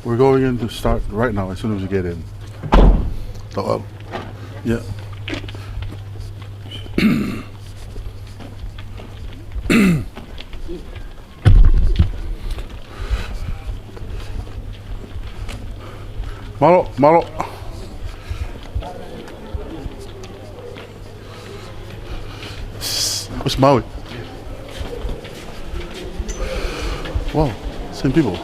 We're going in to start right now as soon as we get in. Oh, yeah. Malo, malo. What's Maui? Wow, same people.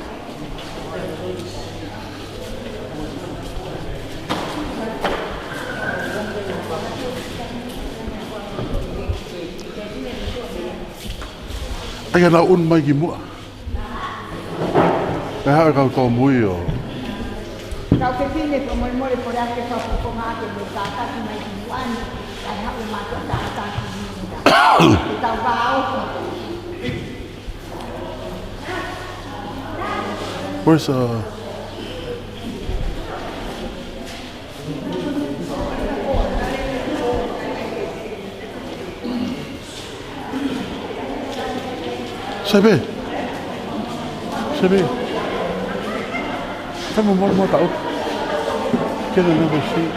Ai na un mai ki mua. Ha ka ko mui o. Kau ke fine ko mo mo por ake fa ko ma ke mo ta ta ki mai ki wan. Ai ha u ma ta ta ki ni ta. Ta bao. Where's Sabe? Kamu mau tahu? Kita nak bersih.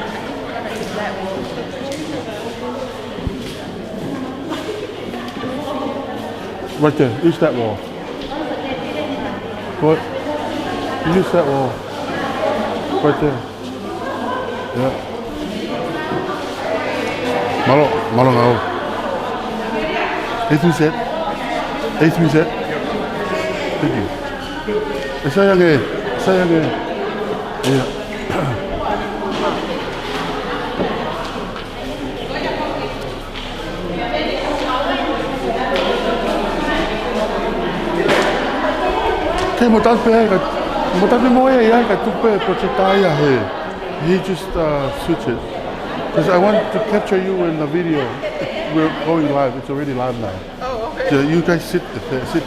Right there, use that wall. What? Use that wall. Right there. Yeah. Malo ngau. Itu set. Thank you. Sayangnya. Yeah. Kayak mau tapi mau ya kat tupe project ya he. He just switch it. Because I want to capture you in the video. We're going live. It's already live now. Oh, okay. So you guys sit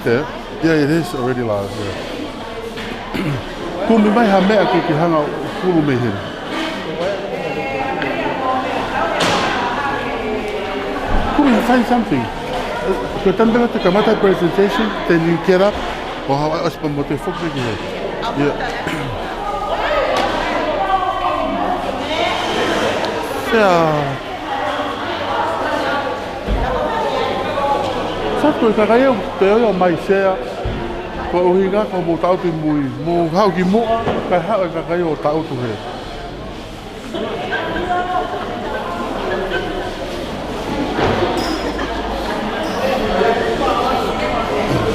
there. Yeah, it is already live. Yeah. Kung may hame ako kihanga puro mehin. Kung find something. Kung tanda ka kamata presentation, then you get up. O hawa as pamote fok lagi. Yeah. Yeah. Satu kaya teo mai sea ko uhinga ko mo tau ti mui mo hau ki mo ka ha ka kaya tau tu he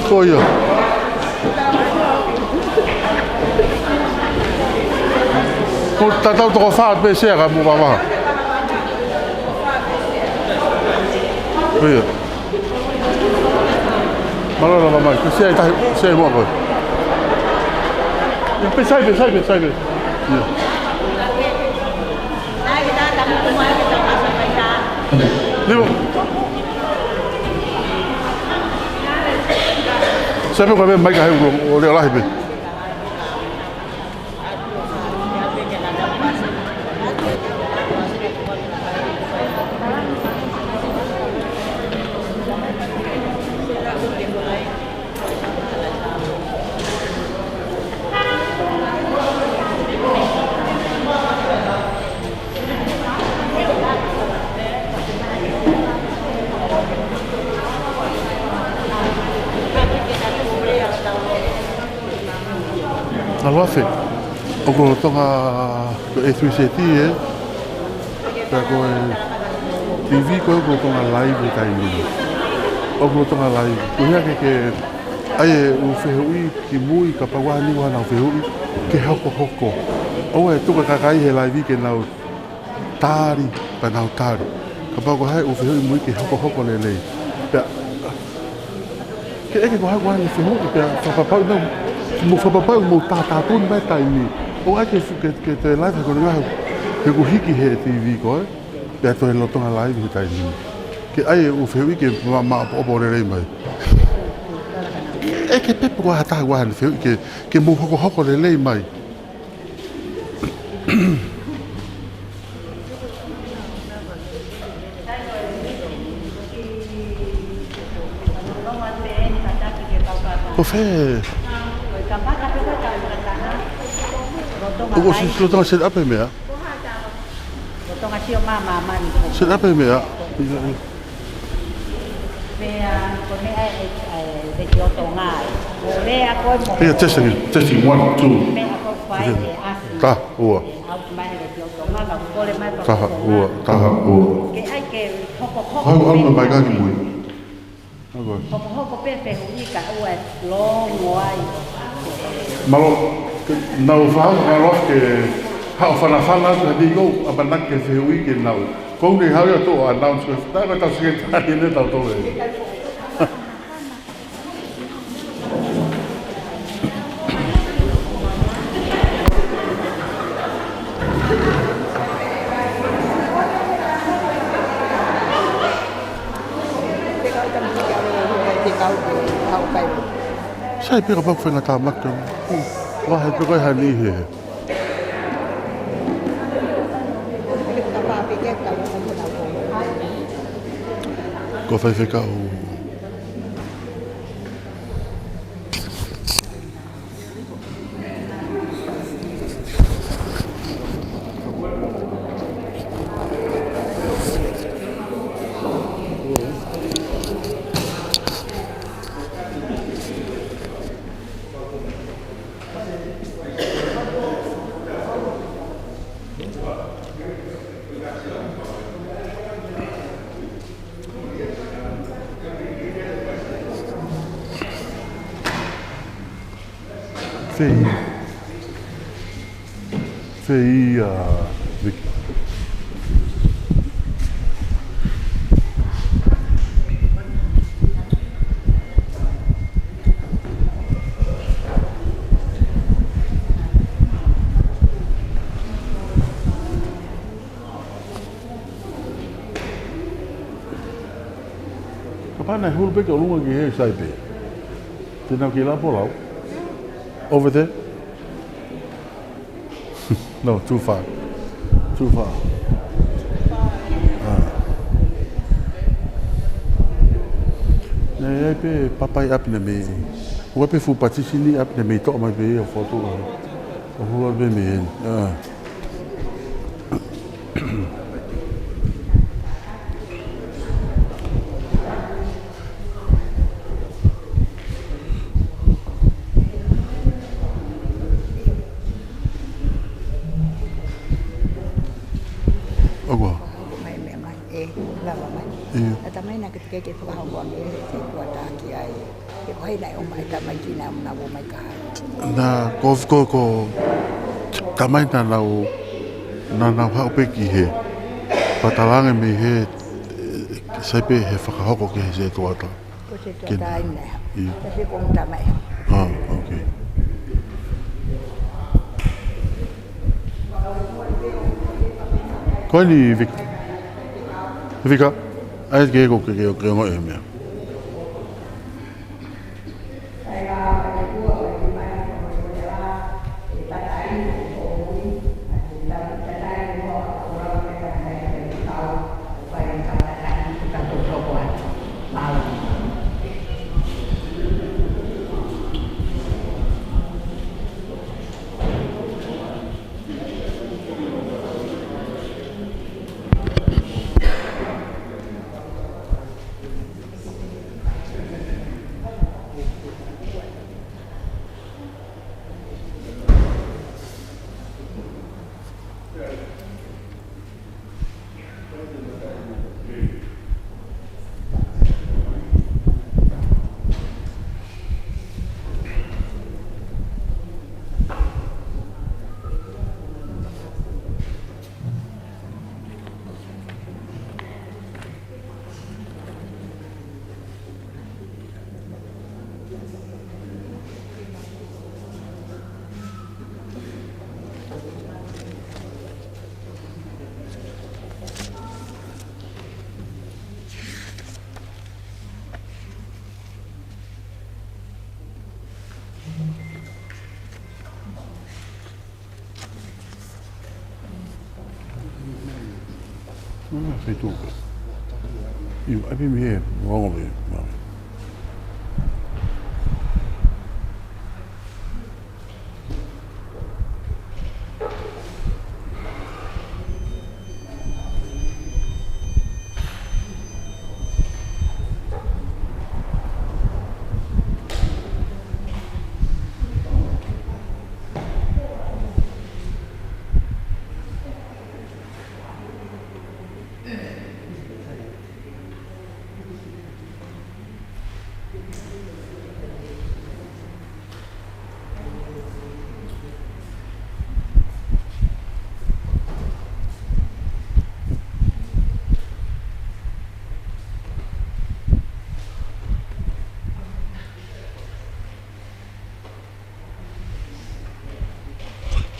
ko yo ko tau to fa be sea ka mo baba ko yo Malo la mamá, que sea mo ko. Sai be. Yeah. Libo. Sabe ko be mai ka o le la be. Alwafe, o tonga A3CT ko TV ko tonga live time o tonga live ko ya ke ai o fehui ki mui ka pawa ni wana fehui ke hoko o e tuka ka kai he live ke nau tari pa nau tari ka pa ko hai o fehui mui ke hoko le ke e ke ko hai wana fehui ke pa no mo fa papa mo tata pun mai tai ni o ai ke te live ko nga ke ko hiki he TV ko e to e lotonga live he tai ni ke ai o fewi ke ma o re mai e ke pepo ko hata wa ni fewi ke mo hoko le mai ko fe Ko si so tanga set up me. Tonga sio mama mani. Set up me. Pea con ai de yo tonga. Le a ko mo. Hey, testing 1 2. Me a ko fai de asi. Ta, ua. Au mai de yo tonga ka ko le mai pa. Taha, ua. Ke ai ke hoko Hau mai ka ki mui. Agora. Hoko pe pe hui ka ua long wai. Malo nau fa malo ke ha fana na digo abanak ke fe wi ke nau. Ko ni ha ya to announce ko ta ka ta se ta ni ta to le. Sai pega pa fenga ta mak. Wa ha pe ko ha ni he. Ko fai fica o Fei Vicky. Kapana hulpe ke olunga ki he sai pe. Tēnau ki la polau. Over there? No, too far. Too far. Nei pe papai ap ne me. Ua pe fu patisini ap ne me to mai pe o foto. O hua be me. Agua. Tamai na ke whakahau me te kuata ki ai. Ke koe nei o mai tamai ki na mna wo mai kaha. Na ko tamai na nau hau pe ki he. Patalanga me he sai pe he whakahoko ki he se tuata. Ko se tuata ai nei. Ka se kong tamai. Ah, okay. Koe ni Vika. Vika, ai ke ko ke ngo e mea. Fai tu. Io abi me wrongly.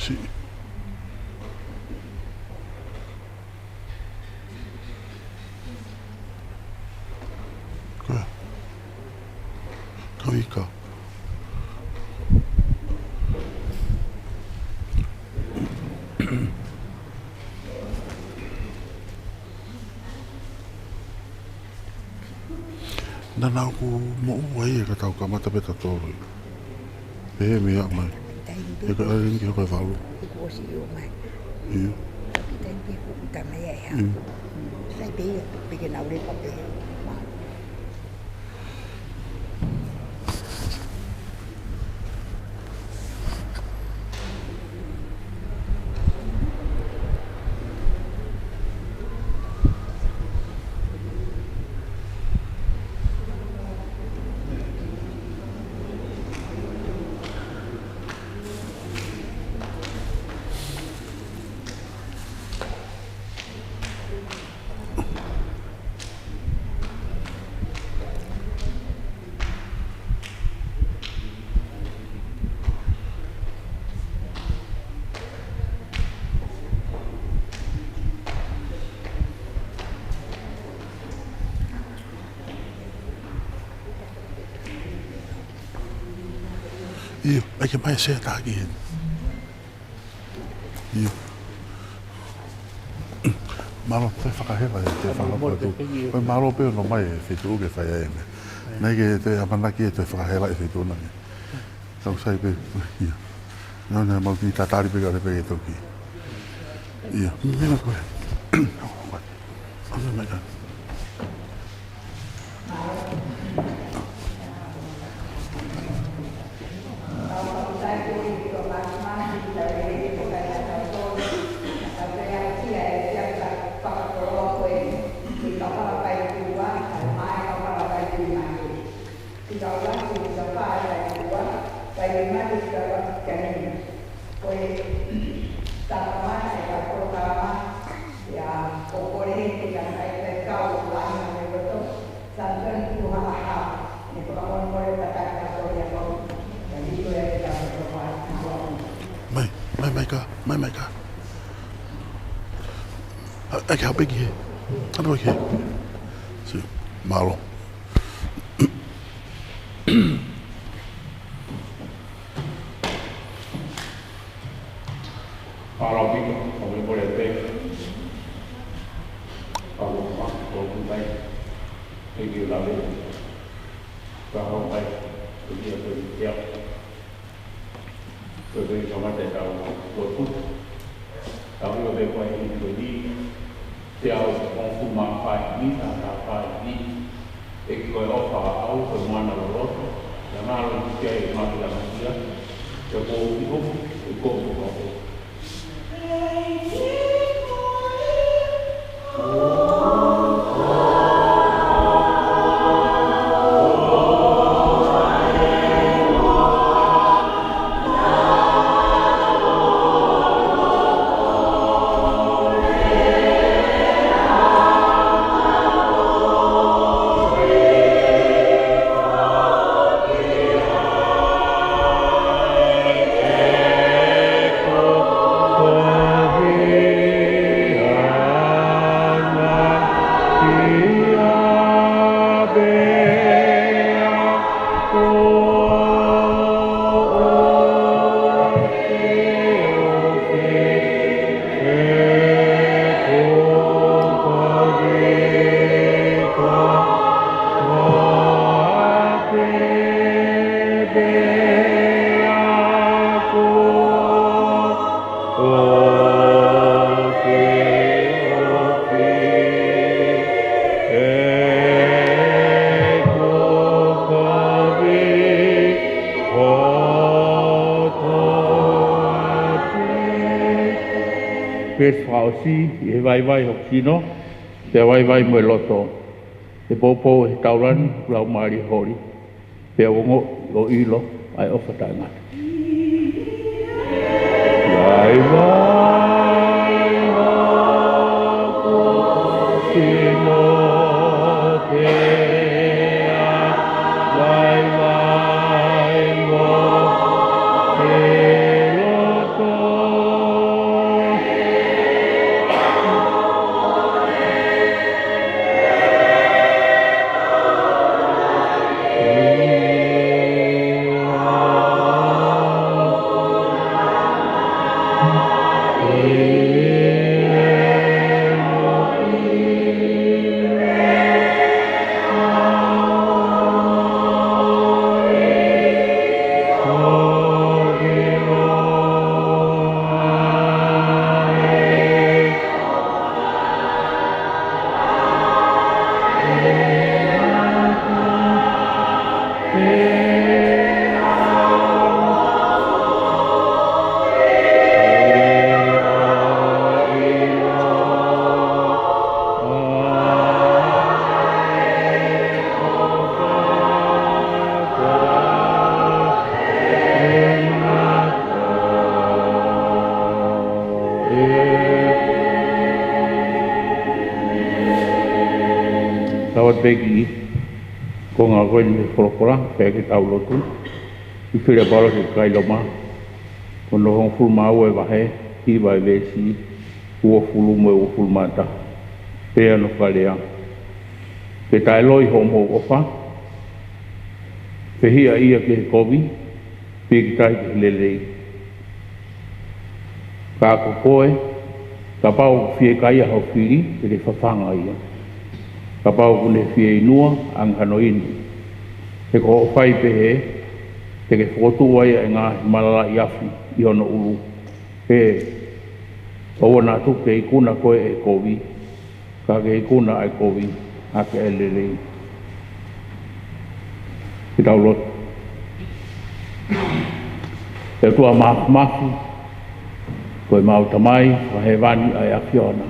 Si. Koe. Kawika. Nana ku mo wai e ka tau ka mata peta toro. Pe me ya mai. E ka ai ki ka falu. Ko si yo mai. Ia. Kita ni ko ta mai ya. Sai pe ke na ure pa pe. Ia, ai ke mai se ta ki hen. Ia. Malo te whakahera e te whakapura tu. Koe malo peo no mai e whitu uke whai e me. Nei ke te amanaki e te whakahera e whitu nange. Tau sai pe, ia. Nau nei mau ki tatari pe kare pe e toki. Ia, mena koe. Ame mai ka. Mai ka. Ai ka pegi he. Ano ke? Si, malo. Kalau bingung, kami boleh take. Kalau mak, kalau baik, pergi lalu. Kalau baik, pergi apa dia. Pergi sama dia tahu, betul. Tapi lebih baik itu di dia mampu manfaat ini, manfaat ini. Ekor apa, aku semua nak lorot. Jangan lalu dia mati dalam dia. Jauh hidup, ikut betul. Pes whaosi i he vai ho kino, te vai mo e loto. Te popo he taurani, lau maari hori. Te ongo o ilo ai ofata ngata. Vai ho kino te vai mo e loto. pegi ko ngā koe ni whorokora pēr ke tau lotu I whira baro ke kailoma ko nohong fulmau e wahe I vai vesi ua fulu mo ua fulmata pēr no whalea ke tae loi homo ofa Pehia ia ke kovi, peki tai ke lelei. Ka kokoe, ka pau fie kaia hau whiri, te le whawhanga ia. Ka pau kune fie inua, ang hano inu. Te ko whai pehe, te ke whotu ai e ngā malala I afi, I ono ulu. He, paua tuke I kuna koe e kovi, ka ke I kuna ai kovi, ake e lelei. Ki tau lot. Te tua mafu, koe mau tamai, wa he wani ai awhiona.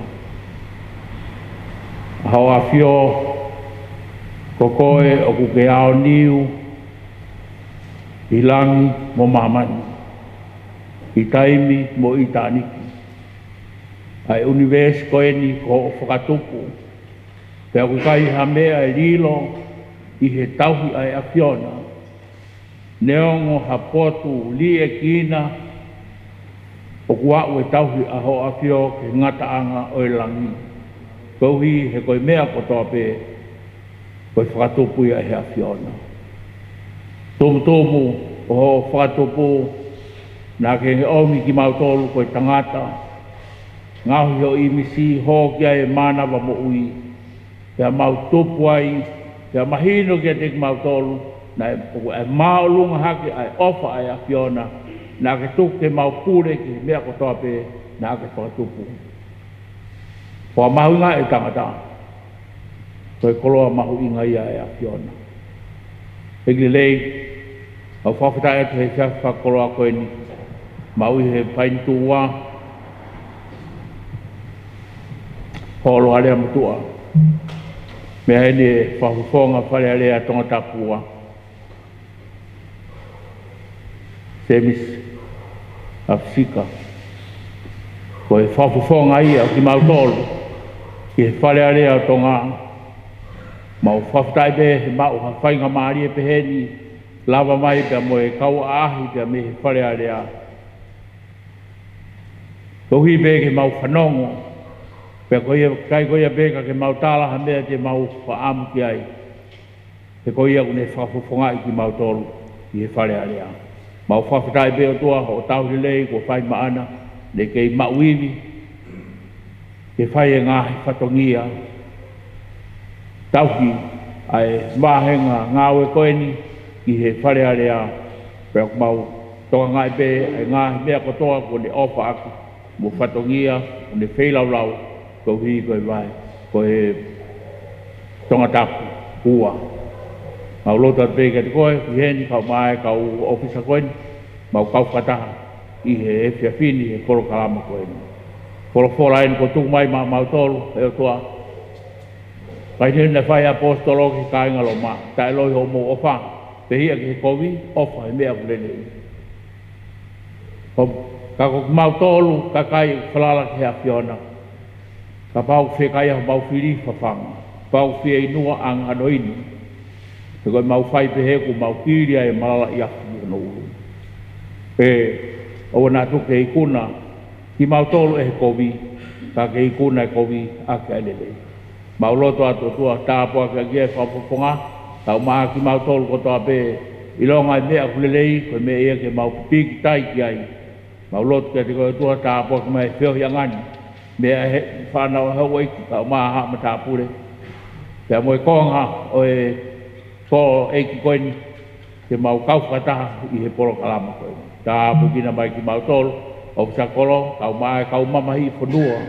Hau awhio, ko koe o kuke ao niu, I langi mo mamani, I taimi mo I tāniki. Ai universe koe ni ko o whakatupu, pea kukai ha mea e lilo, I he tauhi ai awhiona. Neongo ha potu li e kina o kuau e tauhi a ho awhio ke ngata anga o e langi. Kauhi he koe mea kotoa pe koe whakatupu ia he awhiona. Tomu o ho whakatupu nā ke he omi ki mautolu koe tangata. Ngahu ho I misi ho kia e mana wa mo ui. Pea mautupu ai Pea mahino kia te mautolu, na e maolunga hake ai ofa ai a Fiona, na ke tuke maupure ki mea kotoa pe, na ke whakatupu. Hoa mahu inga e tangata, koe koloa mahu inga ia e a Fiona. Peki lei, au whawhita e te he whiawha koloa koe ni, mau I he paintu wā, holo alea mutua. Mea hene whahufonga whare alea tonga tapua. Semis Afrika. Ko e whahufonga ia ki mautolu. Ki he whare alea tonga. Mau whawhutai pe he mau ha whainga maari e peheni. Lava mai pia mo e kau ahi pia me he whare alea. Tohi pe ke mau whanongo. Pea kai koia beka ke mau tala ha mea te mau whaamu ki ai. Te koia kune whafufonga I ki mau tolu I he whare alea. Mau whawhitai beo tua ho tauhi lei ko whai maana ne kei mauiwi. Ke whai e ngāhi whatongia. Tauhi ai mahenga ngāwe koeni ki he whare alea. Pea mau toka ngai pe ai ngāhi mea kotoa ko ne ofa aku. Mo whatongia ko ne whelaulau. Ko hi koe vai, ko he tonga tapu, ua. Mau lota te peke te koe, ki heni kau mai, kau ofisa koe, mau kau kataha, I he whiawhini, he koro kalama koe. Koro whora ko tuk mai mau tolu, e o toa. Kai hene whai apostolo ki kāinga lo ma, tae loi ho mo ofa, te hia ki he kovi, ofa he mea kulene. Ka ko mau tolu, ka kai whalala ki hea Fiona. Ka pau whekai au mau whiri whawhanga. Pau whia inua ang anoinu. Te koe mau whai peheku mau kiria e malala I aku no uru. E o nā tuke I kuna, ki mau tolu e he kovi, ka ke I kuna e kovi a ke alele. Mau loto ato tua tāpua ke agia e whapoponga, tau maa ki mau tolu kotoa pe, I longa I mea kulelei, koe mea ia ke mau piki tai ki ai. Mau loto ke te koe tua tāpua ke mai whiohi angani. Mea he whanau hau eiki tau maa haa matapure. Pea moe konga o e ko eiki koeni ke mau kauwhataha I he poro kalama koeni. Tā pukina mai ki mau tolu, o sakolo, tau maa e kau mamahi whanua.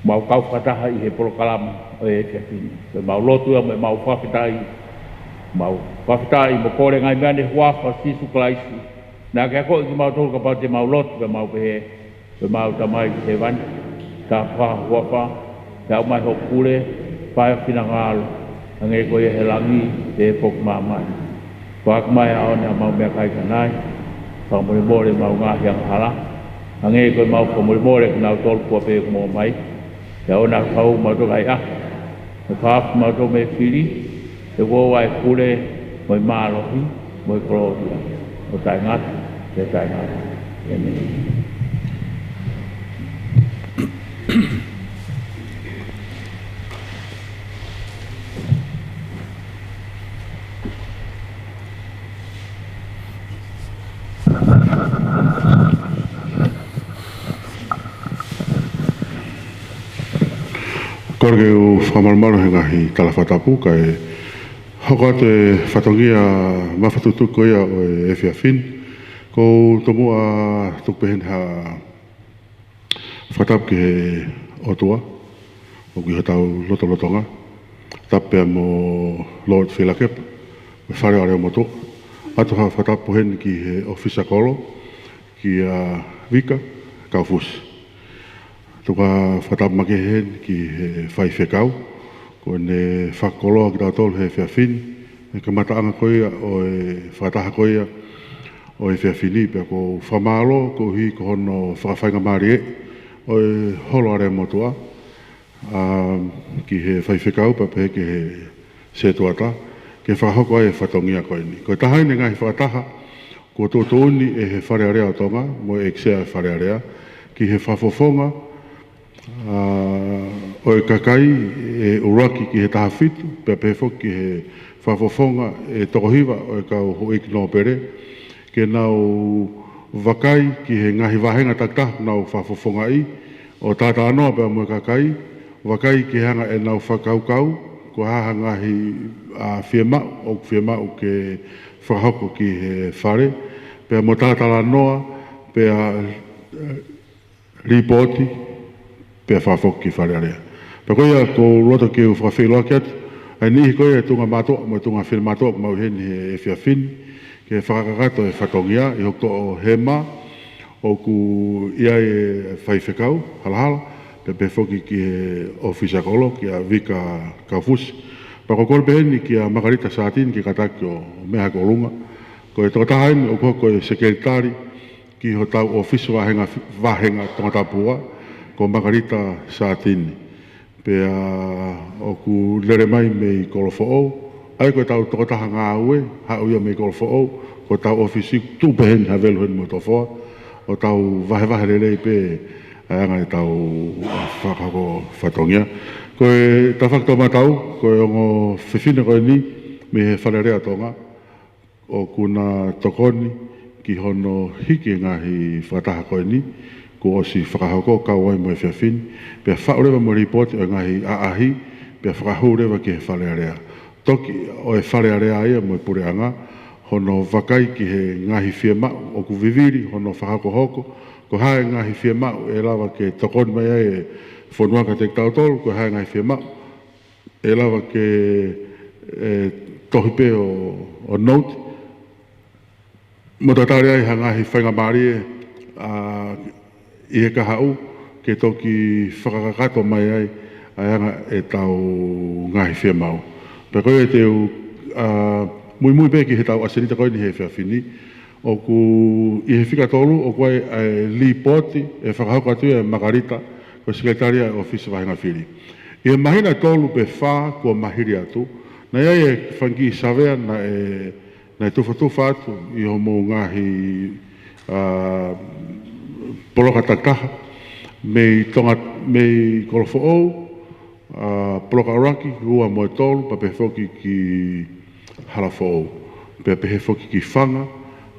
Mau kauwhataha I he poro kalama o e whiawhini. Pe mau lotua me mau whawhitai. Mau whawhitai mo kore ngai meane huafa sisu klaisi. Nā kia koe ki mau tolu ka pau te mau lotu ka mau pehe. Pe mau tamai ki he wani, tā wha huafa, te au mai ho kure, whaia whina ngālo, ange koe he langi, te e pok māmai. Whak mai aone a mau mea kai kanai, whamore more mau ngāhi ang hala, ange koe mau whamore more ki nau tolu kua pe kumo mai, te au nā kau mau tokai e whaafu mato me whiri, e wōwai kure, moi mālohi, moi kororia, o tai ngata, te tai ngata, e nei. Korge o whamarmaro he ngahi talawhatapu ka e hoko atu e whatongia mawhatutuko ia o e Whiawhine ko tomu a tukpehen ha whatapu ki he otua o ki he tau lotonga tapea mo Lord Whilakep me whare are o moto atu ha whatapu hen ki he ofisa kolo ki a Vika Kaufusi tuka whatap make hen ki he whai whekau, ko ne whakoloa ki tau tolu he Whiawhine, e ka mataanga koia o e whataha koia o e Whiawhine, pia ko whamalo, ko hi ko hono whakawhainga maari e, o e holo are motua, ki he whai whekau, pa pehe ki he setuata, ke whahoko ai e whatongia koe ni. Ko taha ine ngahi whataha, ko tō tōni e he whare area o tonga, mo e eksea e whare area, ki he whafofonga, o e kakai e uraki ki he taha whitu, pia pefo ki he whafofonga e tokohiwa o e kau ho iki no pere, ke nau wakai ki he ngahi wahenga taktaha nau whafofonga i, o tata anoa pia mo e kakai, wakai ki hanga e nau whakaukau, ko haha ngahi whiemau, o whiemau ke whahoko ki he whare, pia mo tata anoa, pia ripoti, pia whawhok ki whare area. Pia koia ko roto ke u whawhiloa ki atu, ai nihi koia e tunga matoa, mo tunga whina matoa mau hen he Whiawhine, ke whakakato e whatongia, i hokto o hema, o ku ia e whaiwhekau, halahala, pia pewhoki ki he ofisa kolo, ki a Vika Kaufusi. Pia ko kolpe heni ki a Margarita Satin, ki kataki o meha ko lunga, ko e tokotahaini o ko e sekretari, ki ho tau ofisa wahenga tongatapua, ko Margarita Satin. Pea o ku lere mai mei kolofo'ou, ai ko tau tokotaha ngā ue, hau ia mei kolofo'ou, ko tau ofisi tūpehen havelu hen mo tofoa, o tau vahe lelei pe anga e tau whakako whatongia. Ko e tawhakto matau, ko e ongo whiwhine koe ni, me he wharerea tonga, o kuna tokoni ki hono hiki ngahi whataha koe ni, ko o si whakahoko kau ai mo e Whiawhine, pia whaurewa mo ripoti o ngahi aahi, pia whakahaurewa ki he wharearea. Toki o e wharearea ia mo e pureanga, hono wakai ki he ngahi whiemau o ku viviri, hono whakako hoko, ko hae ngahi whiemau e lawa ke tokoni mai ai e whonuaka te tautolu, ko hae ngahi whiemau e lawa ke tohipe o note. Mo tatari ai ha ngahi whainga maari e i he kahau, ke toki whakakato mai ai anga e tau ngahi whiemau. Pea koe e teu mui pe ki he tau asenita koe ni he Whiawhine, o ku i he whika tolu, o koe e li poti e whakahauka atu e Margarita, ko sekretaria e ofisa wahenga whiri. I he mahina tolu pe wha kua mahiri atu, na iai e whangi savea na e tufa atu i homo ngahi poloka taktaha, mei kolofo'ou, poloka oraki, rua mo e tolu, pa pehefoki ki halafo'ou. Pea pehefoki ki whanga,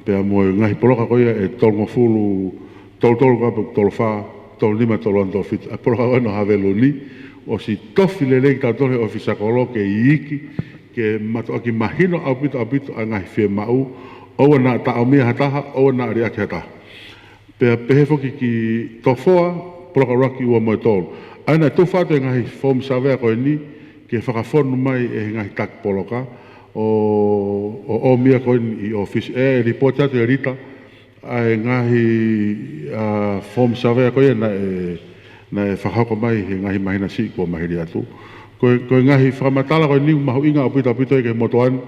pea mo e ngahi poloka koia e tolu ngofulu, tolu kapa tolu wha, tolu lima tolu antofit, a poloka koia no havelu ni, o si tofi lelei tau tole ofisa kolo ke iiki, ke mato aki mahino au pito a ngahi whiemau, oua na taomia hataha, oua na ariaki hataha. Pea pehefoki ki tofoa, poloka raki ua mo e tolu. Aina tufatu e ngahi foam savea koe ni, ke whakafonu mai e ngahi tak poloka, o mia koe ni i office. E ripoti atu e rita, e ngahi foam savea koe na e whakako mai he ngahi mahina si kua mahiri atu. Koe ngahi whakamatala koe ni mahu inga o pito e ke motoan,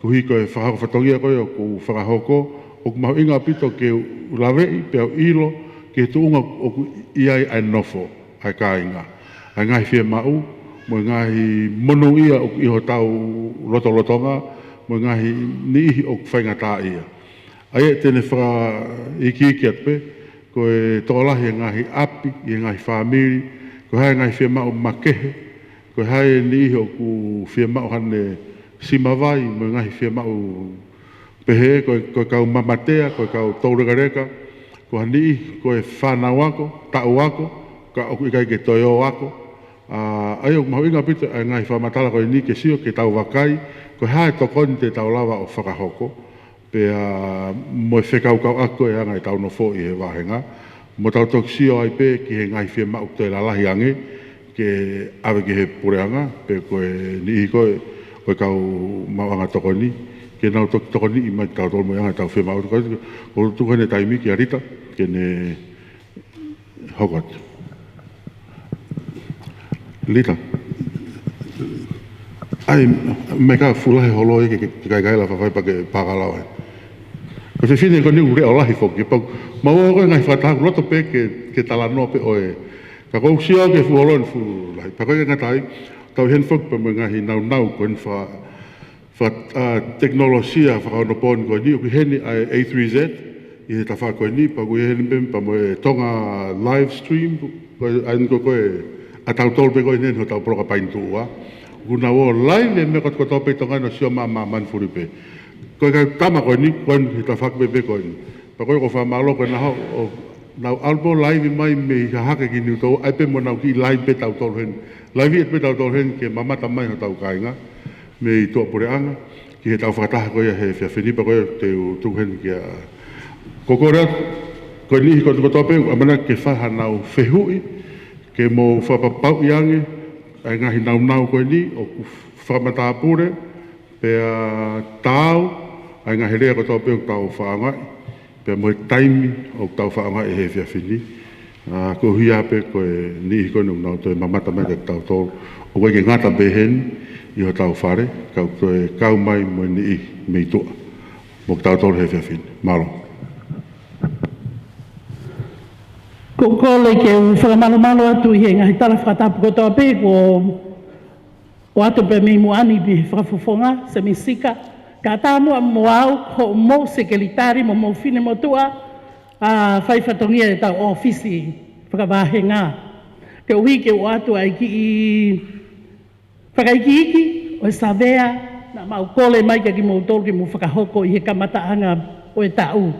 kuhi koe whakako whatongia koe o ku whakahoko, o ku mahu inga o pito ke ulawei, peo ilo, ke tuunga o ku iai ai nofo, ai ka inga. Ai ngahi whiemau, mo ngahi mono ia o iho tau lotonga, mo ngahi ni o whaingata ia. Ai tene whaka iki atpe, ko e tolahi ngahi api, i ngahi whamiri, ko hai ngahi whia mao makehe, ko hai ni o ku whia mao hane simawai, mo ngahi whia mao pehe, ko kau mamatea, ko kau taurekareka, ko hani, ko e whanau ako, tau ako, ka oku ikai ke toyo ako. Ai o mahu inga pita, ai ngai whamatala ko ni ke sio, ke tau wakai, ko hae tokoni te tau lawa o whakahoko, pea mo e whekaukau ako e angai tau no fo i he wahenga, mo tau tok sio ai pe ki he ngai whia mau te lalahi ange, ke awe ki he pureanga, pe ko e ni koe, ko kau mawanga tokoni, ke nau tokoni i mai tau tolmo angai tau whia mau tokoni, ko tukane taimi ki arita, ke ne hokot. Lita. Ai, me ka fulahe holo e ke kai la whawhai pa ke pākalawa e. Ko whiwhine ko niu reo lahi whoki, pau maua koe ngai whataku loto pe ke talanoa pe oe. Ka kou sia ke fuholo en fu lahi. Pa koe ngatai, tau hen whoki pa mo ngahi nau ko en teknolosia whakaonoponi ko ni, o ki heni A3Z, i he tawha koe ni, pa koe heni bem pa mo e tonga live stream, ko koe a tau tolpe koe nen ho tau proka paintu ua. Kuna wo live e me kot kotope tonga no sio mama manfuri pe. Koe kai tama koe ni, koe ni ta whak bebe koe ni. Pa koe ko whamalo koe na hao, nau albo live mai me ka hake ki niu tau, ai pe mo nau ki live pe tau tol hen. Live e pe tau tol hen ke mamata mai ho tau kainga, me i tua pure anga, ki he tau whakataha koe he whia whinipa koe te tu hen ki a... Kokorea, koe ni ko kotope, amana ke whaha nau whehui, ke mo whapapau i ange, ai ngahi nau koe ni, o whamatapure, pea tau, ai ngahi rea kotoa peo tau whaangai, pea mo e taimi o tau whaangai e he whia whini. Ko hia pe koe ni koe nau toi mamata mai ke tau tō, o koe ke ngata behen, i ho tau whare, kau koe kau mai mo ni me i tua, mo tau tō he whia whini. Malo. Ko kole ke whakamalo atu i he ngahi tala whakatapu kotoa pe, o atu pe mei muani bi whakafufonga, se mi sika, ka tāmua mo au, ho mo sekelitari, mo whine mo tua, whai whatongia e tau ofisi whakawahenga. Ke ui ke o atu ai ki i whakaiki, o e savea, na mau kole mai ka ki mo tolu ki mo whakahoko i he kamataanga o e tau.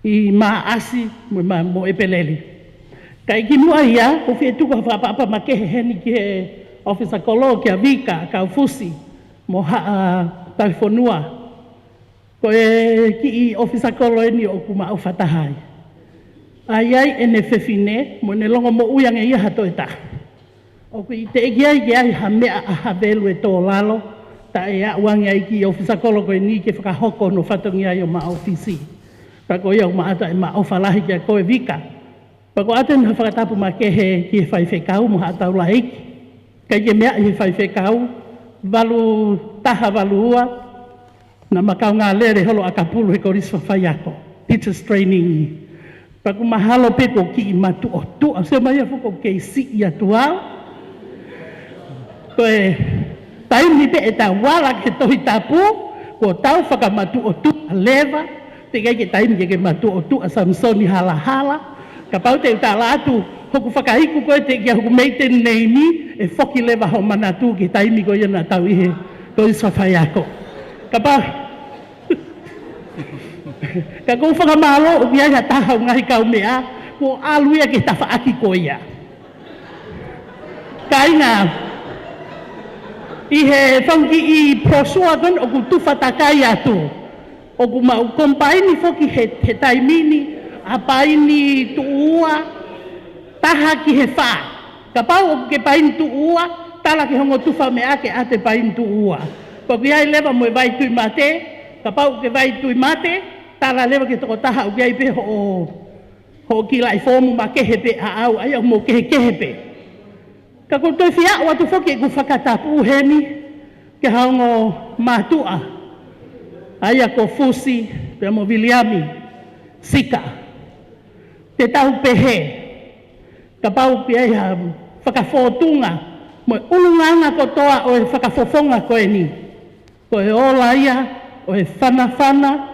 I maasi mo e peleli. Kai ki mua ia, o whie tuka whapapa makehe heni ki he ofisa kolo ki a vika, ka ufusi, mo haa tau whonua. Ko e ki i ofisa kolo eni o kuma au whatahai. Ai ai ene whewhine, mo ne longo mo uiange ia hato e ta. O kui te eki ai ki ai ha mea a havelu e tō lalo, ta e a uange ai ki i ofisa kolo ko e ni ke whakahoko no whatongi ai o ma ofisi. Pako ia ma ata ma ofalahi kia koe vika. Pako ata na whakatapu ma kehe ki he whai whekau mo hata ula eiki. Kai ke mea i he whai whekau, walu taha walu ua, na makau ngā lere holo a kapulu he koris whawhai ako. Teachers training. Pako mahalo peko ki i matu o tua, se mai a whuko kei si i atu au. Koe, taimi pe e ta wala ke tohi tapu, ko tau whakamatu o tua leva, te kai ke taimi ke matu o tua Samsoni hala hala, ka pau te utala atu, hoku whakahiku koe te kia hoku meite neimi, e whoki lewa ho manatu ke taimi koe na tau ihe, koe swawhai ako. Ka pau, ka kou whakamalo, o kia ia tahau ngahi kau mea, ko aluia ke tawha aki koe ia. Ka inga, i he whangi i prosuagan o ku tuwha takai atu, o ku mau kompaini foki he taimini, a paini tuua, taha ki he wha. Ka pau o ke paini tuua, tala ke hongo tuwha me ake ate paini tuua. Ko ki ai lewa mo e vai tui mate, ka pau ke vai tui mate, tala lewa ke toko taha o ki ai pe ho ki lai fomu ma kehe pe a au, ai au mo kehe pe. Ka ko toi fia o atu foki e ku whakatapu heni, ke hongo matua. Aia ko fusi, pe mo Viliami, sika. Te tau pehe, ka pau pe ai ha whakawhotunga, mo ulunganga kotoa o e whakafofonga koe ni. Ko e ola ia, o e whanawhana,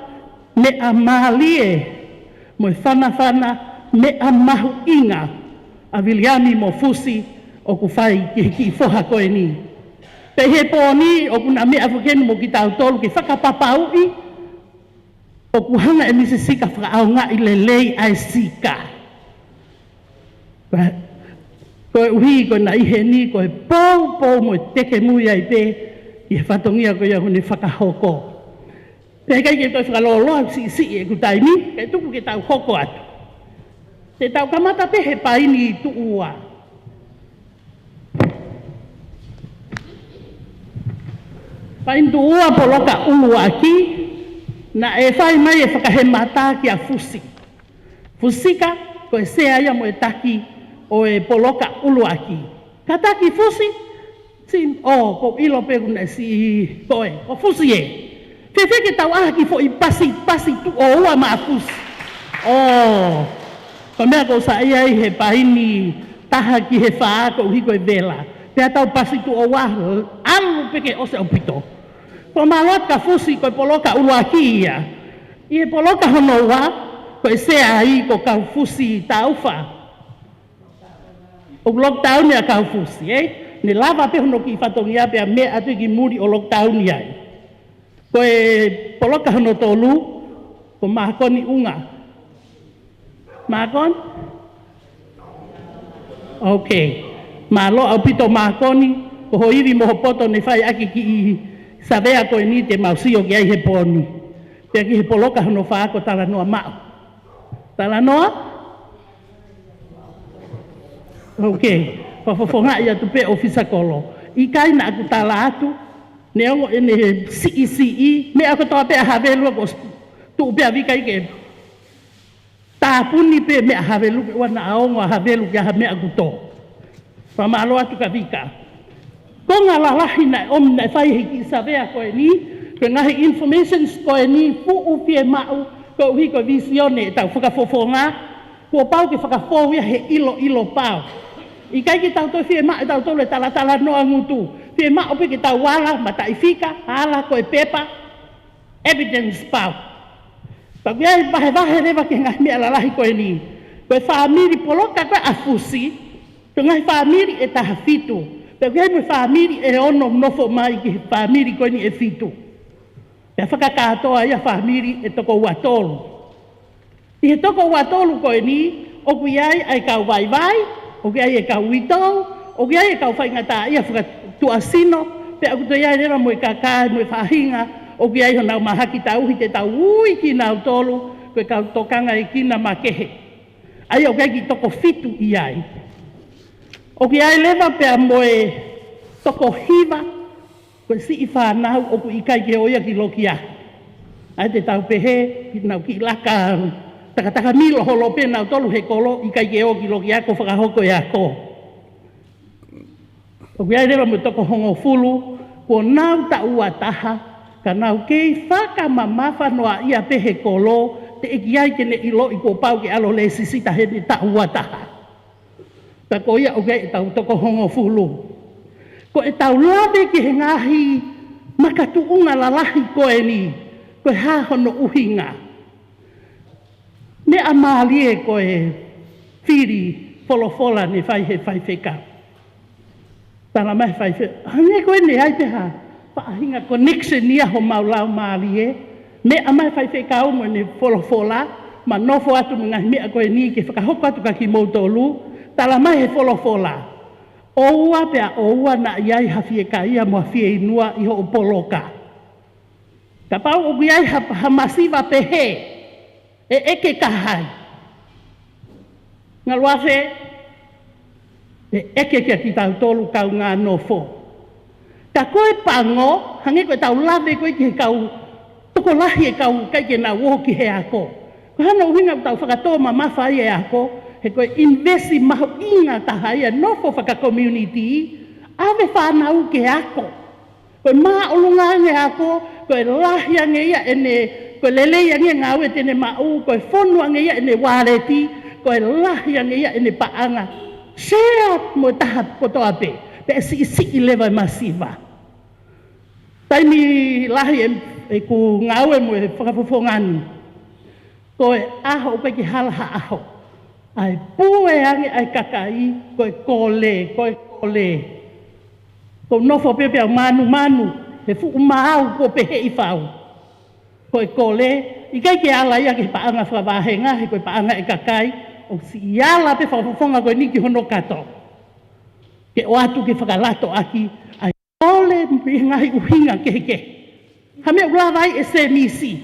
me a mahalie, mo e whanawhana, me a mahu inga, a Viliami mo fusi, o ku whai ki foha koe ni. Pe he pōni, o kuna mea whakenu mo ki tau tolu ki whakapapau'i, o ku hanga e misi sika whakaau i le lei ai sika. Koe uhi, koe na ihe ni, koe pō mo teke mui ai pe, i he whatongia koe iau ni whakahoko. Pe kai ke toi whakaloloa si e ku taimi, ke tuku ke tau hoko atu. Te tau kamata pe he paini i tuua. Paini tuua poloka ulu aki, na e whai mai e whakahemata ki a fusi. Fusika, koe sea ia mo e taki o e poloka ulu aki. Ka taki fusi, ko ilo pe kuna si koe, o fusi e. Whewheke tau aha ki fo i pasi tu o ua ma fusi. Ko mea ko sa ia i he paini taha ki he whaa ko hiko e vela. Pea tau pasi tu o wahu, alu peke ose o pito. Ko malot ka fusi ko poloka ulu aki ia. I e poloka hono wa, ko e sea ai ko kau fusi taufa. O lockdown ia kau fusi, ne lava pe hono ki whatongia pea me atu ki muri o lockdown iai. Ko e poloka hono tolu, ko mahakoni unga. Mahakon? Ok. Malo au pito mahakoni, ko hoiwi moho poto ne whai aki ki i savea ko ni te mausio ki ai he poni. Pea ki he poloka hono whaako tala noa mao. Tala noa? Ok. Whafofonga ia tu pe ofisa kolo. I kai na aku tala atu, ne ongo ene CECE, me ako toa pe a havelu ako tu pe a vika ike. Tāpuni pe me a havelu, wana aongo a havelu ki a me aku to. Whamalo atu ka vika. Ko ngā lalahi na om na whai hiki savea koe ni, koe ngahi information koe ni, fu pie mau, koe uhi koe visione e tau whakafofonga, kua pau ke whakafowia he ilo pau. I kai ki tau toi fie maa e tau tole tala noa ngutu. Fie maa opi ki tau wala, mata i fika, ala koe pepa, evidence pau. Pau iai vahe rewa ke ngahi mea lalahi koe ni. Koe whaamiri poloka koe a fusi, koe ngahi whaamiri e taha fitu. Pau iai moe whaamiri e ono nofo mai ki whaamiri koe ni e fitu. Pea whakakatoa ia whaamiri e toko watolu. I he toko watolu koe ni, oku iai ai kau vai, o ke ai e kau itou, o ke ai e kau whaingata ia whakatuasino, pe aku to iai rera moe kakai, moe whahinga, o ke ai honau mahaki tauhi te tau ui ki nau tolu, koe kau tokanga e kina makehe. Ai o ke ai ki toko fitu iai. O ke ai lewa pea moe toko hiva, koe si i whanau o ku ikai ke oia ki lokia. Ai te tau pehe, ki nau ki laka, taka milo holo pe nau tolu he kolo i kai ke o ki loki ako whakahoko e ako. O ki ai rewa mo toko hongo fulu, ko nau ta ua taha, ka nau kei whakamamafa noa ia pe he kolo, te eki ai kene ilo i ko pau ke alo le sisita he ni ta ua taha. Ta ko ia o ki ai tau toko hongo fulu. Ko e tau lawe ki he ngahi makatuunga lalahi koe ni, koe hahono uhinga. Ne a maalie koe whiri folofola ne whai he whai wheka. Tana mai whai wheka. Hange koe ne ai te ha. Whaahinga connection nia ho maulau maalie. Me a mai whai wheka umo ne folofola. Ma nofo atu mga mea koe ni ke whakahoko atu ka ki mautolu. Tala mai he folofola. Oua pea oua na iai hawhi e ka ia mua fie inua i ho poloka. Ka pau o iai ha masiva pehe. E eke kahai. Ngā luafe, e eke kia ki tau tolu kau ngā nofo. Ka koe pango, hange koe tau lawe koe ki he kau, toko lahi e kau kai ke nā woki he ako. Ko hana uhinga tau whakatoa ma mawhai e ako, he koe investi maho inga taha ia nofo whaka community, ave whanau ke ako. Koe maa olunga nge ako, koe lahi ange ia ene, koe lelei ange ngāwe tene mau, koe whonu ange ia ene wāreti, koe lahi ange ia ene paanga. Share mo taha kotoa pe. pe si lewa masiva. Taimi lahi e ku ngau e mo e whakafofongani. Ko e aho pe ki halaha aho. Ai pue ange ai kakai ko e kole. Ko nofo pepe au manu. He fu umau ko pehe i whau. Ko e kole. I kai ke ala ia ke paanga whakawahenga. He ko e paanga e kakai. O si iala pe whakafofonga ko e niki hono kato. Ke o atu ke whakalato aki. Ai kole mpihingahi uhinga keke. Hame ula vai e se misi.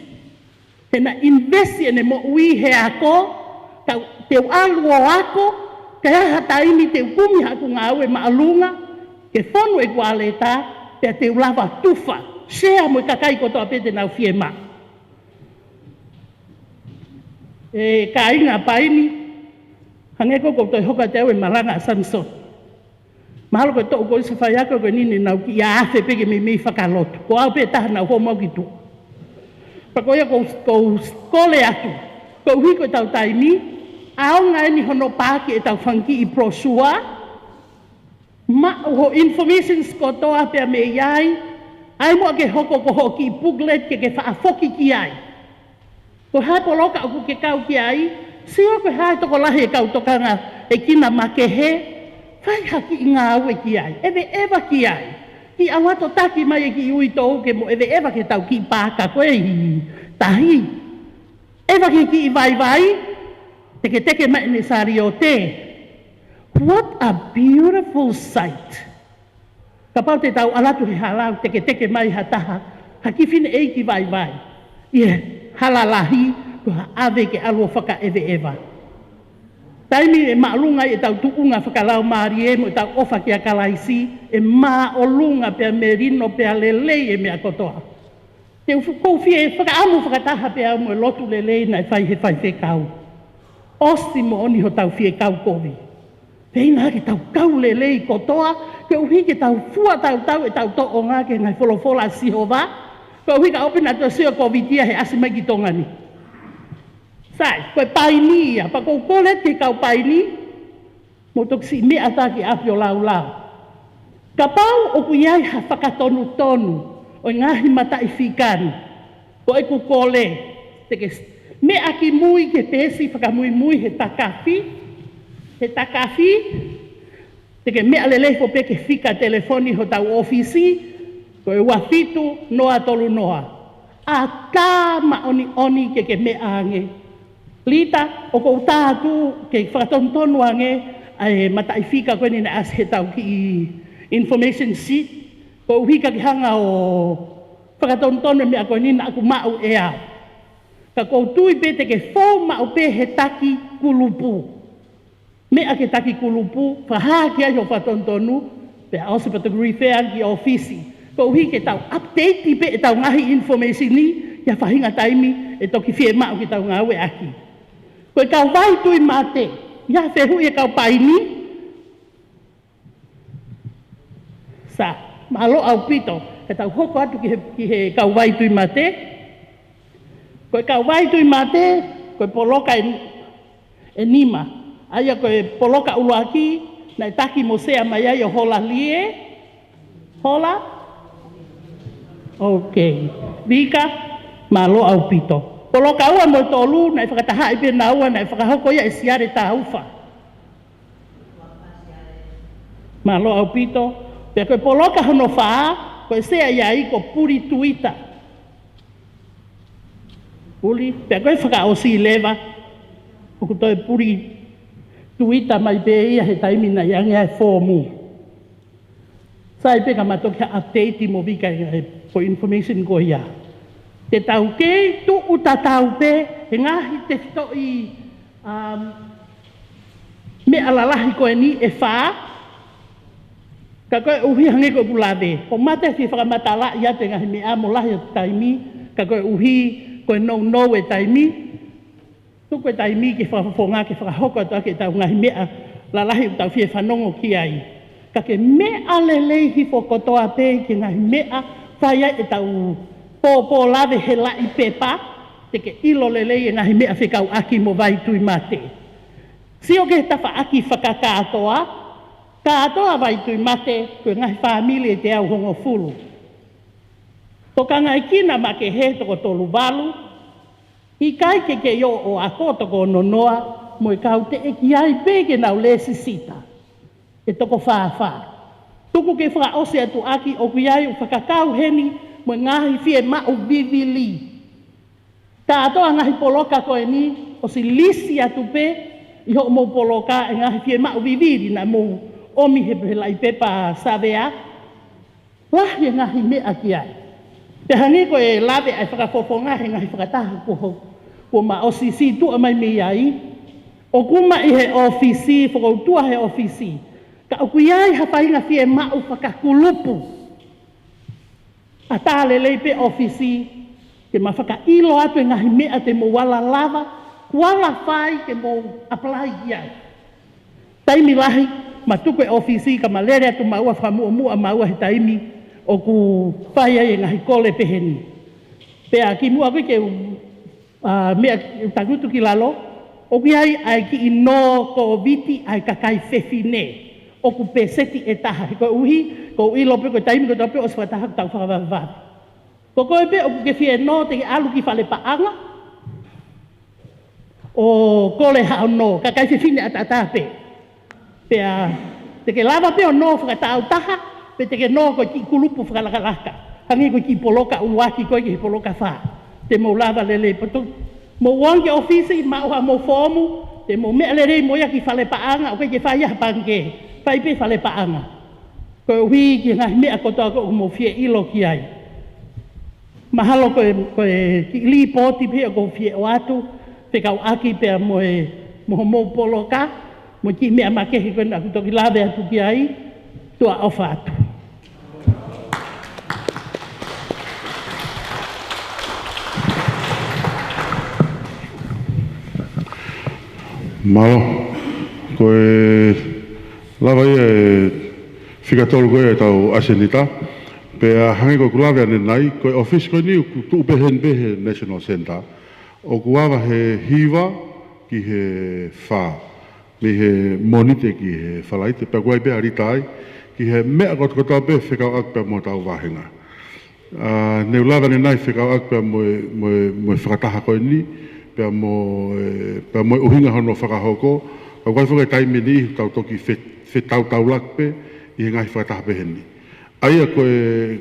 He na investi ene mo ui he ako. Teu alu o ako. Kaya hataini teu kumi haku ngau e maalunga. Ke whonu e kualeta. Pea teu lava tufa. Shea mo i kakai kotoa pete nau fie ma. E ka inga paini. Hangeko ko toi hoka teu e malanga a Samson. Mahalo ko tō ko isa whaiako ko nini nau ki a afe peke me mei whakalotu. Ko au pe taha nau ho mau ki tu. Pakoia ko kole atu. Ko uhi ko tau taimi. Ao ngai ni hono pāki e tau whanki i prosua. Ma ho information ko toa pia me iai. Ai mua ke hoko ko hoki i booklet ke whaafoki ki ai. Ko hai poloka aku ke kau ki ai. Sio ko hai toko lahi e kau tokanga e kina makehe. Whai haki i ngā aue ki ai. Ewe ewa ki ai. Ki awato taki mai e ki ui tō ke mo ewe ewa ke tau ki pāka koe hi. Tahi. Ewa ki i vai. Teke mai ne sari o te. What a beautiful sight. Ka pau te tau alatu he halau teke mai hataha. Haki whine ei ki vai. Halalahi ko ha ave ke alua whaka ewa. Taimi e maalunga e tau tuunga whakalau maari e mo e tau ofa ki a kalaisi e maa o lunga pia merino pia lelei e mea kotoa. Te kouwhi e whakaamu whakataha pia mo e lotu lelei na e whai he whekau. Osi mo oni ho tau fie kau kovi. Peina ke tau kau lelei kotoa, ke uhi ke tau fua tau e tau to'o ngā ke ngai wholofola sihova. Ke uhi ka opena to sio kovitia he asi mai ki tongani. Sai, koe paini ia, pa kou kole te kau paini, mo toksi mea taki apio lau. Ka pau o kuiai ha whakatonu, o ngahi mata i whikani, ko e ku kole, teke mea ki mui ke pesi whakamui he takafi, teke mea lelei po pe ke whika telefoni ho tau ofisi, ko e wafitu noa tolu noa. A ka ma oni ke mea ange. Lita, o kou tātu ke whakatontonu ange, ai matai whika koe ni na as he tau ki information sheet, ko uhika ki hanga o whakatontonu mea koe ni na aku mau e au. Ka kou tui pe te ke whau mau pe he taki kulupu. Mea ke taki kulupu, whaha ki ai o whakatontonu, pe a osi pata refer ki ofisi. Ko uhi ke tau update pe e tau ngahi information ni, ia whahinga taimi e toki fie mau ki tau ngau e aki. Koe kau vai tui mate, ia whehu e kau paini. Sa, malo au pito, e tau hoko atu ki he kau vai tui mate. Koe kau vai tui mate, koe poloka e nima. Aia koe poloka uluaki, na e taki mo sea mai ai o hola lie. Hola? Ok. Vika, malo au pito. Poloka ua mo tolu, na i whakataha i pena ua, na i whakahoko ia e siare tā ufa. Malo au pito. Pea koe poloka hono whaa, koe sea ia i ko puri tuita. Puri, pea koe whakaosi lewa, o kutoe puri tuita mai pe ia he taimina i angia e fōmu. Sa i peka matoki ha update mo vika po information ko ia. Te tau kei, tu uta tau pe, he ngahi te fito i me alalahi koe ni e whaa, ka koe uhi hange koe pulawe. Ko mate fi whakamatala ia te ngahi me amo lahi o taimi, ka koe uhi koe no e taimi, tu koe taimi ke whakafonga ke whakahoko toa ke tau ngahi mea lalahi o tau fie whanongo ki ai. Ka ke mea lelei hi whakotoa pe ke ngahi mea whaia e tau pōpō lawe he lai pepa, te ke ilo lelei e ngahi mea whekau aki mo vai tui mate. Sio ke tawha aki whakakātoa, Katoa vai tui mate, koe ngai whamili e te au hongo fulu. Toka ngai kina ma ke he toko tolu walu, i kai ke yo o ako toko nonoa, mo i kau te eki ai peke nau le sisita. E toko whāwha. Tuku ke whaka ose atu aki o kuiai o whakakau heni, mo ngahi fie mao vivili. Katoa ngahi poloka koe ni, o si lisi atu pe, i ho mo poloka e ngahi fie mao vivili na mo omi he lai pepa savea. Wah e ngahi mea ki ai. Te hangi ko e lawe ai whakafofonga he ngahi whakataha ko ma o si tu amai me ai. O kuma i he ofisi, whakautua he ofisi. Ka o kui ai hawhainga fie mao whakakulupu. A tāle leipe ofisi, ke ma whakailo atu e ngahi mea te mo wala lava, kuala whai ke mo apply ki ai. Taimi lahi, ma tuku e ofisi ka malere atu maua whamua maua he taimi, o ku whai ai e ngahi kole peheni. Pea ki mua koe ke mea takutu ki lalo, o ki ai ki ino ko viti ai kakai whewhine. O ku peseti e taha. Ko uhi, ko ui lope ko taimi ko tope o swataha tau whakawawawari. Ko koe pe o ku ke fie no te alu ki whale paanga. O kole hao no, kakai whewhine atata pe. Pea, te ke lava pe o no whakatau taha, pe te ke no ko ki kulupu whakalakalaka. Hangi ko ki poloka uwaki koe ki poloka wha. Te mo lava lele pato. Mo wangi ofisi, ma oha mo fomu, te mo mea lere mo ia ki whale paanga, o koe ke whai aha pange. Whai pe whale paanga. Koe hui ki ngahi mea kotoa ko mo fie ilo ki ai. Mahalo koe ki li poti pe o ko fie o atu, pe kau aki pe mo poloka, mo ki mea makehi koe na kutoki lawe atu ki ai, tua ofa atu. Malo, koe lava ia e whikatolu koe e tau asenita, pe a hangi koe kulawe ane nai, koe office koe ni tu behen behe National Centre, o kuawa he hiwa ki he wha, mi he monite ki he whalaite, pe koe pe arita ai, ki he mea kotoa pe whikau akpea mo tau wahenga. Neu lava ane nai whikau akpea mo whakataha koe ni, pe mo uhinga hono whakahoko, ka koe whakai taimi ni tau toki tau lakpe, i he ngahi whakataha peheni. Aia koe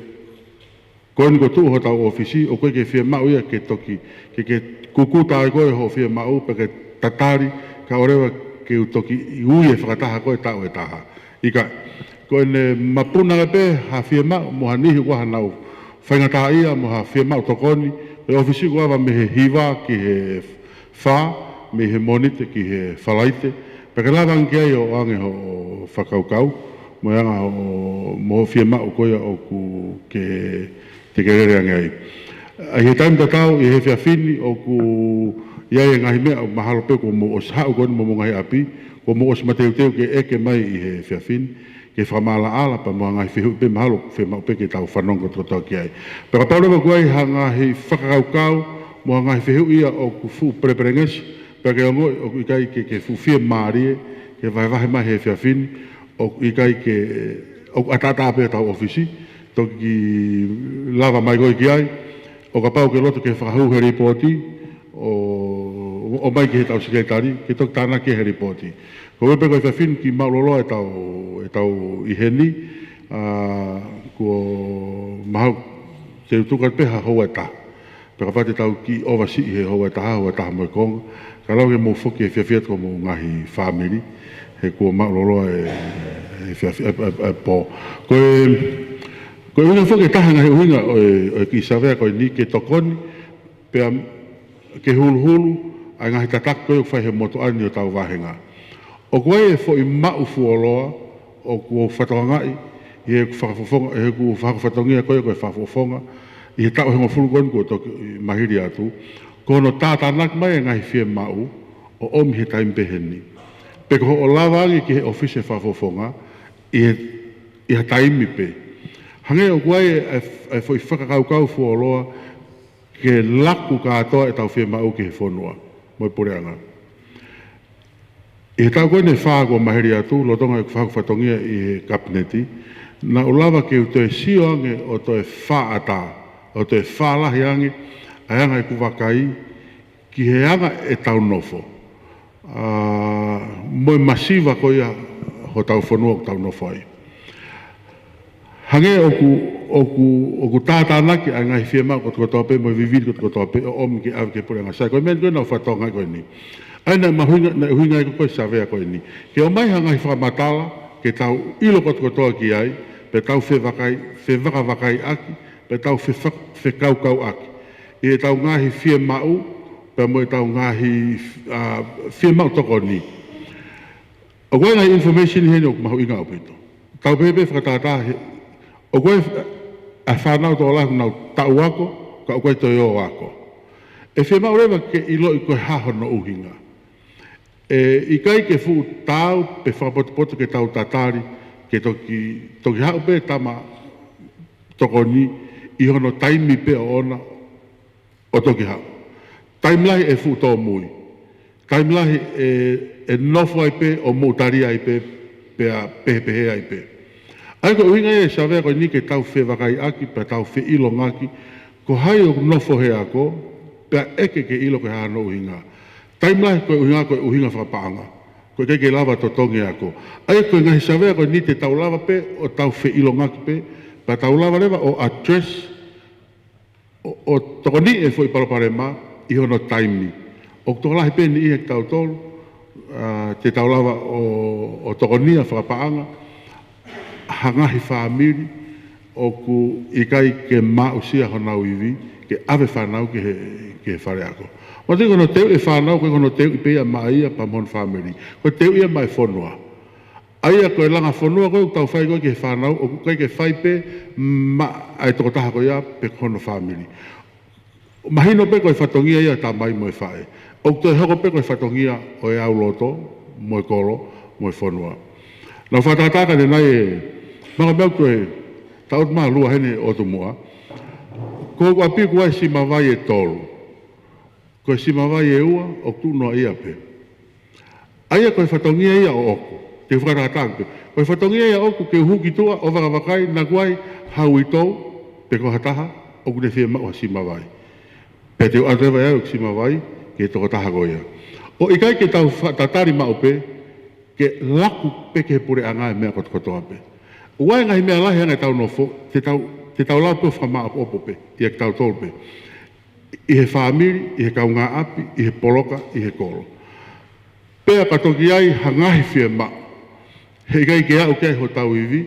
ni ko tuu ho tau ofisi, o koe ke whia mau ia ke toki, ke kukuta ai koe ho whia mau, pe ke tatari, ka orewa ke utoki i ui e whakataha koe tau e taha. Ika, koe ne mapuna pe, ha whia mau, moha nihi waha nau, whaingataha ia, moha whia mau tokoni, e ofisi koe me he hiwa ki he wha, me he monite ki he whalaite, pe ke lawa anke ai o ange ho whakaukau, mo anga mo whia mau koe o ku ke te kerere ange ai. Ai he taimi tatau i he whia whini o ku iai ngahi mea o mahalo pe ko mo os hau koe mo ngahi api, ko mo os mateu teu ke eke mai i he whia whini, ke whamala ala pa mo ngahi whihu pe mahalo whia mau pe ke tau whanonga totoa ki ai. Pe ka tau rewa koe ha ngahi whakaukau, mo ngahi whihu ia o ku fu preperengesi, pe ke ongo o ikai ke fu whia maarie, ke vai mai he whia whini, o ikai ke o atata pe tau ofisi, toki lava mai koe ki ai, o ka pau ke loto ke whakahu he ripoti, o mai ki he tau sekretari, ke toki tāna ke he ripoti. Ko wepe koe whiawhinu ki maulolo e tau iheni, ko mahau te utukat peha hoa e taha. Peka pate tau ki ovasi he hoa e taha moe konga, ka lau ke mou whoki e whiawhiat ko mou ngahi whamiri, he kua maulolo e po. Koe unga whoke taha ngahi uhinga o ki savea koe ni ke tokoni, pea ke hulu a ngahi tatak koe whai he moto ani o tau wahenga. O koe e fo i mau fuoloa o kua whatongai, i he ku whakafatongia koe koe whafofonga, i he tau hengo fulu koni kua toki mahiri atu, kono tātanak mai e ngahi whia mau o omi he taim peheni. Peko o lawangi ki he ofise whafofonga, i he taimi pe. Hange o koe e fo i whakakaukau fuoloa, ke laku katoa e tau whia mau ki he whonua, moi poreanga. I he tau koe ne whaa kua maheri atu, lo tonga e whatongia i he kabineti, na o lava ke o te sio ange o te wha ata, o te wha lahi ange, ai anga i kuwakai, ki he anga e tau nofo. Moe masiva ko ia ho tau whanua o tau nofo ai. Hange oku tātānaki a ngai whiema ko toko tope, moe viviri ko toko tope, o omi ki awe ke pure anga sai. Koe meni koe nau whatonga koe ni. Aina mahuinga i koe savea koe ni. Ke o mai hangai whamatala, ke tau ilo ko toko toa ki ai, pe tau whewaka wakai aki, pe tau whekaukau aki. I e tau ngahi whiemau, pe moe tau ngahi whiemau toko ni. O koe ngai information hene o mahuinga o pito. Tau pepe whakatātā o koe a whanau tō lahu nau tau ako, ka o koe toi o ako. E whiemau rewa ke ilo i koe haho no uhinga. I kai ke fu tau pe whapotopoto ke tau tatari ke toki hau pe tama toko ni i hono taimi pe o ona o toki hau. Taimlahi e fu tō mui. Taimlahi e nofo ai pe o moutari ai pe a pehe ai pe. Ai ko uhinga e savea koe ni ke tau whewakai aki pe tau whe ilo ngaki ko hai o nofo he ako pe a eke ke ilo ke hano uhinga. Taimlahi koe uhinga whapaanga. Koe kei ke lava to tongi ako. Ai koe ngahi savea koe ni te tau lava pe o tau whe ilo ngaki pe pe tau lava rewa o address o toko ni e fo i palopare ma i hono taimi. O toko lahi pe ni i hek tau tolu te tau lava o toko ni a whapaanga hangahi whaamiri o ku i kai ke mausia honau iwi ke ave whanau ke he whare ako. O te kono teu e whanau, koe kono teu i pea maia pa mon whamiri. Koe teu ia mai whonua. Aia koe langa whonua koe tau whai koe ke he whanau, o koe ke whai pe ma ai toko taha koe ia pe kono whamiri. Mahino pe koe whatongia ia ta mai moe whae. O te hoko pe koe whatongia o e au loto, moe koro, moe whonua. Nau whatataka ne nai e mga meu koe taut maa lua hene o tu mua. Ko api koe si mawai e tolu. Koe si mawai e ua o tunoa ia pe. Aia koe whatongia ia o oku. Te whatataka pe. Koe whatongia ia oku ke huki tua o wakawakai na kuai hau i tau pe ko hataha o kune whia mau si mawai. Pe te atewa e au si mawai ke toko taha koea. O ikai ke tau tatari mau pe ke laku pe ke pure anga e mea kotokotoa pe. Uai ngahi mea lahi anga tau nofo, te tau lau pe whamaa opo pe, i e tau tolu pe. I he whaamiri, i he kaunga api, i he poloka, i he kolo. Pea katoki ai hangahi whia ma. He gai ke au kei ho tau iwi.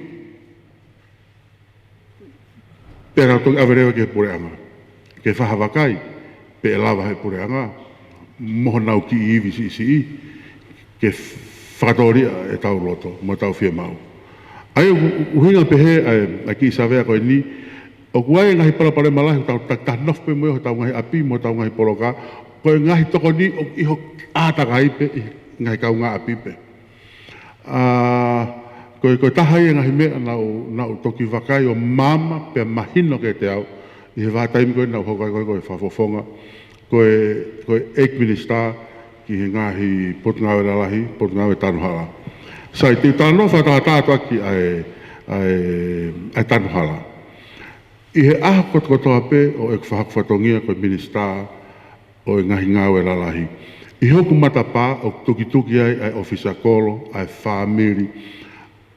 Pea rau toki awerewa ke pure anga. Ke whahawakai, pe e lava he pure anga. Moho nau ki iwi si i. Ke whakatoria e tau loto, mo tau whia mau. Ai uhinga pehe a ki savea koe ni, o kuai ngahi palapare malahi tau taknof pe mo tau ngahi api mo tau ngahi poloka, koe ngahi toko ni o iho ātaka ipe, ngahi kau ngā api pe. Koe tahai ngahi mea nau toki wakai o mama pe mahino ke te au, i he wātaimi koe nau hokai koe whafofonga, koe ek minister ki he ngahi potungawe lalahi, potungawe tanuhala. Sai te tano whatatātua ki ai tanuhala. I he aha kotokotoa pe o e whakawhatongia koe minister o e ngahi ngawe lalahi. I hoku matapā o tukituki ai ofisa kolo, ai whaamiri,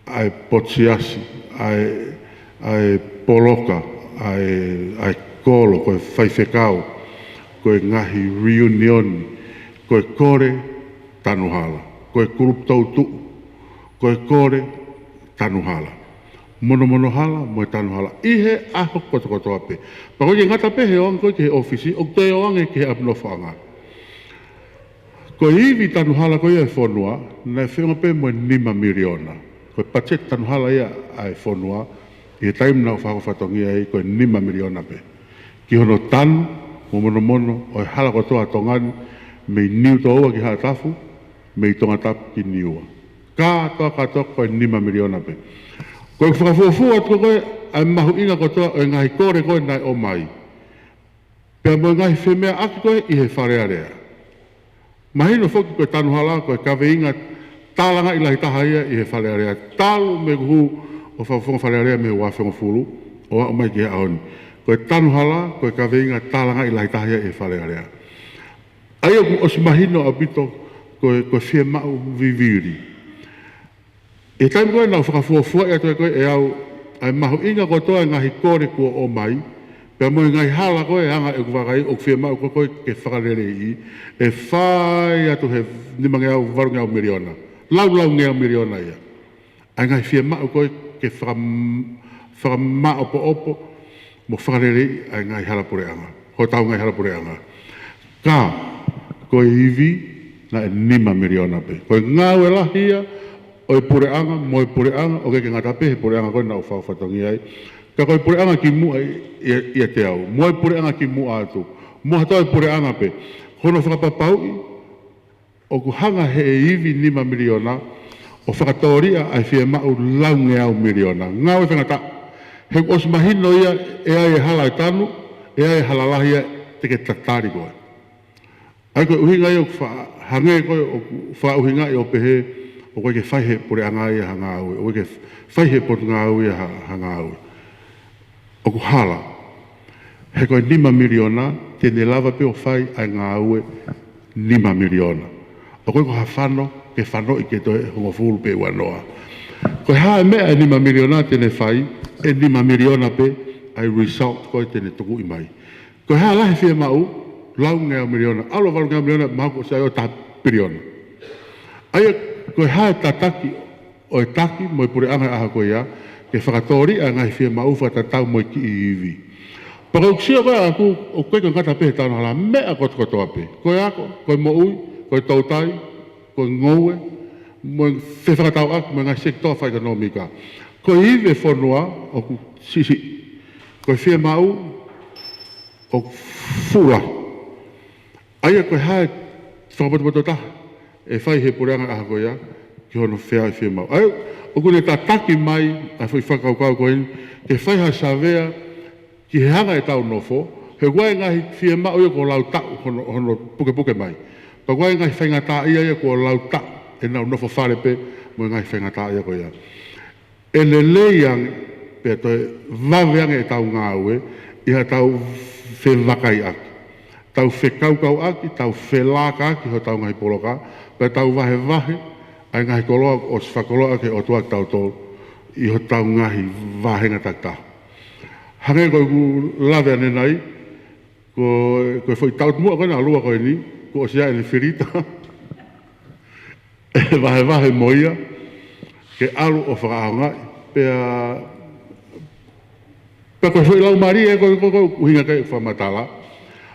ai potsiasi, ai poloka, ai kolo, koe whaiwhekau, koe ngahi reunion, koe kore tanuhala, koe kuruptau tuu, koe kore tanuhala. Mono hala, moe tanuhala. I he aho kotokotoa pe. Pa koe ngata pe he oang koe ke he ofisi, o te oang e ke he apnofanga. Koe iwi tanuhala koe e whonua, na e whenga pe moe 5 miliona. Koe pachet tanuhala ia ai whonua, i he taim nau whakawhatongia ai koe 5 miliona pe. Ki hono tanu, mo mono, o e hala kotoa tongani, me niu to oa ki haa tafu, me i tonga tapu ki niua. Katoa koe 5 miliona pe. Koe whakafuafu atu koe, ai mahu inga kotoa o ngahi kore koe nai o mai. Pea mo ngahi whemea aki koe i he wharearea. Mahino whoki koe tanuhala, koe kawe inga tālanga i lahi taha ia i he whalearea tālu me kuhu o whawhonga whalearea me wāwhenga fulu o a mai ki he aoni. Koe tanu hala, koe ka veinga tālanga i lahi taha ia i he whalearea. Ai o si mahino a bito koe whia mau viviri. E taimi koe nau whakafuafua i atoe koe e au ai mahu inga kotoa ngahi kore kua o mai, pia moe ngai hala koe anga e kuwakai o whia mau koe ke whakarere i, e whai atu he nimange au varu ngau miriona. Lau ngau miriona ia. Ai ngai whia mau koe ke whakamā opo mo whakarere i ai ngai hala pore anga. Ho tau ngai hala pore anga. Ka, koe iwi na e 5 miriona pe. Koe ngau e lahia, o e pure anga, mo e pure anga, o ke ngata pe, he pure anga koe na o whawhatongi ai. Ka koe pure anga ki mua i te au. Mo e pure anga ki mua atu. Mo hatau e pure anga pe. Hono whakapapau i, o ku hanga he e iwi 5 miriona, o whakatoria ai whia mau launge au miriona. Ngau e whangata. He os mahino ia e ai e hala e tanu, e ai e halalahia te ke tatari koe. Ai koe uhinga i o hange koe o wha uhinga i o pehe, o koe ke whaihe pure anga i a hanga aue, o koe ke whaihe potunga au i a hanga aue. O ku hala, he koe 5 miriona, tene lava pe o whai ai ngā aue 5 miriona. O koe ko ha whano, ke whano i ke toe hongo fulu pe wanoa. Koe hae mea e 5 miriona tene whai, e 5 miriona pe, ai result koe tene tuku i mai. Koe hae lahi whia mau, lau ngau miriona, alo walu ngau miriona, mahu ko sai o tā piriona. Aia, koe hae tataki o e taki mo e pure anga aha koe ia, ke whakatori a ngai whia mau whatatau mo i ki i iwi. Pakauksia koe aku, o koe ka ngata pehe tāna hala, mea kotoa pe. Koe ako, koe mo ui, koe tautai, koe ngoue, mo te whakatau aku, mo ngai sektoa whaikanomika. Koe iwe whanua, o ku sisi, koe whia mau, o fura. Aia koe hae, whakapotopoto taha, e whai he pure anga aha koe ia, ki hono whea i whia mau. Ai, o kune tā taki mai, a whai whakaukau koe ini, ke whai ha savea, ki he hanga e tau nofo, he guai ngahi whia mau ia ko lau tau, hono puke mai. Pa guai ngahi whainga tā ia ko lau tau, e nau nofo wharepe, mo ngahi whainga tā ia ko ia. E le leiang, pe toi waweang e tau ngā ue, iha tau whewakai aki. Tau whekaukau aki, tau whelaka aki, ho tau ngahi poloka, pe tau wahe, ai ngahi koloa o whakoloa ke o tuak tau tō, i ho tau ngahi wahenga takta. Hange koe ku lawe ane nai, koe whoi taut mua koe na alua koe ni, ko o sia ene whirita, e wahe moia, ke alu o whakaahonga, pea koe whoi lau maria e koe uhinga kai whamatala,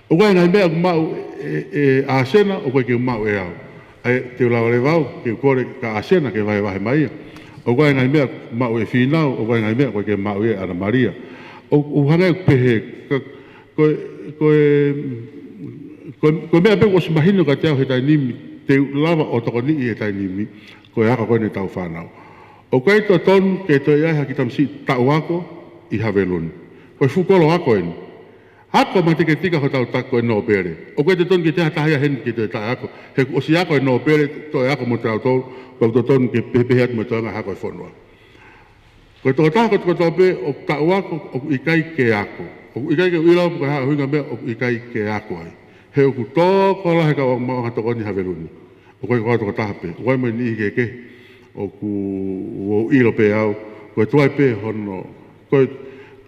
o koe ngai mea ku mau e asena, o koe ke mau e au. Ai te ulawa le vau, ke kore ka asena ke wahe maia. O koe ngai mea mau e whinau, o koe ngai mea koe ke mau e ana maria. O hangai pehe, koe mea pe os mahino ka teau he tai nimi, te lava o toko ni i he tai nimi, koe haka koe ne tau whanau. O koe to tonu ke to iai haki tamsi tau ako i Haveluni. Koe fukolo ako eni. Hako ma te ke tika ho tau tako e no pere. O koe te tonu ke te hatahia hen ke te tai ako. He osi ako e no pere, to e ako mo te au tolu, koe to tonu ke pehe atu mo toanga hako e whanua. Koe toko tako toko tau pe, o tau ako, o ikai ke ako. O ikai ke uilau puka haa huinga mea, o ikai ke ako ai. He oku toko lahe ka o maonga toko ni Haveluni. O koe koe toko taha pe. O koe mai ni ike ke, o ku ilo pe au, koe tuai pe hono, koe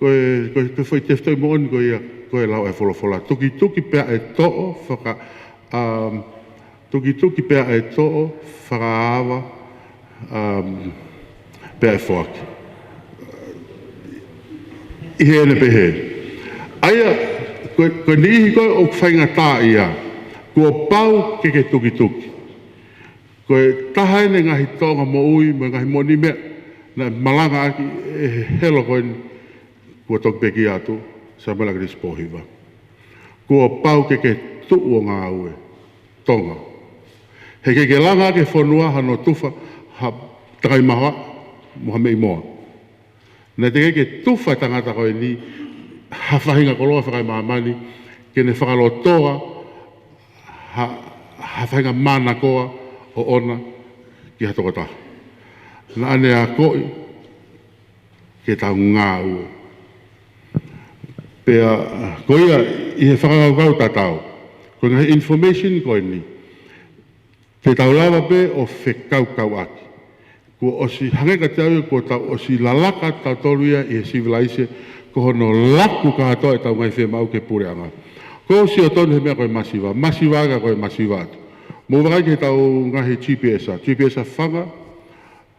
whai teftoi mo oni koe ia, koe lau e wholofola. Tuki pea e to'o, tuki pea e to'o, whakaawa, pea e whoaki. Ihe ene pehe. Aia, koe ni ihi koe o whainga tā ia, kua pau ke tuki. Koe taha ene ngahi tonga mo ui, mo ngahi mo ni mea, na malanga aki e helo koe ni, kua toki peki atu, sa mela kris pohiwa. Kua pau ke tuu o ngā ue, tonga. He ke langa ke whanua hano tufa, ha takai maha, moha mei moa. Nā te ke tufa tangata koe ni, ha whahinga koloa whakai mahamani, ke ne whakalotoa, ha whahinga mana koa, o ona, ki hatokota. Na ane a koi ke tau ngā ua. Pea koia i he whakakau tatau. Ko ngahi information koe ni. Te tau lawa pe o whekau kau aki. Ko osi hangeka te au ko tau osi lalaka tau toluia i he civilise ko hono laku ka hatoa e tau ngai whemau ke pure anga. Ko osi o tonu he mea koe masiwa. Masiwa ka koe masiwa atu. Mo wakai ke tau ngahi GPS-a. GPS-a whanga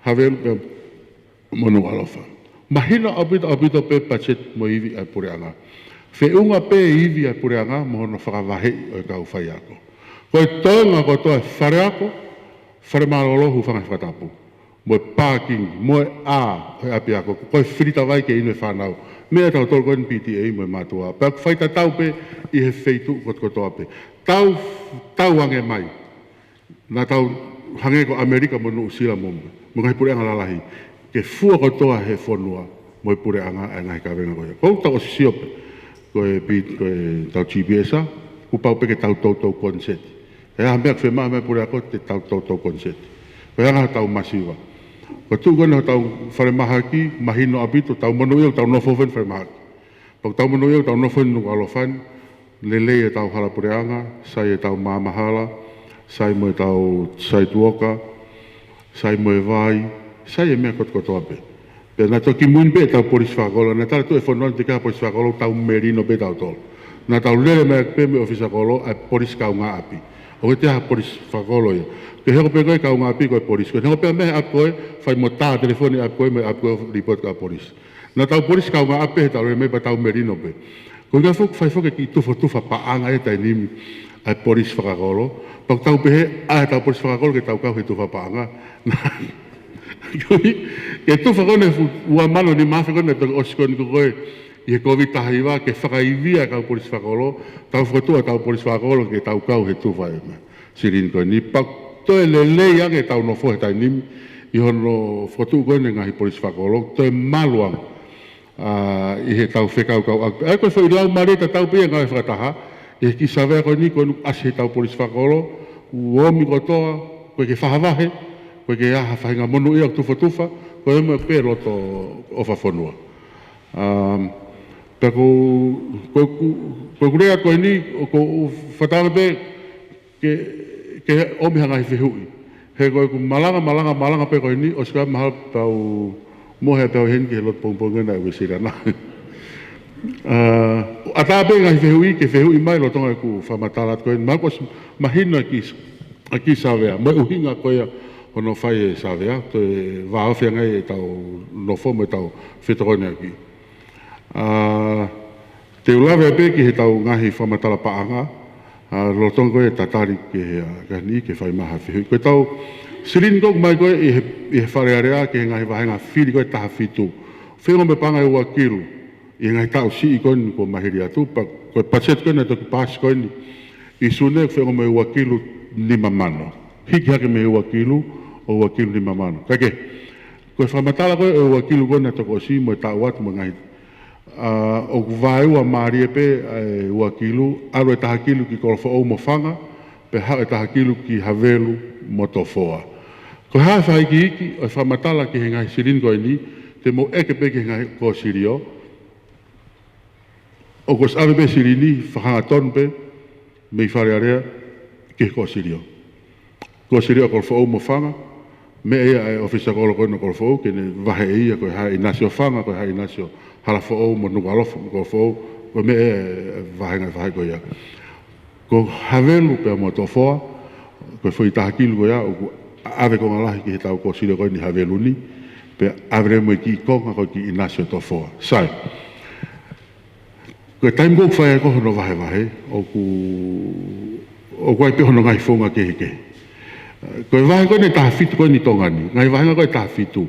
havelu pe monu alofa. Mahina apito pe pachet mo iwi ai pure anga. Whiunga pe iwi ai pure anga mo hono whakawahei o e kau whai ako. Koe tonga ko toa whare ako, whare marolohu whanga whakatapu. Mo parking, mo a koe api ako. Koe whirita vai ke inu e whanau. Mea tau tolu koe PTA mo e matua. Pea whaita tau pe i he wheitu kot toa pe. Tau ange mai. Na tau hange ko Amerika mo nuu sila mo. Mo ngai pure anga lalahi. Ke fua ko toa he whanua mo e pure anga e ngai kawenga koe. Kou tau o sisiope. Koe tau GPS-a. Kupau pe ke tau tau konset. E a mea kwema me pure ako te tau konset. Koe anga tau masiwa. Ko tu kone tau whare mahaki, mahino apito, tau manu iau, tau nofofen whare mahaki. Pag tau manu iau, tau nofofen nuk alofan, lele e tau halapureanga, sai e tau mamahala, sai mo e tau sai tuoka, sai mo e vai, sai e mea kotoa pe. Pe na toki muin pe tau polis whakolo, na tala tu e whanua te kaha polis whakolo, tau merino pe tau tolo. Na tau lele mea pe me ofisa kolo, a polis kau ngā api. O te ha polis whakolo ia. Ke heko pe koe kau ngā api koe polis. Ke heko pe mehe ap koe, whai mo tā telefoni ap koe, me ap koe report ka polis. Na tau polis kau ngā api he tau re me pa tau merino pe. Ko ngā fuk whai fuke ki tufa paanga e tai nimi a polis whakakolo. Pak tau pe he, a tau polis whakakolo ke tau kau he tufa paanga. Ke tufa kone ua mano ni mawhi kone toki osikoni ko koe i he COVID tahiwa ke whakaivia kau polis whakakolo. Tau whakatua tau polis whakakolo ke tau kau he tufa e me. Sirin koe ni pak toe lelei ange tau no fo he tai nimi i hono whakatu koe ne ngahi polis whakakolo. Toe maluang i he tau whekau kau akpe. Ai koe whai lau mareta tau pia ngai whakataha. I he ki savea koe ni koe nuk asi he tau polis whakakolo. Uomi kotoa, koe ke whahavahe, koe ke aha whahinga monu ia tufa, koe eme pe roto o whawhanua. Ta ko kurea koe ni, ko whatara pe ke omi hanga hi whihui. He koe ku malanga pe koe ni, o sika mahal tau mohe tau hen ke he lot pongpongena e wesirana. A tā pe ngai whihui, ke whihui mai lo tonga ku whamatarat koe ni. Makos mahino a ki savea, mai uhinga koe hono whai e savea, to e wāwhia ngai e tau nofo me tau whetorone aki. Te ulawe pe ki he tau ngahi whamatala paanga, lo tonga koe tatari ke ni ke whai maha whihui. Koe tau sirin kok mai koe i he wharearea ke he ngahi wahenga whiri koe taha whitu. Whengo me panga e ua kiru, i ngai tau si i koe ni ko mahiri atu, koe pachet koe na toki pasi koe ni, i sune whengo me ua kilu ni mamano. Hiki hake me ua kilu, o ua kilu ni mamano. Kake, koe whamatala koe ua kilu koe na toko si mo e tau atu mo ngai. O vai ua maari e pe ua kilu, aro e taha kilu ki kolofo au mo whanga, pe hao e taha kilu ki havelu mo tofoa. Koe hae whai ki hiki, o whamatala ki he ngai sirin koe ni, te mo eke pe ki he ngai ko sirio. O kos ave pe sirini, whahanga ton pe, me i wharearea, ki he ko sirio. Ko sirio kolofo au mo whanga, me ea e ofisa kolo koe no kolofo au, kene vahe e ia koe hae inasio whanga, koe hae inasio halafo au mo nuka alofa mo kolofo au, koe me ea vahe koe ia. Ko havelu pe mo tofoa, koe fwoi taha kilu koe ia, o ku ave konga lahi ki he tau ko sirio koe ni havelu ni, pe ave mo i ki konga koe ki inasio tofoa. Sai. Koe taim kou whaia koho no vahe, o koe pe hono ngai whonga kehe. Koe vahe koe ne taha fitu koe ni tongani, ngai vahenga koe taha fitu.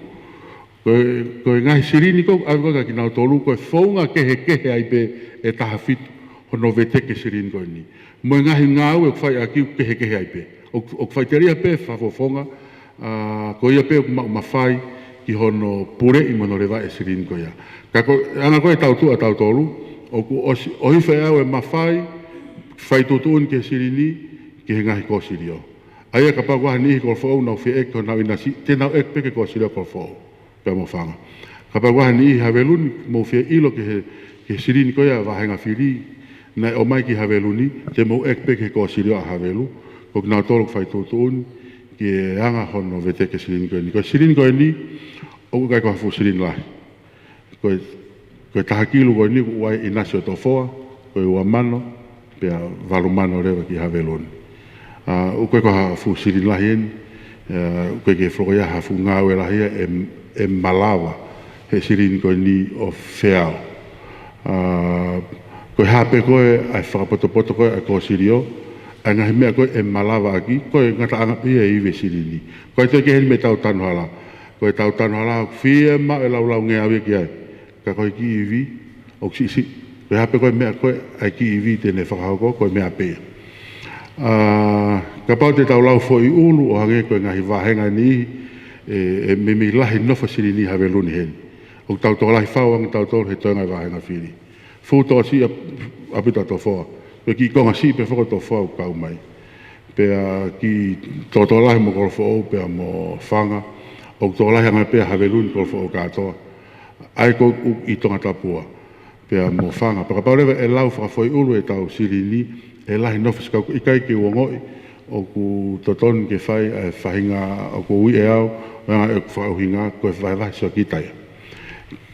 Koe ngai sirini koe, ave koe ka ki nao tolu, koe whonga kehe ai pe e taha fitu, hono veteke sirini koe ni. Moe ngahi ngau e kwhai a kiu kehe ai pe. O kwhai teria pe whawhonga, koe ia pe o mawhai ki hono pure i mono rewa e sirini koe ia. Ka koe, anga koe tau tu a tau tolu, o hiwhai au e mawhai, whai tutuun ke sirini, ki he ngahi ko sirio. Ai ka pa wa ni ko fo no fe ko na ina si te na ek pe ko si ko fo ka mo fanga ka pa wa ni haveluni mo fe ilo ke sirini ko ya va hanga fili na o mai ki haveluni te mo ek pe ko si havelu ko na tolo fai to tun ke anga hono vete ke sirini ko ni o ka ko fu sirini la ko tahakilu ko ni wa inasio to fo ko wa mano pe valumano le ki haveluni o ko fu sirini la hen ko ke fo ya ha fu ngawe la hia e malawa he sirini ko ni o feao ko hape ko ai whakapoto ko sirio anga me ko e malawa aki ko ngata anga pia i ve sirini ko te ke me tau tanu hala ko tau tanu hala fie ma e lau nge ave ki ai ka ko ki ivi o si ko hape ko me ko ai ki ivi te ne whakahoko ko me ape ka pau te tau lau fo i ulu o hange ko ngahi wahenga ni e me mi lahi nofa sirini haveluni hen o tau to lahi whawang tau to he toinga wahenga whiri futo si apita to fo pe ki konga si pe fo to fo ka mai pe ki to lahi mo ko fo pe mo fanga o to lahi nga pe haveluni ko fo ka to ai ko i tonga tapua pe mo fanga pa pa le e lau fa foi ulu e tau sirini e lahi no fiska i kai ki wongoi o ku toton ke fai e fahinga o ku ui e au nga e fa hinga ko vai vai so kitai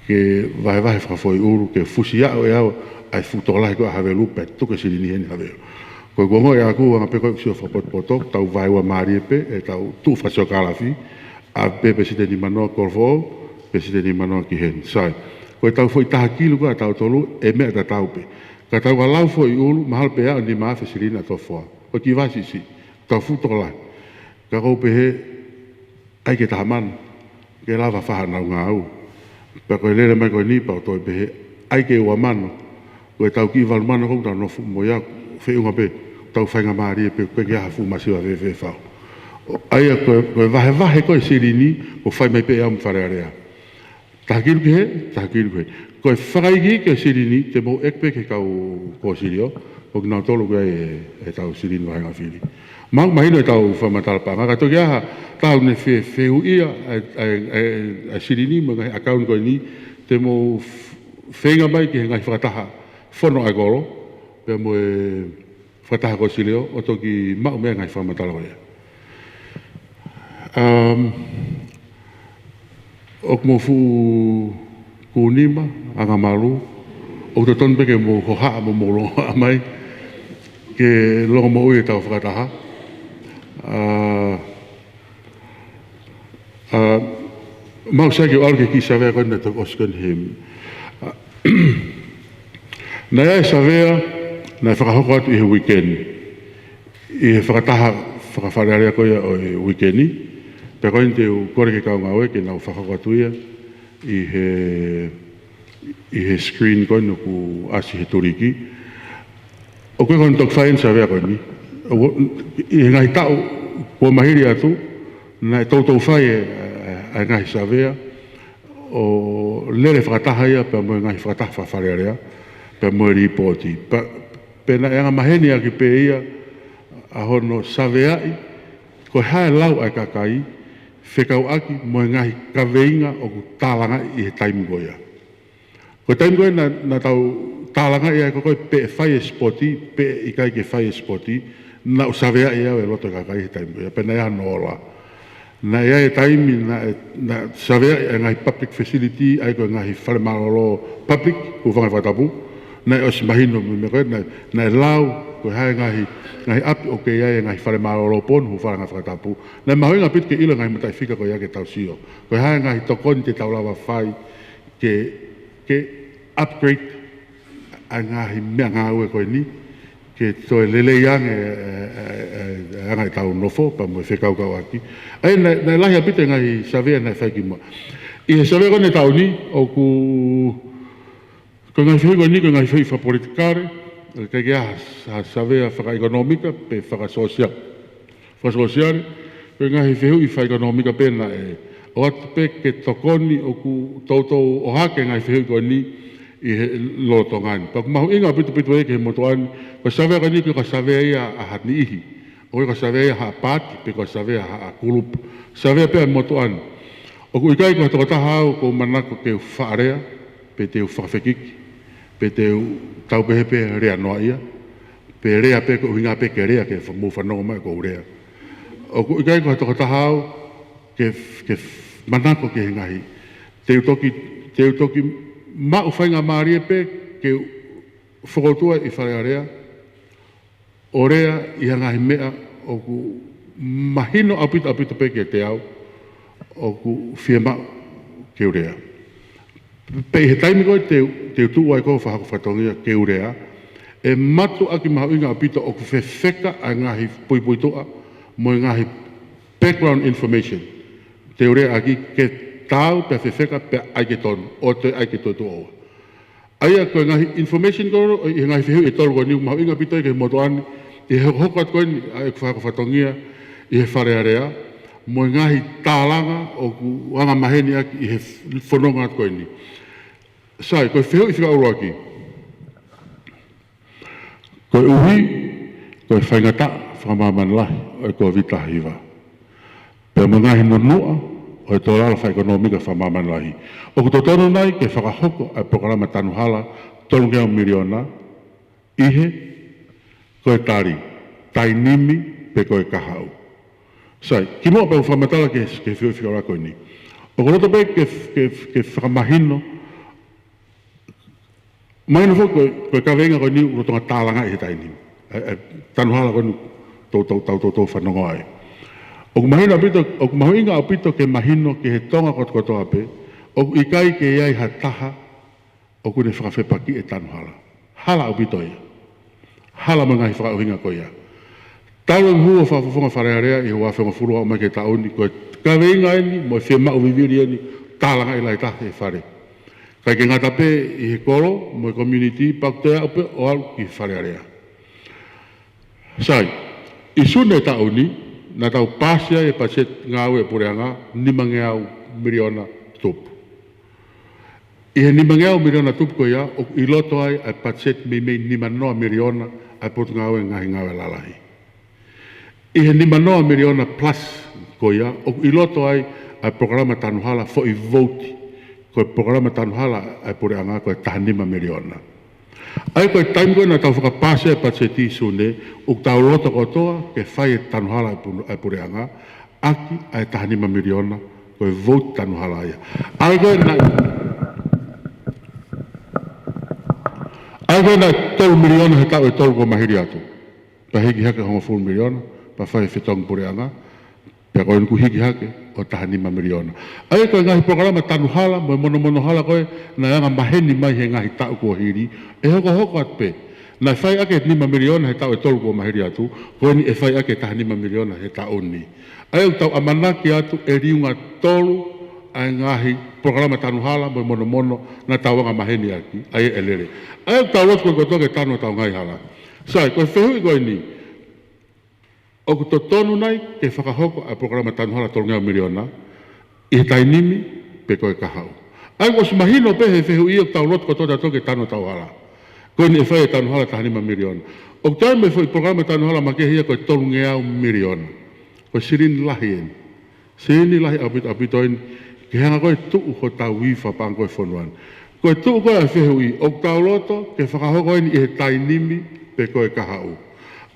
ke vai fa foi ulu ke fusia o e au ai futola ko havelu pet to ke sirini hen havelu ko gongo ya ku nga pe ko si fa poto tau vai wa mari pe e tau tu fa so kala fi a pe presidente mano corvo presidente mano ki hen sai ko tau foi ta kilo ko tau tolu e me ta tau pe ka tau lau foi ulu mahal pe a ni ma fa sirina to fo o ki va si tau futola ka ko pe he ai ke ta man ke lava fa na ngau pe ko le mai ko ni pa to pe he ai ke wa mano ko tau ki val mano ko ta no fu mo ya fe unga pe tau fainga mari pe ko ke ha fu ma si va ve fa ai ko va ko sirini ko fai mai pe am fare takil ke ko fai ki ke sirini te mo ek pe ke ko sirio ko na to lo e tau sirini va nga fili ma mai no tau fa matal pa nga to ya tau ne fe u ia a sirini mo ga account ko ni te mo fenga mai ke nga frataha fono agoro pe mo frataha ko sirio o to ki ma me nga fa matal ko o mo fu kunima anga malu o to ton beke mo ho ha mo lo mai ke lo mo o ta frata ha ma sa ke alge ki save ko na to osken him na ya save na fra ho ko i weekend i frata ha fra fare ko o weekendi pero inte o kore ke ka ngawe ke na fa ka tuia i he screen ko no ku asi he toriki o ko kon tok fain sa ve ko ni i ngai tau ko mahiri atu na to fai a ngai sa ve o le frata haia pe mo ngai frata fa fare area pe mo ripoti pe na nga maheni a ki pe ia a hono sa ve ai ko ha lau a kakai whekau aki mo ngahi ka veinga o ku tālanga i he taimi goia. Ko taimi goia na tau tālanga i ai kokoi pe whai e spoti, pe i kai ke whai e spoti, na usawea i au e loto kakai he taimi goia, pe na ea nola. Na ea e taimi na savea e ngahi public facility, ai ko ngahi whare marolo public, ku whangai whatapu, na e osi mahino me koe, na e lau, ko hae ngahi api o ke iae ngahi whare marolo ponu hu whare ngahi whakatapu. Na mahui ngā pit ke ilo ngahi matai whika ko ia ke tau sio. Ko hae ngahi tokoni te tau lawa whai ke upgrade a ngahi mea ngā ue koe ni ke toe lele iang e angai tau nofo pa mo e whekau kau aki. Ai na lahi apite ngahi savea na whaiki mua. I he savea kone tau ni o ko ngahi whiko ni ko ngahi whifa politikare kaya kaya savea whaka ekonomika pe whaka social. Whaka social, kaya ngahi whihu i whaka ekonomika pe na e o atu pe ke tokoni o ku tautou o hake ngahi whihu ko ni i he loto ngani. Paku mahu inga pitu e ke he motoani, ko savea ka ni ka savea ia a hatni ihi. O ka savea ha pati pe ka savea ha kulup. Savea pe moto an. O ku ikai ko to tahau ko manako ke faarea pe te fafekiki pe te tau pe pe rea noia pe rea pe ko hinga pe ke rea ke mo fano mai ko rea. O ku ikai ko to tahau ke manako ke ngai te toki ma u fainga marie pe ke fokotua I farearea orea I ngai mea o ku mahino apito pe ke te au o ku fiema ke urea pe he taimi ko te tu ai ko fa ko fatongia ke urea e matu aki mahinga apito o ku fefeka a ngahi pui toa mo ngahi background information te urea aki ke tau pe fefeka pe ai ke ton o te ai ke to o ai ko ngahi information ko I ngahi fehu e tol ko ni mahinga apito ke motoan I hokat ko ni ai fa ko fatongia I farearea mo ngahi tālanga o ku anga maheni aki I he whanonga at koe ni. Sai, koe whiu I whika uru aki. Koe uhi, koe whaingata whamaman lahi o e koe vita hiwa. Pea mo ngahi no nua o e tō lala whaikonomika whamaman lahi. O ku tō tono nai ke whakahoko ai programa tanuhala tolungea miliona ihe koe tari, tainimi pe koe kahau. Sai, ki mua pa whamatala ke whiu whika ura koe ni. O koe roto pe ke whakamahino Maino fo koe kawenga koe ni urotonga tālanga I he taini. Tanuhala koe ni tau whanongo ai. O ku mahinga apito ke mahino ke he tonga kotoa pe, o ku ikai ke iai ha taha, o ku ne whakawhepaki e tanuhala. Hala apito ia. Hala mangahi whakauhinga koe ia. Tau hua whafonga wharearea I hoa whenga furua o mai ke taoni, koe kawenga eni, mo e whia viviri eni, tālanga I lai taha e whare. Kai ke ngata pe I he koro, mo e community, paktea ope o alu ki wharearea. Sai, I sune taoni, na tau pasia e paset ngau e pureanga, nimangeau miliona tupu. I he nimangeau miliona tupu ko ia, o I loto ai ai paset mei nimanoa miliona ai potu ngau e ngahi ngau e lalahi. I he nimanoa miliona plus ko ia, o I loto ai ai programa tanuhala fo I vote koe programa tanuhala ai pureanga koe tahanima miliona. Ai koe taimi koe na tau whakapase e patseti sune, u tau loto kotoa ke whai e tanuhala ai pureanga, aki ai tahanima miliona koe vote tanuhala ia. Ai koe na tolu miliona he tau e tolu ko mahiri atu. Pa hiki hake hongo full miliona, pa whai e whetong pureanga, pia koe nuku hiki hake, o tahanima miliona. Ai koe ngahi programa tanuhala, mo mono hala koe, na anga maheni mai he ngahi tau kua hiri, e hoko at pe. Na whai ake 5 miliona he tau e tolu kua mahiri atu, koe ni e whai ake tahanima miliona he tau ni. Ai o tau amanaki atu e riunga tolu, ai ngahi programa tanuhala, mo mono, na tau anga maheni aki, ai e lere. Ai o tau lotu koe toke tanu tau ngai hala. Sai, koe whehui koe ni, o ku tonu nai ke whakahoko a programa tanuhala tolongea miliona I he tainimi pe koe kahau. Ai ko sumahino pe he whehu I o tau lotu kotoa toke tanu tau hala. Koe ni e whai e tanuhala tahanima miliona. O ku taime whai programa tanuhala make hia koe tolongea miliona. Koe sirini lahi en. Sirini lahi apito en. Ke hanga koe tuu ko tau wifa pang koe whonuan. Koe tuu koe a whehu I o ku tau loto ke whakahoko en I he tainimi pe koe kahau.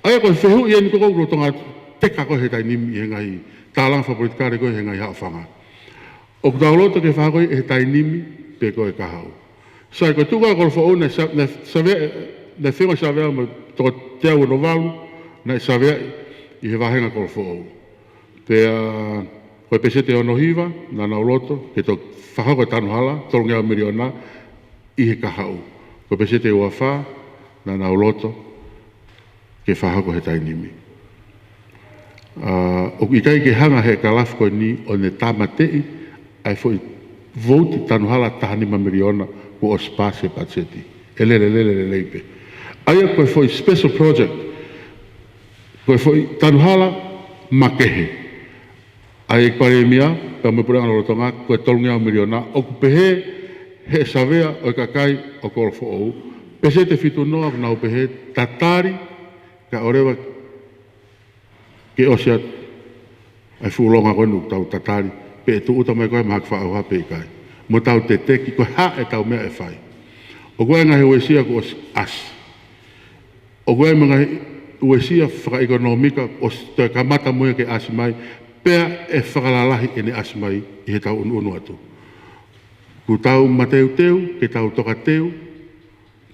Ai koe whehu I en koko urotonga teka koe he tainimi I he ngahi tālanga whapolitikare koe he ngahi haawhanga. O ku tau loto ke whakahoko I he tainimi pe koe kahau. Sai koe tuka koe whao na whenga savea mo toko te au no walu na savea I he wahenga koe whao. Pea koe pesete ono hiva na nau loto ke to whakahoko I tanuhala tolongea miliona I he kahau. Koe pesete ua wha na nau loto ke whahako he tainimi. O ikai ke hanga he kalafu koe ni o ne tamatei ai foi vote tanuhala tahanima miliona ko o spase patseti. Lele leipe. Ai koe foi special project. Koe foi tanuhala makehe. Ai pare mia, pa me puranga rotonga, koe tolongea miliona, o kupehe he savea o kakai o kolfo ou. Pesete fitu noa kuna upehe tatari ka orewa ke o sia ai fulonga ko nu tau tatari pe tu uta mai ko ma fa o pe kai mo tau te ki ko ha e tau me e fai o ko nga he sia ko as o ko nga o sia fra economica o te kamata mo ke as mai pe e whakalalahi e ne as mai i he tau unu atu ku tau mateu teu ke tau toka teu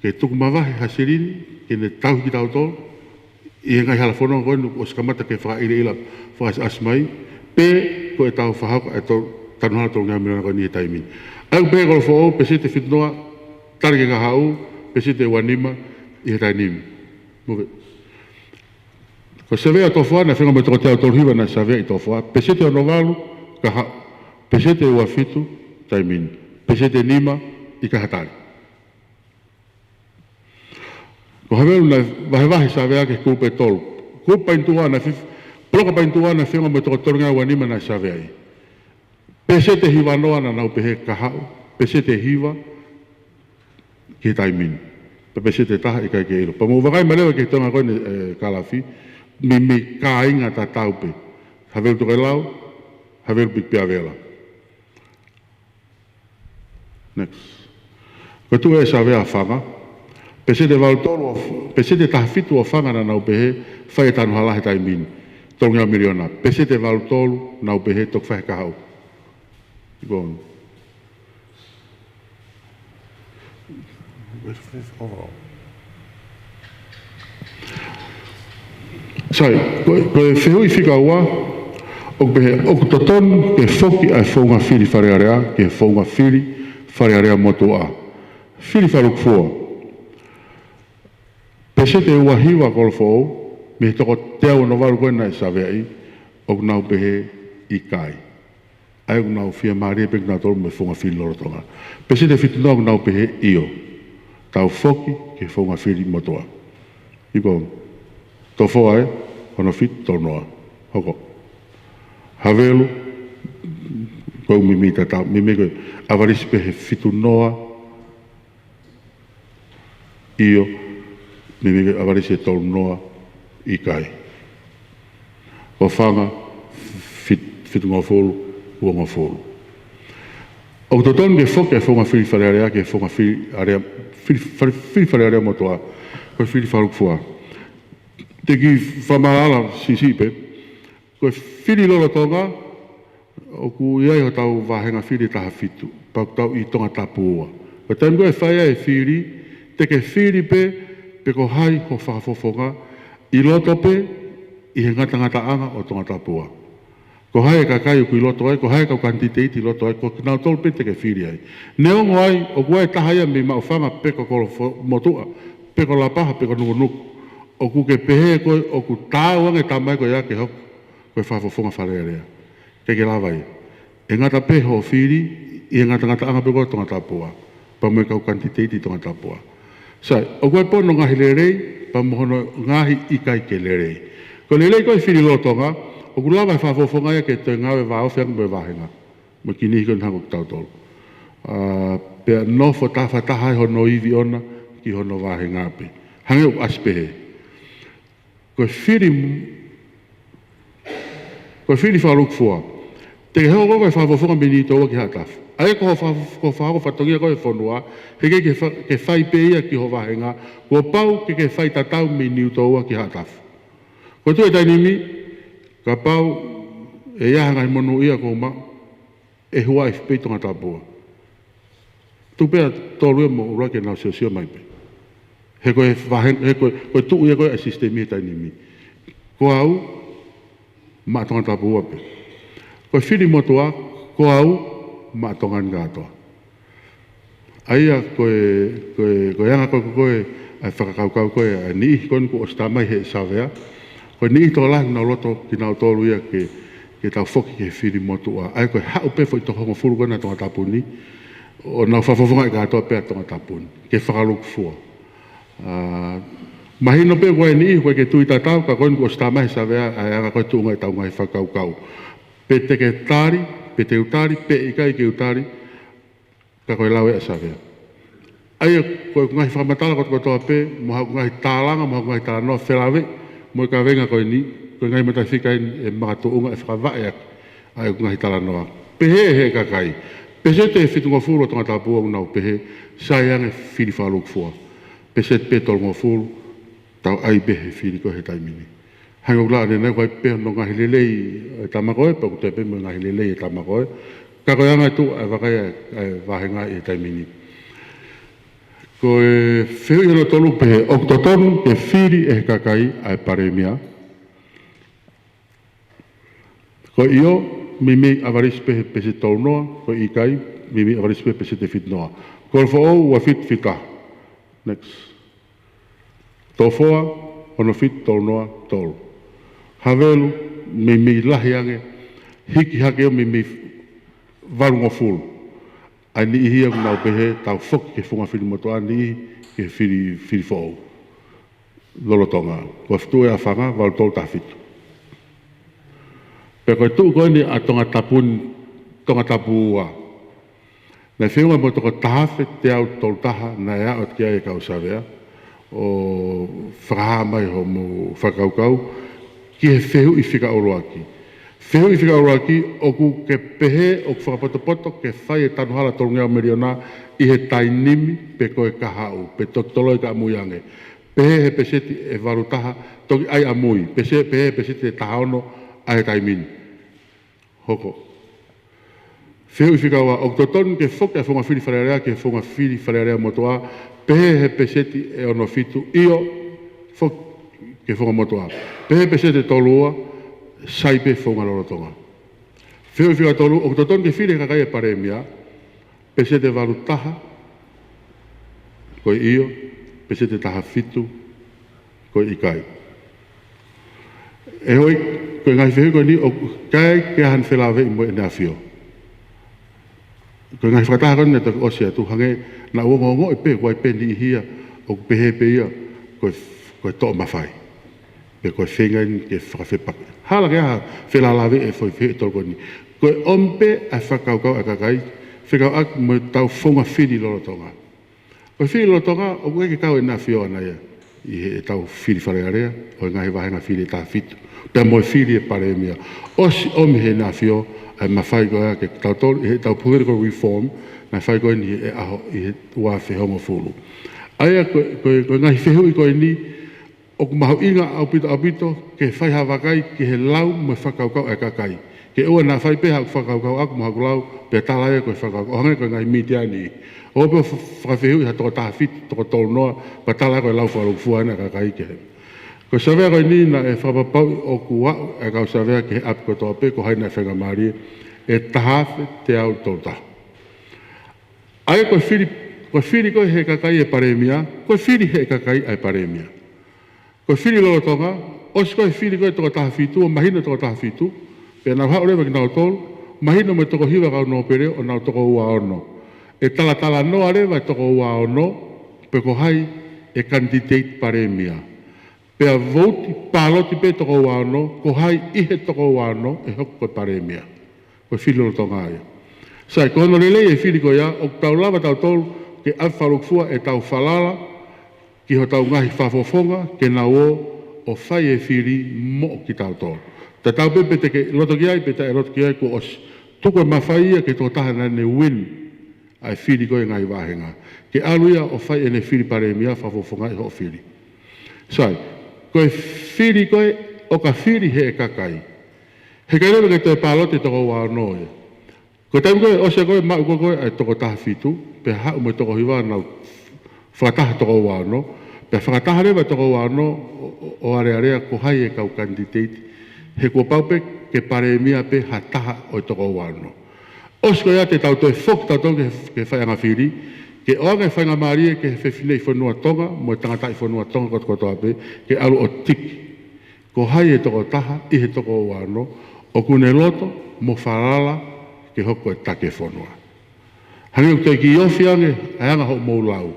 ke tuku mawahi hasirini ke ne tau ki tau tō i ngai hala whanau koe o skamata ke whakaire ila whakas asmai pe ko e tau whahaka e tau tanuhala tō ngā mirana koe ni e taimini. Au pe kolo whao pe se te whitnoa tarike ka hau pe se te wanima i he tainimi. Moke. Ko se vea tō whana whenga me tō te au tō hiwa na sa vea i tō whana pe se te onovalu ka hau pe se te uafitu taimini pe se te nima i ka hatari. Ko havelu na vahe sa vea ke kupe tolu. Kupa intua na proka pa intua na whenga me tō toronga wanima na sa vea i. Pese te hiwa noa na nau pehe kahau. Pese te hiwa ke taimini. Pese te taha i kai ke ilo. Pa mo wakai malewa ke tonga koe ne kalafi. Me ka inga ta taupe. Havelu toke lau. Havelu pikpia vela. Next. Ko tu e sa vea whanga. Pese te valtolo, pese te tahafitu o whanga na nau pehe, whai e tanu halahe taimini, tonga miliona. Pese te valtolo, nau pehe, tok whahe kahau. Gon. Sai, koe whehui whika ua, o pehe, o kutoton, ke whoki ai whaunga whiri wharearea, ke whaunga whiri wharearea motua. Whiri wharukfua. Pese te uahiwa kolofo me toko te au no waru koe nai saweai o nau pehe i kai. Ai nau fia maria pek nau tolu me whunga whiri lorotonga. Pese te whitunau nau pehe io. Tau whoki ke whunga whiri motoa. Iko, tō whoa hono whit tō noa. Hoko. Havelu, kou mimi tatau, mimi koe, awarisi pehe whitunoa io. Mimi awarisi e tolu noa i kai. O whanga, whitu ngā wholu, ua ngā wholu. O to tonu ke whoke e whonga whiri wharearea ke whonga whiri wharearea motoa, koe whiri wharukfua. Te ki whamarala sisipe, koe whiri lolo tonga, o ku iai ho tau wahenga whiri taha whitu, pau tau i tonga tapua. Koe taim koe whaia e whiri, te ke whiri pe, pe ko hai ko whakafofonga i loto pe i he ngata anga o tonga tapua. Ko hai e kakai o kui loto ai, ko hai kau kantiteiti i loto ai, ko nau tolu pe te ke whiri ai. Neongo ai, o kuai tahaya mi mau whanga pe ko kolo motua, pe ko lapaha, pe ko nuku. O ku ke pehe koe, o ku tāuange tamai koe ake hoku, koe whakafofonga wharearea. Ke lawai. E ngata pe ho whiri, i he ngata anga pe ko tonga tapua. Pa mui kau kantiteiti tonga tapua. Sai, o koe pono ngahi lerei, pa mohono ngahi ikai ke lerei. Ko lerei koe whiri lotonga, o kulawa e whafofonga ia ke te ngawe waofeang me wahenga. Mo kinihi koe nhango ki tau tolu. Pea nofo tawhataha e hono iwi ona ki hono wahenga pe. Hange u aspehe. Koe whiri whalukfua. Te heo koe whafofonga me ni toa ki hatafu. Ai ko whako whatongia koe whanua, he ke whai peia ki ho wahenga, ko pau ke whai tatau me niu toua ki hatafu. Ko tu e tainimi, ka pau e iahangai monu ia ko ma, e hua e whipeitonga tapua. Tu pēr tōrua mo ura ke nau sio mai pe. He koe wahenga, he koe tuu ia koe a sistemi e tainimi. Ko au, maatonga tapua pe. Koe whiri motua, ko au, ma tongan gatoa. Aia koe anga koe ai whakakaukau koe a ni koe ko ostamai he savea. Koe ni to lang na loto ki nau tolu ia ke tau whoki ke whiri motua. Ai koe hau pe fo i to hongo furu koe na tonga tapuni. O nau whawhawhunga i gatoa pe a tonga tapuni. Ke whakaluk fua. Mahino pe koe ni koe ke tui tatau ka koe ko ostamai he savea ai anga koe tuunga i taunga he whakaukau. Pe te ke tari, pe te utari, pe ikai ke utari, ka koe lau e asawea. Aia koe ngahi whamatala koe toa pe, mo hau ngahi tālanga, mo hau ngahi tālanoa whelawe, mo i ka venga koe ni, ngai mata whikai e mga tuunga e whakawai ai ngai talanoa. Pehe he kakai. Pese te whitunga furu o tonga tapuang nau pehe saiange whiri whaluk fua. Pese te petol ngā furu tau ai behe whiri ko he taimini. Hango la ne nei koe pehe no ngahi lelei e tamakoe, pa kute pe mo ngahi lelei e tamakoe. Kako yanga tu e wakai e wahenga e taimini. Ko e whiu ilo tolu pehe oktotonu te whiri e kakai ai paremia. Ko io mimi avaris pehe pese tolnoa, ko ikai mimi avaris pehe pese te fitnoa. Ko fo wa fita. Next. Tofoa ono fit tolnoa tol. Havelu mimi lahiange hiki hake o mimi varunga fulu. Ani ihia nau pehe tau foki ke funga whiri motoa ni ke whiri fōu. Lolotonga. Ko fitu e a whanga wal tol ta fitu. Pe koe tuu koe ni a tonga tapu ua. Nei whiunga mo toko tahawhi te au tol taha na ea o te kia e kau savea. O whakaha mai ho mo whakaukau. Ki he whehu i whika oroaki. Whehu i whika oroaki o ku ke pehe o whakapotopoto ke whai e tanuhala tolu ngea meriona i he tainimi pe koe kahau. Pe tolo i ka amuiange. Pehe he peseti e varutaha toki ai amui. Pehe he peseti e tahaono a he taimini. Hoko. Whiu i whikaua, o totonu ke whoke a whunga whiri wharearea ke whunga whiri wharearea motoa, pehe he peseti e ono fitu, io whoke ke whunga motoa. Pehe peseti tolua, saipe whunga lorotonga. Whiu i whikaua tolu, o totonu ke whiri kakai e paremia, peseti waru taha, koe io, peseti taha fitu, koe ikai. E hoi, koe ngai whiu koe ni, o kai ke han whelawe i mo e nea whio. Koe ngai whakataha kone te osia tu hange na uongo e pe, koe pe ni ihia, o pehe pe ia, koe toa mawhai. Pe koe whengain ke whakawhepake. Hala ke aha, whelalawe e whoi whiu tol koe ni. Koe ompe a whakaukau a kakai, whikau ak mo tau whunga whiri lorotonga. Koe whiri lorotonga, o koe ke kau e nea whio ana ia. I he tau whiri wharearea, o ngai wahenga whiri e tā fitu. Pea moe whiri e paremia. Osi omi he nea whio, ai mawhai koe ke tau political reform, na whai koe ni e aho i he ua whehongo fulu. Aia koe ngahi whehu i koe ni, o ku mahu inga aupito, ke whai hawakai ki he lau mo whakaukau e kakai. Ke ua nā whai peha whakaukau aku mo haku lau, pe talaia koe whakaukau. O hangai koe ngahi mitiani. O peo whakawhehu i ha toko taha fitu, toko tolu noa, pa talaia koe lau whalufuana e kakai ke he. Ko savea koe ni na e whapapau o ku wau e kau savea ke he api ko toa pe, ko haina e whenga maari e tahawhi te au tolta. Aia koe whiri koe he kakai e paremia, koe whiri he kakai e paremia. Koe whiri lorotonga, osi koe whiri koe toko taha fitu, o mahina toko taha fitu, pe nau hao rewa ki nau tolu, mahina me toko hiwa kau no pere o nau toko ua ono. E tala noa rewa e toko ua ono, pe ko hai e candidate paremia. Pea vouti pāloti pe toko wāno, ko hai ihe toko wāno e hoko koe paremia. Koe whiri lorotonga aia. Sai, ko hono lelei e whiri koe ia, o tau lava tau tolu ke awhalukfua e tau whalala, ki ho tau ngahi whafofonga, ke na o whai e whiri mo ki tau tolu. Ta tau pepe te ke loto ki ai, pe ta e loto ki ai ko osi. Tuko e mawhai ia ke tō taha nane win ai whiri koe ngai wāhenga. Ke aluia o whai e ne whiri paremia, whafofonga e ho whiri. Sai, koe whiri koe, o ka whiri he e kakai. He kai rewa ke te pālote toko wāno e. Ko taimu koe, osia koe, mau koe ai toko taha fitu, pe hau me toko hiwa nau whakataha toko wāno, pe whakataha rewa toko wāno o area ko hai e kau candidate, he kua paupe ke paremia pe hataha o toko wāno. Osko ia te tau toi whok tau tau ke whaianga whiri, ke oanga e whainga maari ke whewhine i whanua tonga, mo e tangata i whanua tonga koto ape, ke alu o tiki. Ko hai e toko taha, i he toko wāno, o kune loto, mo wharala, ke hoko e take whanua. Hangi o te ki iofi ange, e anga ho mou lau.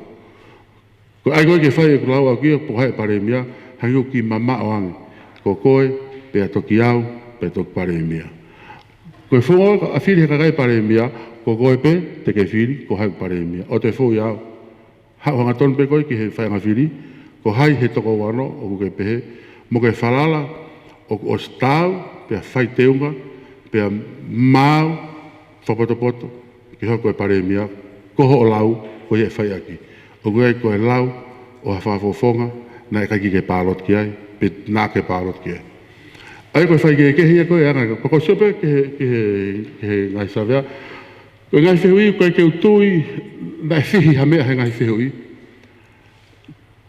Ko ai koe ke whai e kulau au kia, po hai e paremia, hangi o ki mama o ange. Ko koe, pe a toki au, pe a toki paremia. Ko e whunga, a whiri he kakai paremia, ko koe pe, te ke whiri, ko hai paremia. O te whui au. Hau hanga tonu pe koe ki he whainga whiri, ko hai he toko wano, o ke pehe, mo ke whalala, o stau pe fai teunga pe mau whapotopoto ki hoko e pare mia koho o lau ko e fai aki o gai ko e lau o hawhafofonga na e kaiki ke pārot ki ai pe nā ke pārot ki ai ai ko fai ke hia ko e anga ko sope ke ngai savea ko ngai whihui ko ke utui na fihi ha mea he ngai whihui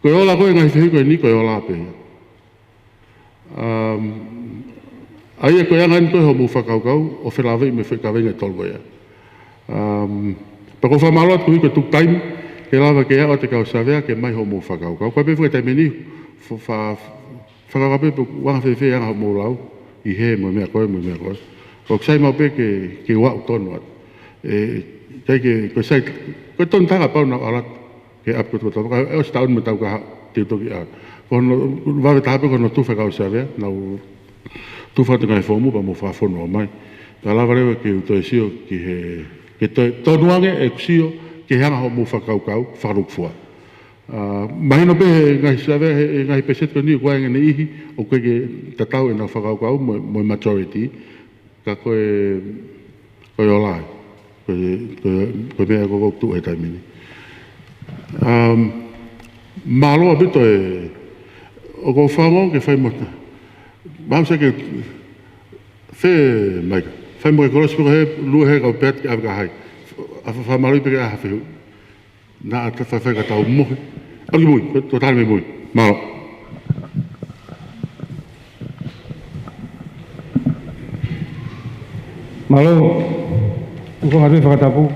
ko ola ko ngai whihui ko ni ko ola pe ai ko anga ni ko ho mu whakaukau o whelawei me whekawenga tolgo ia pa ko whamalot ko ko tuk time ke lava ke o te kau savea ke mai ho mu whakaukau ko pe taime ni whakakape po wanga whewhe anga ho mu lau i he mo mea koe ko sai mau pe ke wau tonu at kai ke ko sai ko ton tanga pau na alat ke ap ko to o staun me tau ka te to ki a ko no va ta pe ko no tu fa ka savea na tu fa te kai fomu pa mo fa fono mai ta la vare ke to sio ki he ke to nuange e sio ke hanga ho mo fa kau fa ru fua mai no pe ngai savea ngai peset ko ni ko ngai ihi o ke tatau na fa kau mo majority ka ko yo lai ko mea ko tu e taimini malo abito e o ko whango ke whai mota mamsa ke whai maika whai mo e koros piko he lua he kau pet ke avka hai a whai malo i peke a hawhiu na a whai ka tau mohi ali mui, to tani me mui malo ko harui whakatapu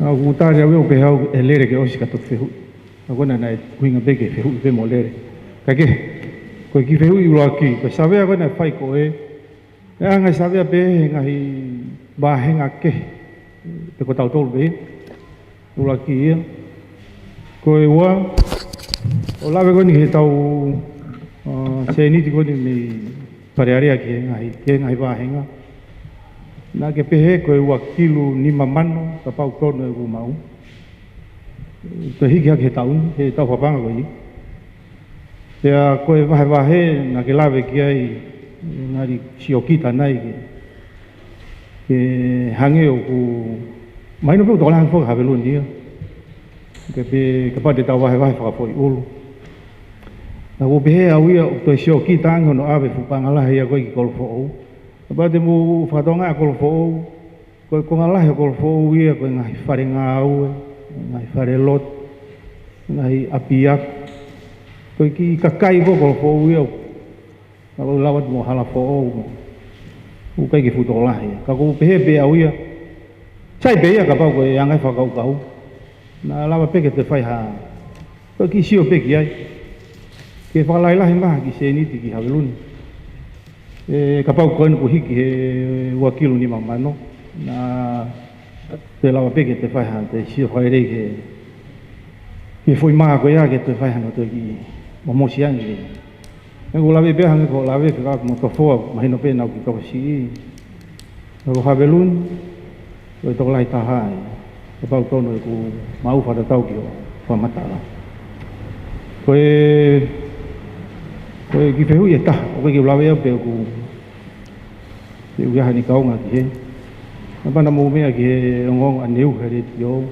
au utari au pe hau e lere ke osi kato whehu au kona nai kuinga beke whehu i mo lere kake ko ki whehu i uraki ko savea kona whai ko e anga savea pe ngahi bahenga ke pe ko tau tolu be uraki ia ko e ua o lawe koni he tau se niti koni me parearea ki ngahi bahenga na ke pehe ko e ua kilu ni mamano ka pau tono e mau te hiki hake he tau whapanga ko i tea ko e wahe na ke lawe ki ai ngari siokita nai ke hange o ku mai no pe utola hang foka havelun dia ke pe ka pa te tau wahe whakapoi ulu na ko pehe au ia o to siokita angono ave fupanga la ia ko i kolfo o ba te mu fatonga ko fo ko ngala ko fo ia ko ngai faringa au ngai farelot ngai apiak ko ki kakai ko fo ia na lawat mo hala fo u kai ki futola ia ka ko pehe au ia sai be ia ka pa ko yang ngai fa kau na lawa pe ke te fai ha ko ki sio pe ki ai ke fa lai la hima ki se ni ti ki havelun ka pau ko no hiki he wakilo ni mamano na te lawa peke te fai han te sio fai re ke foi ma ko ya ke te fai han to ki mo si angi e ko lawe be han ko lawe ka mo to fo mai no pe na ki ko si ko havelun ko to lai ta hai ka pau ko no ko mau fa tau ki fa mata la ko ki fehu ia ta o ki lawe pe ku te uia ni kaunga ki he pa na mo mea ki he ngong aneu he yo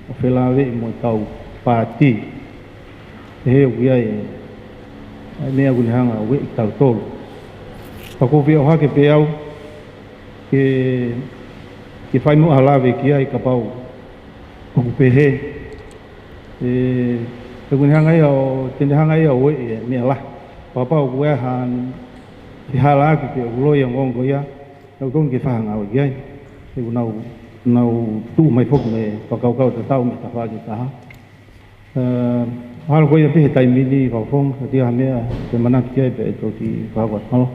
o felawe mo tau pati he uia e mea ku hanga we tau tol pa ko vi o ha ke pe au ke fai mo alawe ki ai ka pau ko pe he te ku hanga yo te hanga yo we me la papa ko han ki hala ki te ulo yang ngong ko ya no kong ki fa ngau ki ai te nau tu mai fok me pa kau te tau me ta fa ki ta hal ko ya pe tai mini fa fong ti ha me te mana ki ai pe to ti fa ko halo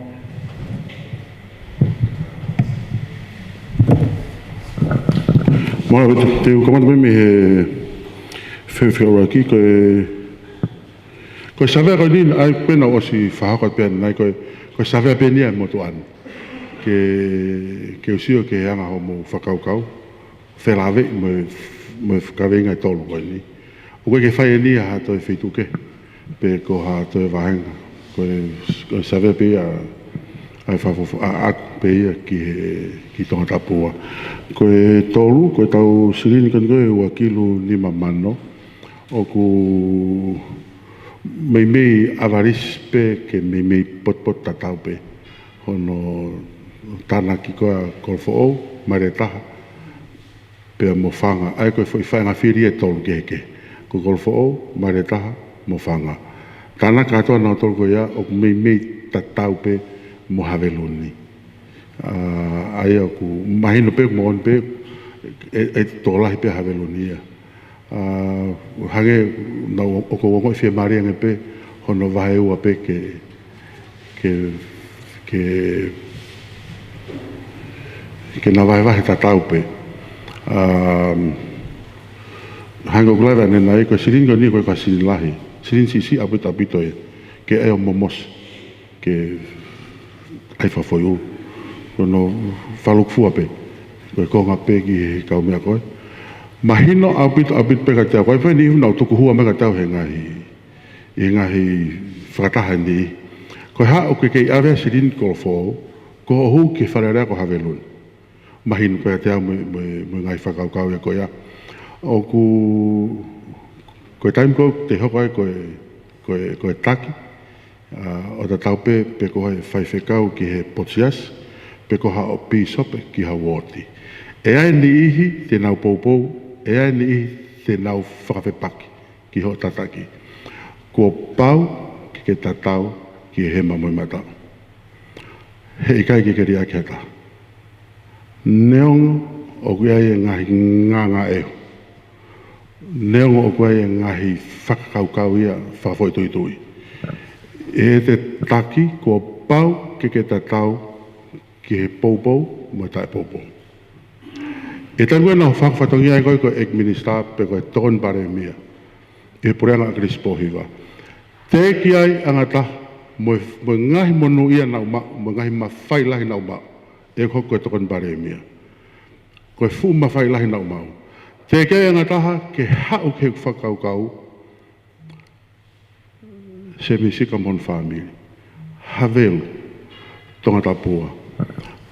Mora te komando me fe ki ko savea ko ni ai pena o si fa ko pe nai ko savea pe ni mo to an ke usio ke anga ho mo whakaukau whelave mo whakawenga i tolu koe ni o koe ke whae ni ha toi whituke pe ko ha toi wahenga ko savea pe a ai whawhawha a peia ki tonga tapua. Koe tolu, koe tau sirini kan koe ua kilu 5 mano, o ku mei avaris pe ke mei pot tatau pe. Hono tana ki koa kolfo o, maretaha, pe mo whanga. Ai koe whainga whiri e tolu keke. Ko kolfo o, maretaha, mo whanga. Tana katoa nao tolu koe ia, o mei tatau pe, mo haveluni. Ai aku mahino pe mo on pe e tolahi pe haveluni ia. Hage na o ko ngo fie maria nge pe hono vahe ua pe ke na vahe tatau pe. Hanga kulaiva nena e ko sirin ko ni ko ka sirin lahi. Sirin sisi apito e ke e o momos ke ai foi o no falukfua pe ko konga pe ki ka me ko mahino apit pe ka ta ko fa ni no to ku me ka ta he ngahi frataha ni ko ha o ke ave sirin ko fo ko hu ki farera ko havelun mahin ko ta me ngai fa ka ya ko ya o ko time ko te ho ko taki o ta taupe pe ko he whaiwhekau ki he potias, pe ko ha o pisope ki ha woti. E ai ni ihi te nau poupou, e ai ni ihi te nau whakawhepaki ki ho tataki. Ko pau ki ke tatau ki he mamoi matau. He ikai ki ke ria ki hata. Neongo o kui ai e ngahi nganga eho. Neongo o kui ai e ngahi whakakaukau ia whakawhoitoi. E te taki ko pau ke tatau ki he poupou mo tae poupou. E tanua na whakawhatongi ai ko ek minister pe ko ton bare mia. E pureanga Crispo hiva. Te ki ai angata mo ngahi monu ia na uma, mo ngahi mawhai lahi na uma. E ko ton bare mia. Ko fu mawhai lahi na uma. Te ki ai angata ke hau ke whakaukau se misika mon family. Havel, tonga tapua.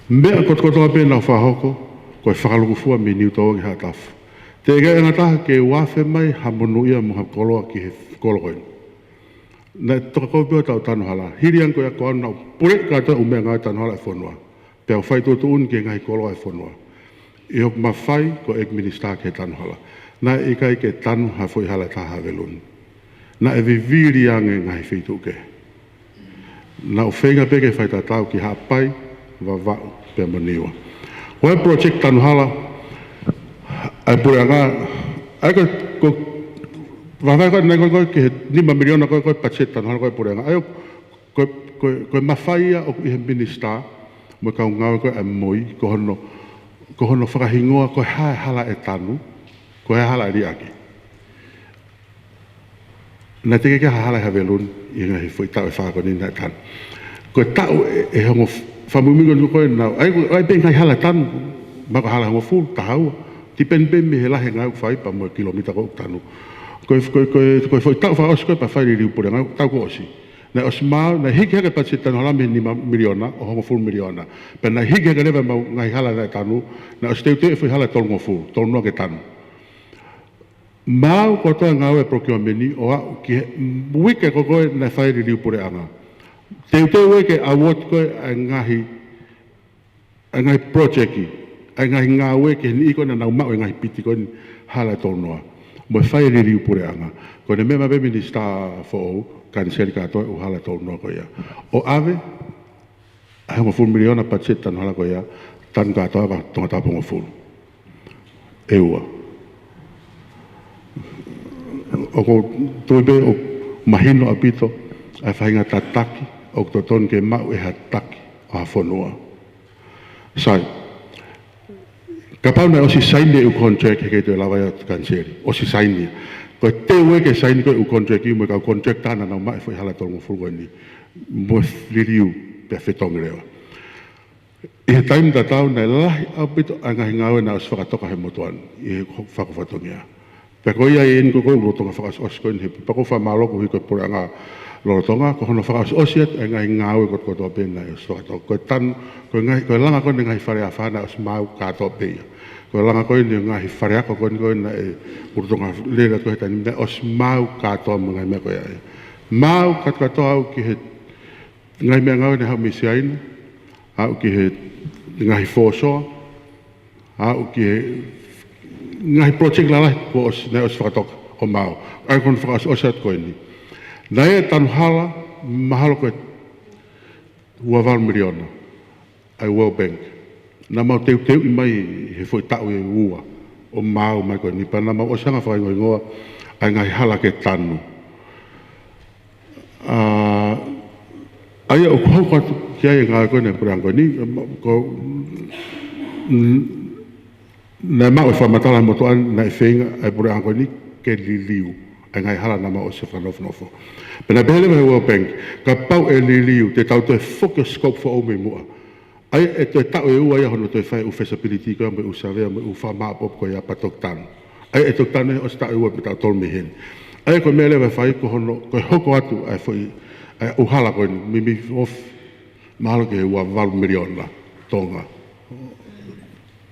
Mea kotoa pe na whahoko, koe whakalukufua me niu tau ki hatafu. Te ega ngataha ke wafe mai ha monu ia mo ha koloa ki he kolokoin. Na toka kou peo tau tanu hala. Hirian koe a koa nau pure kata umea ngai tanu hala e whanua. Pea whai tōtu un ke ngai koloa e whanua. I hok ma whai ko ek minister ke tanu hala. Na ikai ke tanu ha fwoi hala taha velun. Na e viviri ange ngai whitu ke. Na o whenga peke whai tatau ki hapai, wa pe maniwa. Koe project tanu hala, ai pure anga, ai ko wawai koe nei koe ki he 5 miliona koe pachet tanu hala koe pure anga. Ai koe mawhaia o i he minister, mo kau ngau koe e moi, ko hono whakahingoa koe hae hala e tanu, koe hae hala e riaki. Na te keke hala havelun i ngahi fwoi tau e whakoni nai tanu. Koe tau e hongo whamumingo ni koe nau. Ai pe ngai hala tanu, mako hala hongo fulu, tahaua. Ti pen me he lahe ngau whaipa mo kilomita ko tanu. Koe fwoi tau whaos koe pa whairi riu pure ngau, tau ko osi. Na osi maa, na hiki hake pati tanu hala me 5 miliona, o hongo fulu miliona. Pe na hiki hake lewa mau ngai hala nai tanu, na osi teu e fwoi hala tolungo fulu, tolungo ke tanu. Mau ko toa ngau e procurement o au ki wike ko koe na whairi riu pure anga. Teu weke award koe a ngahi projecti, a ngahi ngau weke ni iko na nau mau e ngahi piti koe hala tolnoa. Mo whairi riu pure anga. Ko ne mema be minister fo kaniseri katoa o hala tolnoa koe ia. O ave, a hongo fulu miliona pachet tanu hala koe ia, tanu katoa ka tonga tapongo fulu. Eua. O ko toibe o mahino apito ai whainga tataki o to ton ke mau e hataki o hawhanua. Sai, ka pau na osi saini u contract he kei tue lawa ia kanseri, osi saini. Ko te ue ke saini koe u contract i mo ka contract tana na mai fwoi hala tolungo fulgo ni mo liriu pe whetongi rewa. I he taim tatau na lahi apito a ngahi ngawe na os whakatoka he motuan i he whakawhatongia. Pe ko ia en ko ko roto nga whakas osko ni he pako wha maloko hi ko pura nga tonga ko hono whaka osiat e ngai ngāwe ko tō pēna e so ato. Ko tan, ko langa ko ngai whare a whana os mau kātō pēia. Ko langa ko ni ngai whare ako ko na e urutonga lera ko hetani me os mau kātō mga mea ko ia. Mau katoa au ki he ngai mea ngau ne hau misi aina, au ki he ngai whosoa, au ki he ngai project lalai ko os ne os whakatoka o mau. Ai kon whaka osiat ko ni. Nai e tanu hala, mahalo koe ua wal miliona, ai World Bank. Nā mau teu i mai he foi tau e ua, o mau mai koe nipa. Nā mau osanga whai ngoi ngoa, ai ngai hala ke tanu. Ai o kuhau katu ki ai ngā koe ne purang koe ni, nā mau e whamatala motoan, nā e whenga, ai purang koe ni, ke liliu. Ai ngai hala nama o se whanofnofo. Pena behele mai World Bank, ka pau e liliu, te tau te whoka scope for ome mua. Ai e te tau e ua ia hono te whai u feasibility koe me u savea me u whamapop koe a patok tanu. Ai e tok tanu o sta e ua me tau tolme hen. Ai koe mele me whai ko hono, koe hoko atu ai whai u hala koe ni, mimi of mahalo ke ua walu miliona tonga.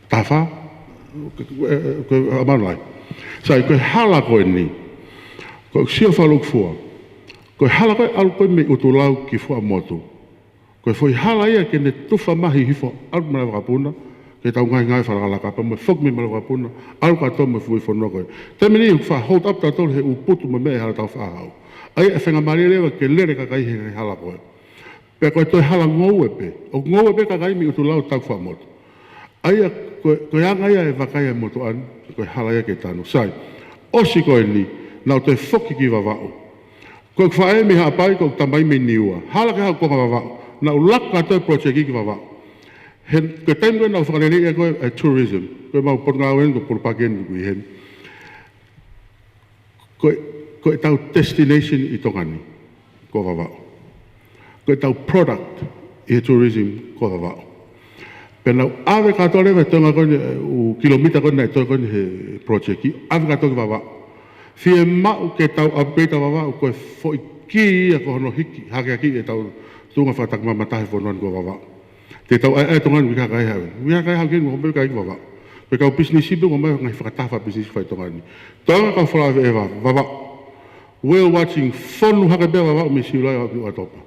Tawha? Koe amanai. Sai koe hala koe ni, koe sia whaluk fua. Koe hala koe alu koe me utulau ki fua motu. Koe foi hala ia ke ne tufa mahi hifo alu mana wakapuna. Ke tau ngai whalalaka pa me fok me mana wakapuna. Alu kato me fui whanua koe. Te meni u wha hold up tato he u putu me mea hala tau whahau. Ai e whenga mari lewa ke lere kakai he hala koe. Pea koe toi hala ngou e pe. O ngou e pe kakai me utulau tau fua motu. Ai a koe anga ia e wakai e motu an. Koe hala ia ke tanu. Sai, osi koe ni. Nau te whoki ki wawao. Koe whae me hapai ko tamai me niua. Hala ke hau konga wawao. Nau laka toi project ki wawao. Koe taim koe nau whakarere koe tourism. Koe mau potnga wen ko purpaken kui hen. Koe tau destination i tongani ko wawao. Koe tau product i tourism ko wawao. Pena ave katoa lewa tonga koe u kilomita koe nai toi koe he project ki. Ave katoa ki wawao. Fie mau ke tau upgrade wawa koe foi ki ia ko hono hiki hake aki e tau tunga whatak mamatahe whonuan ko wawa. Te tau ai tongan wika kai hawe. Wika kai hawe kenu hombe kai wawa. Koe kau business ibu ko mai ngai whakatafa business whai tongani. Tonga kau whalawe ewa wawa. Whale watching whonu hake bea wawa me siulai au ki atopa.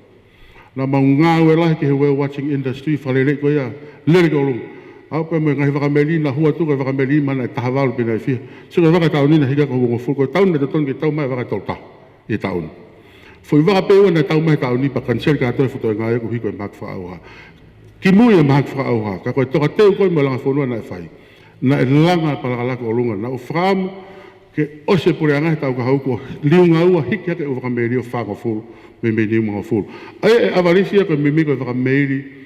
Nā mau ngā ue lahi ke he whale watching industry whalele ko ia lere ko olungu. Au pe me ngai whakameli na hua tuka whakameli mana e tahawalu pina e fia. So koe waka taunina hika ko hongo full. Koe taunina te tonu ke tau mai waka tau ta e taun. Fui waka peua na tau mai tauni pa kansel ka toi futo e ngai ko hiko e mak whaauha. Ki mui e mak whaauha. Ka koe toka teu koe mo langa whonua na e whai. Na e langa palakalaka o lunga. Na o whaamu ke ose pure angai tau ka hauko liunga ua hiki hake o whakameli o whanga full. Me me ni mga full. Ai e avarisia koe me me koe whakameli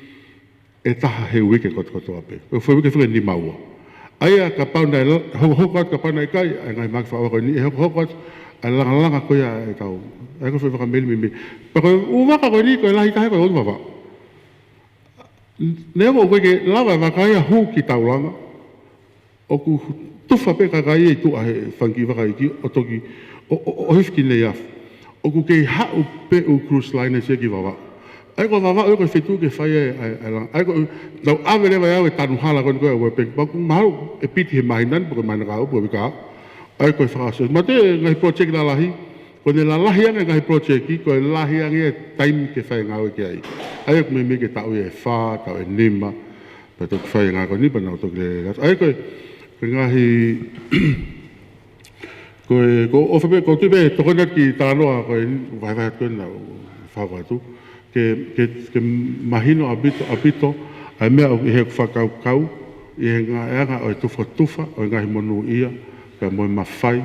e taha he wike koto ape. Koe fwe wike whike ni maua. Aia ka pauna e hokat ka pauna e kai, ai ngai mak whaua koe ni e hokat, ai langa koe e tau. Ai koe whewaka meli. Pa koe uwaka koe ni koe lahi tahe koe odu wawa. Neo koe ke lawa wakai a hu ki tau langa. O ku tufa pe kakai e tu ahe whanki waka iki, o toki, o hifki nei af. O ku kei hau pe u cruise line e se ki wawa. Ai ko wawa o ko fitu ke fai ai lang. Ai ko no ave le vai tanu hala kon ko e pek ba mau e piti he mainan ko mana ka o ka. Ai ko fa so mate ngai project la lahi. Ko ne la lahi ngai project ki ko lahi ngai time ke fai ngau ke ai. Ai ko me ke tau e fa tau e nima. Pa to fai ngai ko ni pa no to le. Ai ko ngai ko o fa ko tu be to ko ki tano ko vai ko na fa wa tu. Ke mahino apito ai mea o he whakaukau i he ngā eanga o e tufa o ngahi monu ia pea moe mawhai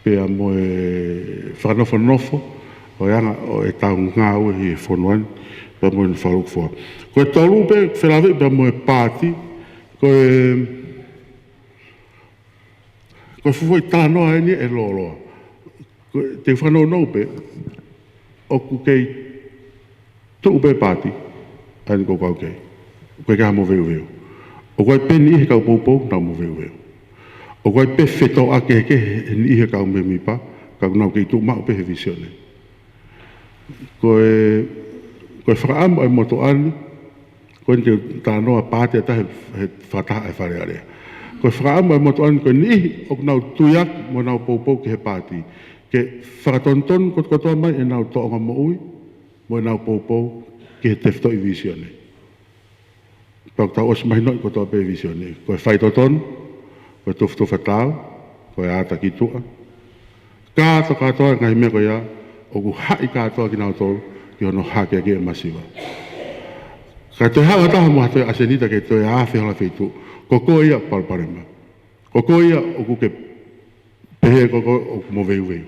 pea moe whanofo o eanga o e tau ngā ue hi e whonuan pea moe ni whaluk fua. Ko e tolu pe whelawe pea moe pāti ko e fufu i tānoa e ni e loloa. Te whanau nou pe o ku kei tu ube pati ai ko kau kei ko ka mo veu o ko peni he ka popo na mo veu o ko pe feto ake ke ni he ka me mi pa ka no ke tu ma pe visione koe whakaamu ai moto ani, koe te tānoa pātea tahe he whataha e whare area. Koe whakaamu ai moto ani, koe nihi o nau tuiak mo nau poupou ki he pāti. Ke whakatonton kotoa mai e nau toonga mo ui, mo nau poupou ki he tefto i visione. Pau tau os mai noi kotoa pe visione. Koe whaitoton, koe tuftu whatau, koe ata ki tua. Kāto katoa ngai mea koe ia, o ku hai katoa ki nau tolu, ki hono hake ake e masiwa. Ka te hawa taha mo hatoe asenita ke toe awhi hala wheitu, ko koe ia palparema. Ko koe ia o ku ke pehe koko o ku mo veu veu.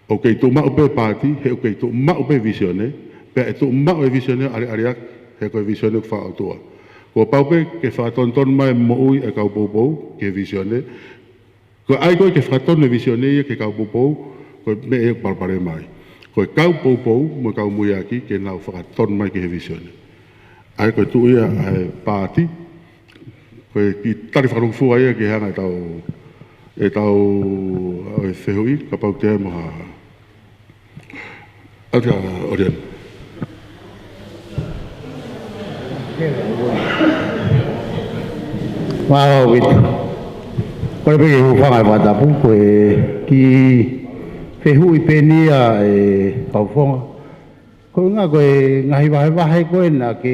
O kei tu mau pe pāti, he o kei tu mau pe visione, pe e tu mau e visione are areak, he koe visione ku wha tua. Ko paupe ke whaatonton mai mo ui e kau poupou, ke visione, ko ai koe ke whaaton e visione ia ke kau poupou, ko me e palpare mai. Ko e kau poupou, mo kau muiaki, ke nau whaaton mai ke he visione. Ai koe tu ia e pāti, ko e ki tari whakarungfua ia ke hanga e tau e whehui, ka pau te moha. Atia, Oriana. Wow, wait. Kore peke hu whangai watapu, koe ki whehui penia e pauwhonga. Koe ngā koe ngahi wahe koe na ke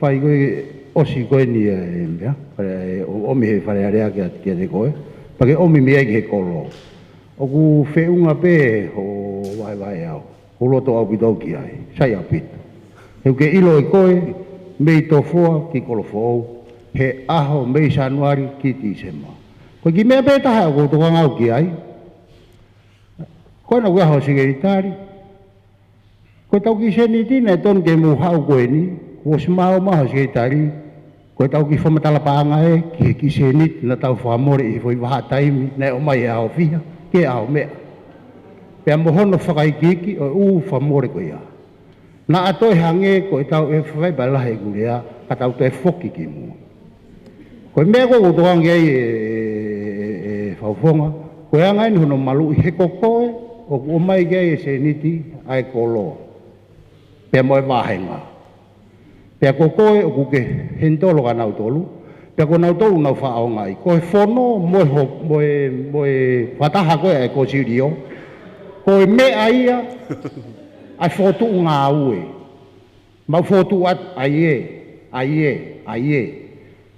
whai koe osi koe ni e mea. Omi he whare area kia te koe. Pake omi mea ki he kolo. Oku wheunga pe ho wahe au. Ho loto au pitau ki ai. Sai au pitu. Heu ke ilo e koe, mei tofoa ki kolofou. He aho mei sanuari ki tisema. Koe ki mea pe taha o koutoka ngau ki ai. Koe na kua ho sigeritari. Koe tau ki seni tina e ton ke mu hau koe ni. Kua simao maho sigeritari. Koe tau ki whamatala paanga e ki he ki seni na tau whamore i fwoi waha taimi. Nei o mai e ao fiha. Ke ao mea. Pea mohono whakaikiki o whamore koe ia. Na atoe hange koe tau e whai balahe gurea. Ka tau te whoki ki mua. Koe mea koe kutoangi ai e whauwhonga, koe angai ni hono malu i he kokoe, o ku omai gai e se niti ai koloa. Pea moe wahenga. Pea kokoe o ku ke hentolo ka nau tolu, pea ko nau tolu nau whaonga i. Koe whono moe whataha koe ai ko sirio, koe mea ia ai whotu ngā ue. Mau whotu at ai e.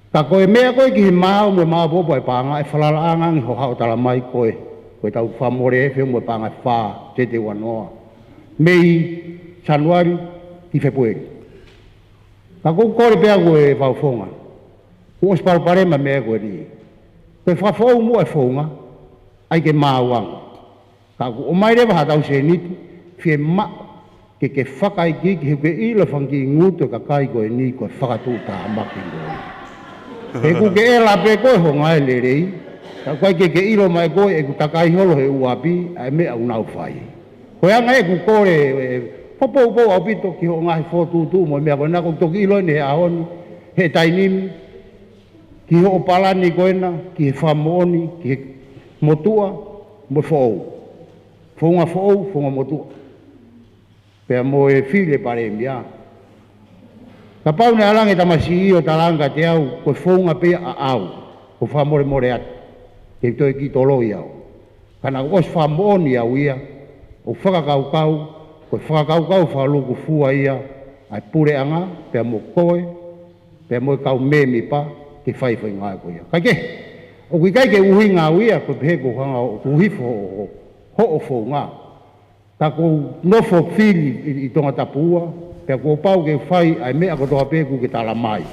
Ka koe mea koe ki he mao mo mao popo e panga e whalala angangi ho hao tala mai koe. Koe tau whamore e whio mo e panga e whaa te te wanoa. Mei Januari ki Februari. Ka koe kore pea koe whauwhonga. Kua spalparema mea koe ni. Koe whawhou mo e whonga ai ke mao anga. Ka koe o mai rewa hatau se niti whie ma ke whakai ki he ilo whangi nguto ka kai koe ni koe whakatu ta amaki koe. He ku ke e lape koe ho ngai le rei, ka koe ke ilo mai koe e ku takai holo he uapi, ai mea unau whai. Koe anga e ku kore, popo au pito ki ho ngai whotutu mo mea koe na ku toki ilo ni he ahoni, he tainimi, ki ho opalani koe na, ki he whamooni, ki he motua, mo whou. Whonga motua. Pea mo e while pare mea. Ka pau ne alange tamasi i o talanga te au, koe whaunga pe a au, ko whamore atu, ke toi ki tolo i au. Kana os whamoni au ia, o whakakaukau, koe whakakaukau whaluku fua ia, ai pure anga, pea mo koe, pea mo kau memi pa, ke whai ngai koe ia. Kai ke, o kui kai ke uhi ngā uia, koe pehe ko hanga o uhifo ho o whaunga. Ta ko nofo fili i tonga tapua, pea ko pau ke whai ai mea ko toa peku ke tala mai.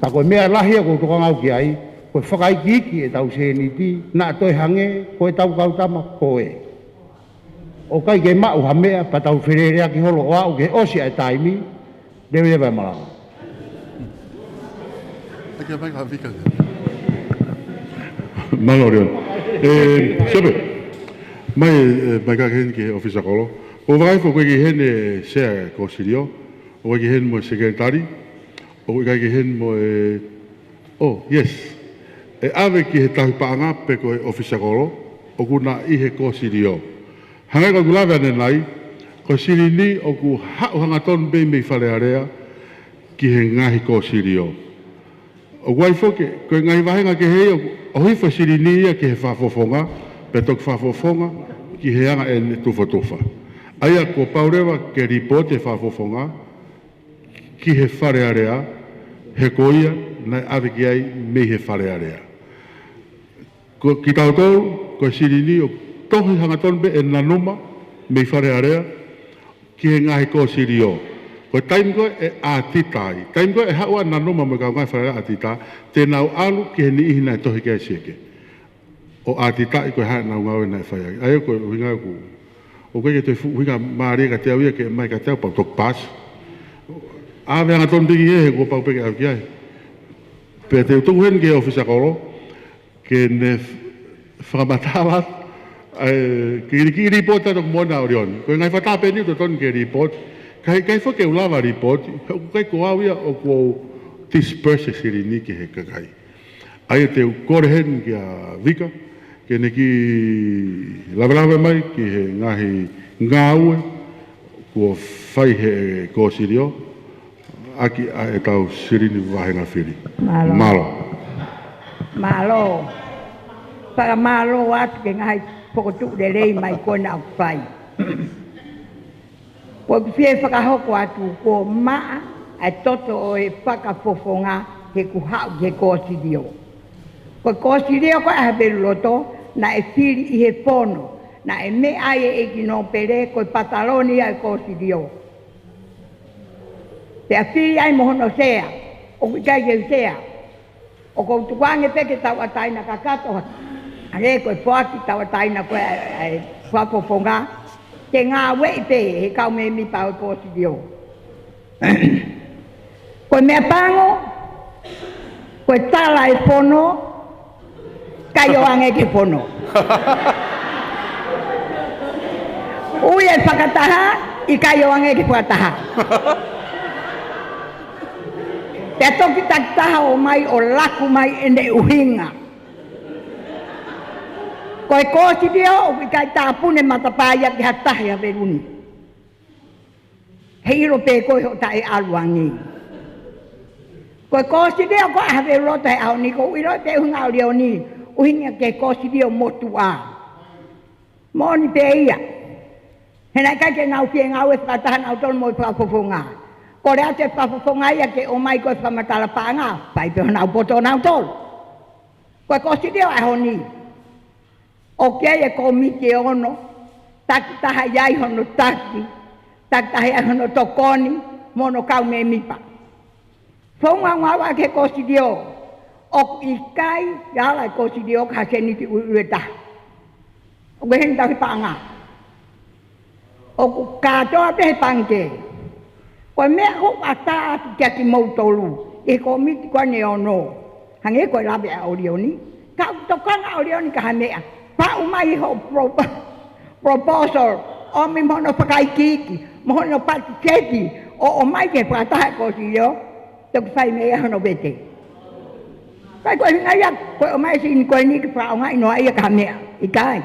Ta ko mea lahia ko toka ngau ki ai, ko whakai kiki e tau se niti, na toi hange, ko e tau kautama koe. O kai ke mau ha mea, pa tau whererea ki holo o au ke osi ai taimi, lewe lewe malanga. Ake mai ka vika. Malorion. Sebe, mai ka hen ke ofisa kolo. O vai fo koe ki hen sea ko sirio, o koe ki hen mo sekretari, o koe ki hen mo oh, yes. E ave ki he tahi paanga pe koe ofisa kolo, o kuna i he ko sirio. Hangai ka kulawe ane nai, ko sirini o ku hau hanga ton be me whare area ki he ngahi ko sirio. O wai foke, ko ngahi wahenga ke hei o hui fa sirini ia ki he whafofonga, pe tok whafofonga ki he anga e tufa tufa. Aia ko paurewa ke ripote whafofonga ki he whare area, he koia nai ave ki ai me he whare area. Ko ki tau tau, ko sirini o tohi hanga ton be e nanuma me whare area, ki he ngahi ko sirio. Ko taim koe e ātitai. Taim koe e haua nanuma me kau ngai whare ātita, te nau alu ki he ni ihi nai tohi kia sieke. O ātitai koe hae nau ngau e nai whai ai. Aio koe uhinga ku. O koe ke toi uhinga maare ka te au ia ke mai ka te au pau tok pas. Āwe anga ton bigi e he kua pau peke au ki ai. Pea te utungu hen ke ofisa koro, ke ne whakamatawat, ki ripota tok mona orion. Koe ngai whatape ni to ton ke ripot, kai whake ulawa report, kai ko au ia o ko disperse siri ni ki he kakai. Ai te kore hen ki a vika, ke ne ki lawa mai ki he ngahi ngaue, ko whai he ko sirio, aki a e tau siri ni wahenga whiri. Malo. Malo. Para malo atu ke ngahi pokotu de rei mai kona au whai. Ko fie whakahoko atu ko maa ai toto o e whakafofonga he kuhau he kōsirio. Ko kōsirio ko e haberu loto na e whiri i he pono, na e me ai e kino pere ko pataloni ai kōsirio. Te a whiri ai mohono sea, o kai ke sea, o ko tukuange peke tau ataina kakato, are ko e whaki tau ataina ko e whafofonga, te ngā wei pe he kau me mi pao kōsirio. Koe mea pango, koe tala e pono, kai o ange ke pono. Ui e whakataha, i kai o ange ke whakataha. Te toki taktaha o mai o laku mai ene uhinga. Koe kōsirio, o kai tāpune matapāia ki hatahi a veruni. Heiro pe koe ho tae aluangi. Koe kōsirio koe a veru rota he au ni, ko uiro te uhunga o leo ni, uhinga ke kōsirio motu a. Moni pe ia. Hena kai ke ngau ki ngau e whatahan au tonu mo i whafofonga. Ko rea te whafofonga ia ke o mai koe whamatala pānga, pai pe hona au poto nau tolu. Koe kōsirio a honi. O kia e ko miki ono, taki taha iai hono taki, taki taha iai hono tokoni, mono kau me mipa. Whaunga ngawa ke kōsirio, o ikai, yala e kōsirio ka seniti urueta. O ke hen tahi panga. O katoa te he pange. Koe mea ho ata atu kia ki mautolu, e ko miki kwa ne ono. Hange koe labe a orioni, ka tokanga orioni ka hamea. Pa umai ho proposal o mi mono whakaikiki, mono patiketi, o mai ke whakataha kōsirio, te whai mea hono bete. Kai koe hinga ia, koe o mai sini koe ni ki whaonga inoa ia ka mea, i kai.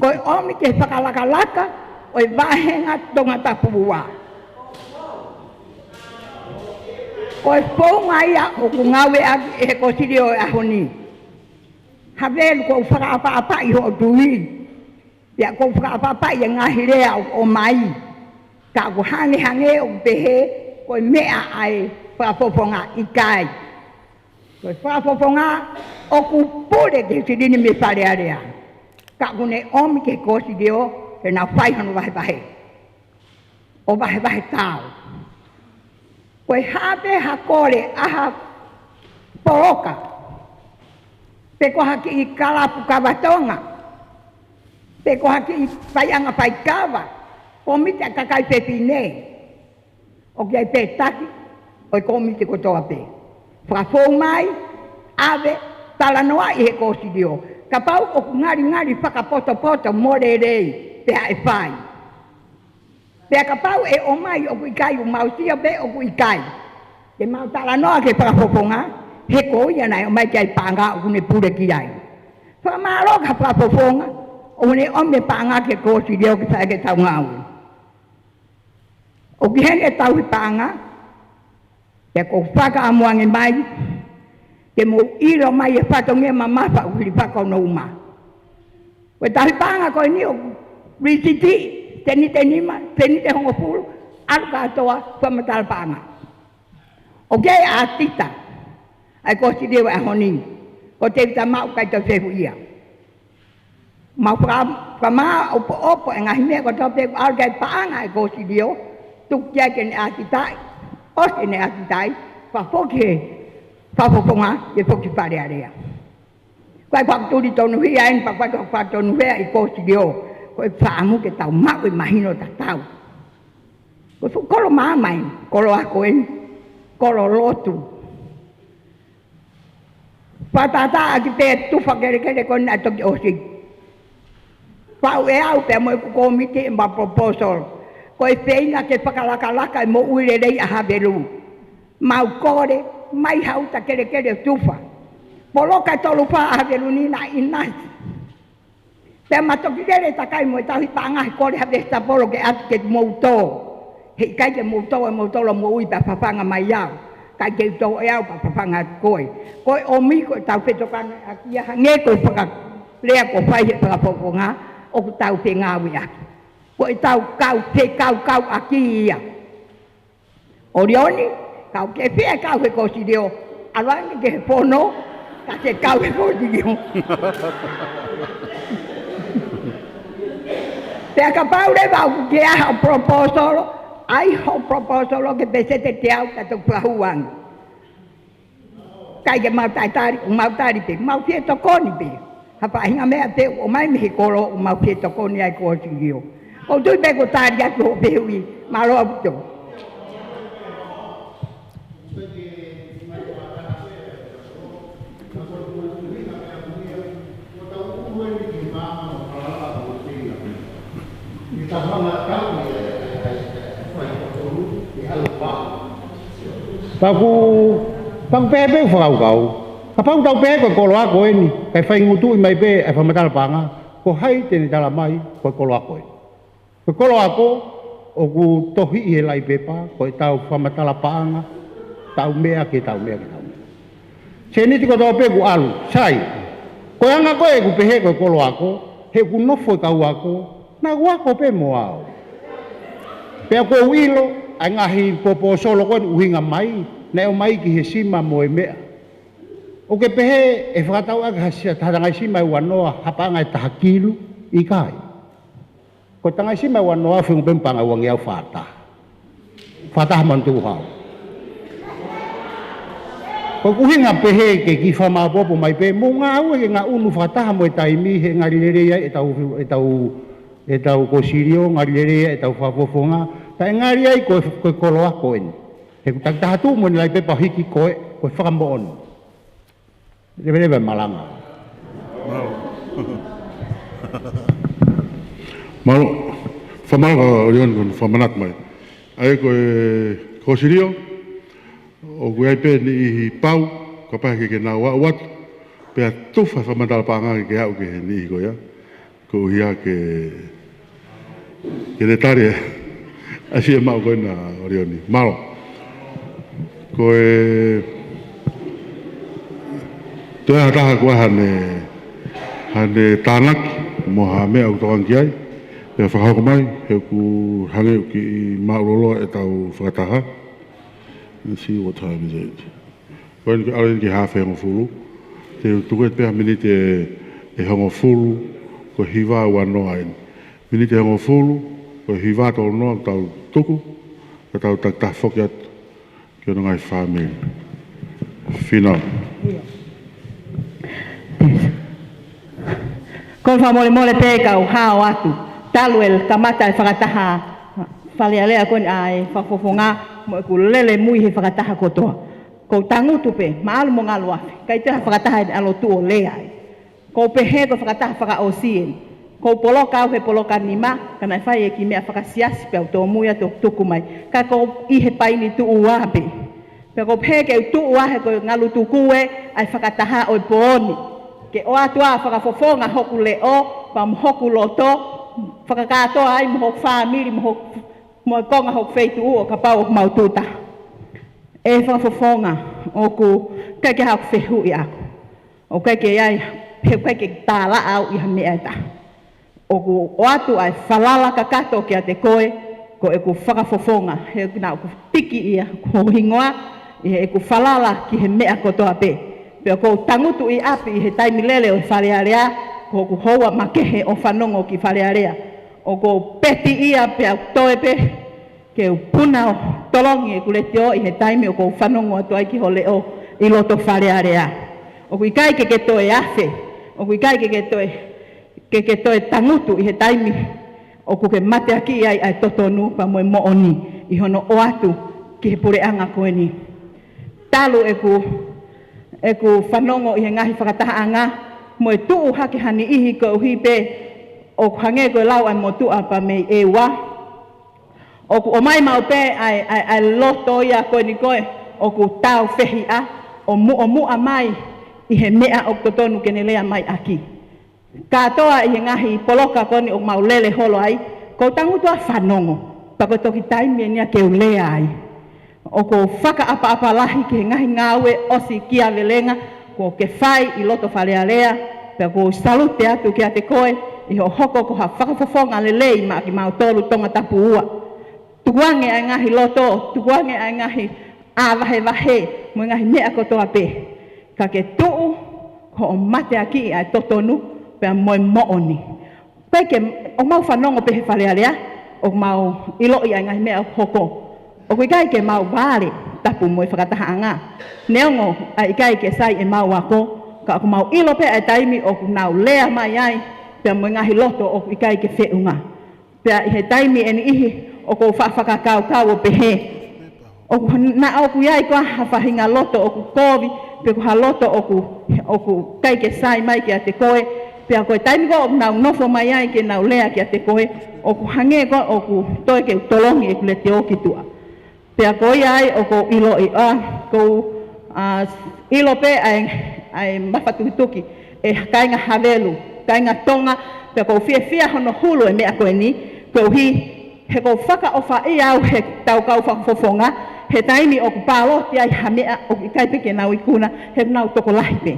Koe o mi ke whakalaka, o i wahenga tonga tapua. Koe whaunga ia, o kungawe aki e kōsirio e ahoni. Havelu ko whakaapa i ho tui. Ia ko whakaapa i ngahi rea o mai. Ka ko hange o pehe ko mea ai whakapoponga i kai. Ko whakapoponga o ku pure ke sirini me whare area. Ka ko ne omi ke kōsirio e nā whai hanu wahe. O wahe tau. Ko hape hakore aha poroka. Pe ko haki i kalapu kawatonga. Pe ko haki i whaianga whaikawa. Ko mite a kakai pepine. O kia i pe taki, o i ko mite ko toa pe. Whakafou mai, ave, talanoa i he kōsirio. Ka pau o ngari whakapoto more rei, pe a e whai. Pe a ka pau e o mai o kui kai, o mausia pe o kui kai. Te mau talanoa ke whakapoponga. He ko ia nai o mai kai panga o ne pure ki ai. Fa malo ka pa pofonga o ne o me panga ke ko si dio ki sa ke tau ngau. O ki hene tau hi paanga, te ko whakaamuangi mai, te mo ilo mai e whatonge mamafa uri whakano uma. Koe tahi paanga koe ni o risiti, teni te nima, teni te hongo pulu, alu katoa whamatala paanga. O kei a tita, ai ko si dewa e honi, ko te vita mau kai te whehu ia. Mau whamaa opo opo e ngahi mea ko tau te alu kai paanga e ko si deo, tuk kia ke ne a titai, os ke ne a titai, whafoki he, whafokonga, e foki whare area. Koe whakaturi tonu hia en, koe whakatonu hea i ko si deo, koe whaamu ke tau mau i mahino ta tau. Koe kolo maamai, kolo ako en, kolo lotu. Whatata aki pe tufa kere kere koe na toki osi. Whau e au pe mo e kukomiti e ma proposal. Koe whina ke whakalaka e mo uire rei a havelu. Mau kore, mai hauta kere kere tufa. Poloka tolu wha a havelu ni na inai. Pe matoki kere takai mo e tahi pangahi kore havesta polo ke atu ke mouto. Hei kai ke mouto e mouto lo mo ui pa whawhanga mai au. Kai ke tau e au pa whawhanga koe. Koe o mi koe tau whetokana a kia hange koe whaka lea ko whai he whakapokonga o ku tau te ngāwi aki. Koe tau kau te kau aki ia. O rioni, kau ke whia kau he kosi reo. Arangi ke he whono, ka te kau he kosi reo. Pea ka paure wau ke aha proposal, ai ho proposal ke pesete te au ka tuk prahuang. Kai ke mautari pe, mau fie tokoni pe. Hapa hinga mea te o mai mihi koro o mau fie tokoni ai kosi reo. O tui pe ko tari atu ho pehui, maro aputo. Pang pepe whakau. Kapang tau pe koe kolo ako e ni. Kai whai ngutu i mai pe e whamatala panga. Ko hai tene tala mai koe kolo ako e. Koe kolo ako o ku tohi i he lai pepa. Koe tau whamatala panga. Tau mea ke tau mea ke tau mea. Se ni tiko tau pe ku alu. Sai. Koe anga koe ku pehe koe kolo ako. He ku nofo i kau ako. Na wako pe mo au. Pea koe uilo. Ai ngahi popo solo koe uhinga mai. Na o mai ki he sima mo e mea. O ke pehe e whakatau aga hasia tarangai sima e wanoa hapanga e tahakilu i kai. Ko tangai sima e wanoa whiungu pempanga wangi au whata. Whata mantu hau. Ko kuhinga pehe ke ki whama popo mai pe mo ngā ue ke ngā unu whata mo e taimi he ngari lerea e tau kosirio ngari lerea e tau whapofonga. Ta ngari ai koe koloa koen. He ku taktahatu mo nilai pe pahiki koe whakamoon. Lewe malanga. Malo, whamanga o rion kon whamanak mai. Ai koe kosirio, o koe ai pe ni i pau, ka pahe ke nā watu, pea tuwha whamatala pāngā ke hau ke ni i koe ya. Ko uhia ke re tare, asi e mau koe na o rioni. Malo, koe Toi hataha koe hane tānaki mo ha mea au tawang ki ai. Pea whakahoko mai, he ku hange ki i maurolo e tau whakataha. Let's see what time is it. Koe ni ke aleni ki hawhi hongo fulu. Te tukoe pēha minite e hongo fulu, ko hiwa wanoa en. Minite hongo fulu, ko hiwa tau noa tau tuku, ka tau tak whoki atu ki ono ngai whamiri. Whina. Kon wha mole te kau hao atu. Taluel kamata e whakataha. Whalea lea kon ai whafofonga mo e ku lele mui he whakataha kotoa. Ko tangutu pe, maalu mo ngalu afi. Kai teha whakataha e alo tu o lea ai. Ko pehe ko whakataha whakaosien. Ko poloka au he poloka nima, kana e whai e ki mea whakasiasi pe au tō muia tō tuku mai. Ka ko i he paini tu uape. Pe ko pehe ke tu uahe ko ngalu tukue ai whakataha o i pooni. Ke o atua whakafofonga hoku le o, pa mhoku loto, whakakatoa ai mhoku whamiri, mhoku mo konga hok feitu o ka pau maututa. E whakafofonga o ku kake hak fehu i aku. O kake iai he kake tāla au i ha mea ta. O ku o atu ai whalala ka kato ki a te koe ko e ku whakafofonga he na ku tiki ia ko hingoa i he ku whalala ki he mea kotoa pe. Pea ko tangutu i api i he taimi lele o wharearea ko ku hoa makehe o whanongo ki wharearea. O ko peti ia pea toe pe ke puna o tolongi e kulete o i he taimi o ko whanongo atu ai ki ho leo i loto wharearea. O ku i kai ke toe afe, o ku i kai ke toe tangutu i he taimi o ku ke mate aki ai ai totonu pa moe mooni i hono o atu ki he pureanga koe ni. Talu e ku whanongo i he ngahi whakatahaanga mo e tuu hake hani ihi ko uhi pe o ku hange koe lau ai mo tua pa mei e wa. O ku o mai mau pe ai loto ia koe ni koe o ku tau fehi a o mua mai i he mea o totonu kene lea mai aki. Katoa i he ngahi poloka koni o mau lele holo ai ko tangutua whanongo pa ko toki taimi e nia ke ulea ai. O ko whaka apa lahi ki he ngahi ngawe osi kia lelenga ko ke whai i loto whalearea pea ko salute atu ki a te koe i ho hoko ko ha whakafofonga lelei ma ki mau tolu tonga tapu ua. Tukuange ai ngahi loto, tukuange ai ngahi wahe mo ngahi mea kotoa pe. Ka ke tuu ko o mate aki ai totonu pea moe mooni. Peke o mau whanongo pe he whalearea o mau ilo i ai ngahi mea hoko. O kui kai ke mau vare tapu moe whakatahaanga. Neongo ai kai ke sai e mau ako ka aku mau ilo pe ai taimi o ku nau lea mai ai pea moe ngahi loto o kui kai ke whiunga. Pea i he taimi eni ihi o ku whakakau o pehe. O ku na o ku iai koa hawhahinga loto o ku kovi pe ku ha loto o ku kai ke sai mai ki a te koe. Pea koe taimi ko o nau nofo mai ai ke nau lea ki a te koe o ku hange ko o ku toi ke tolongi e ku le te oki tua. Pea koe ai o ko ilo i ko ilo pe ai mawhatuki e kainga havelu, kainga tonga, pea ko fia hono hulu e mea koe ni, ko hi he ko whaka ofa i au he tau kau whakafofonga, he taimi o ku pāloti ai ha mea o ki kai peke nau ikuna, he nau toko lahi pe.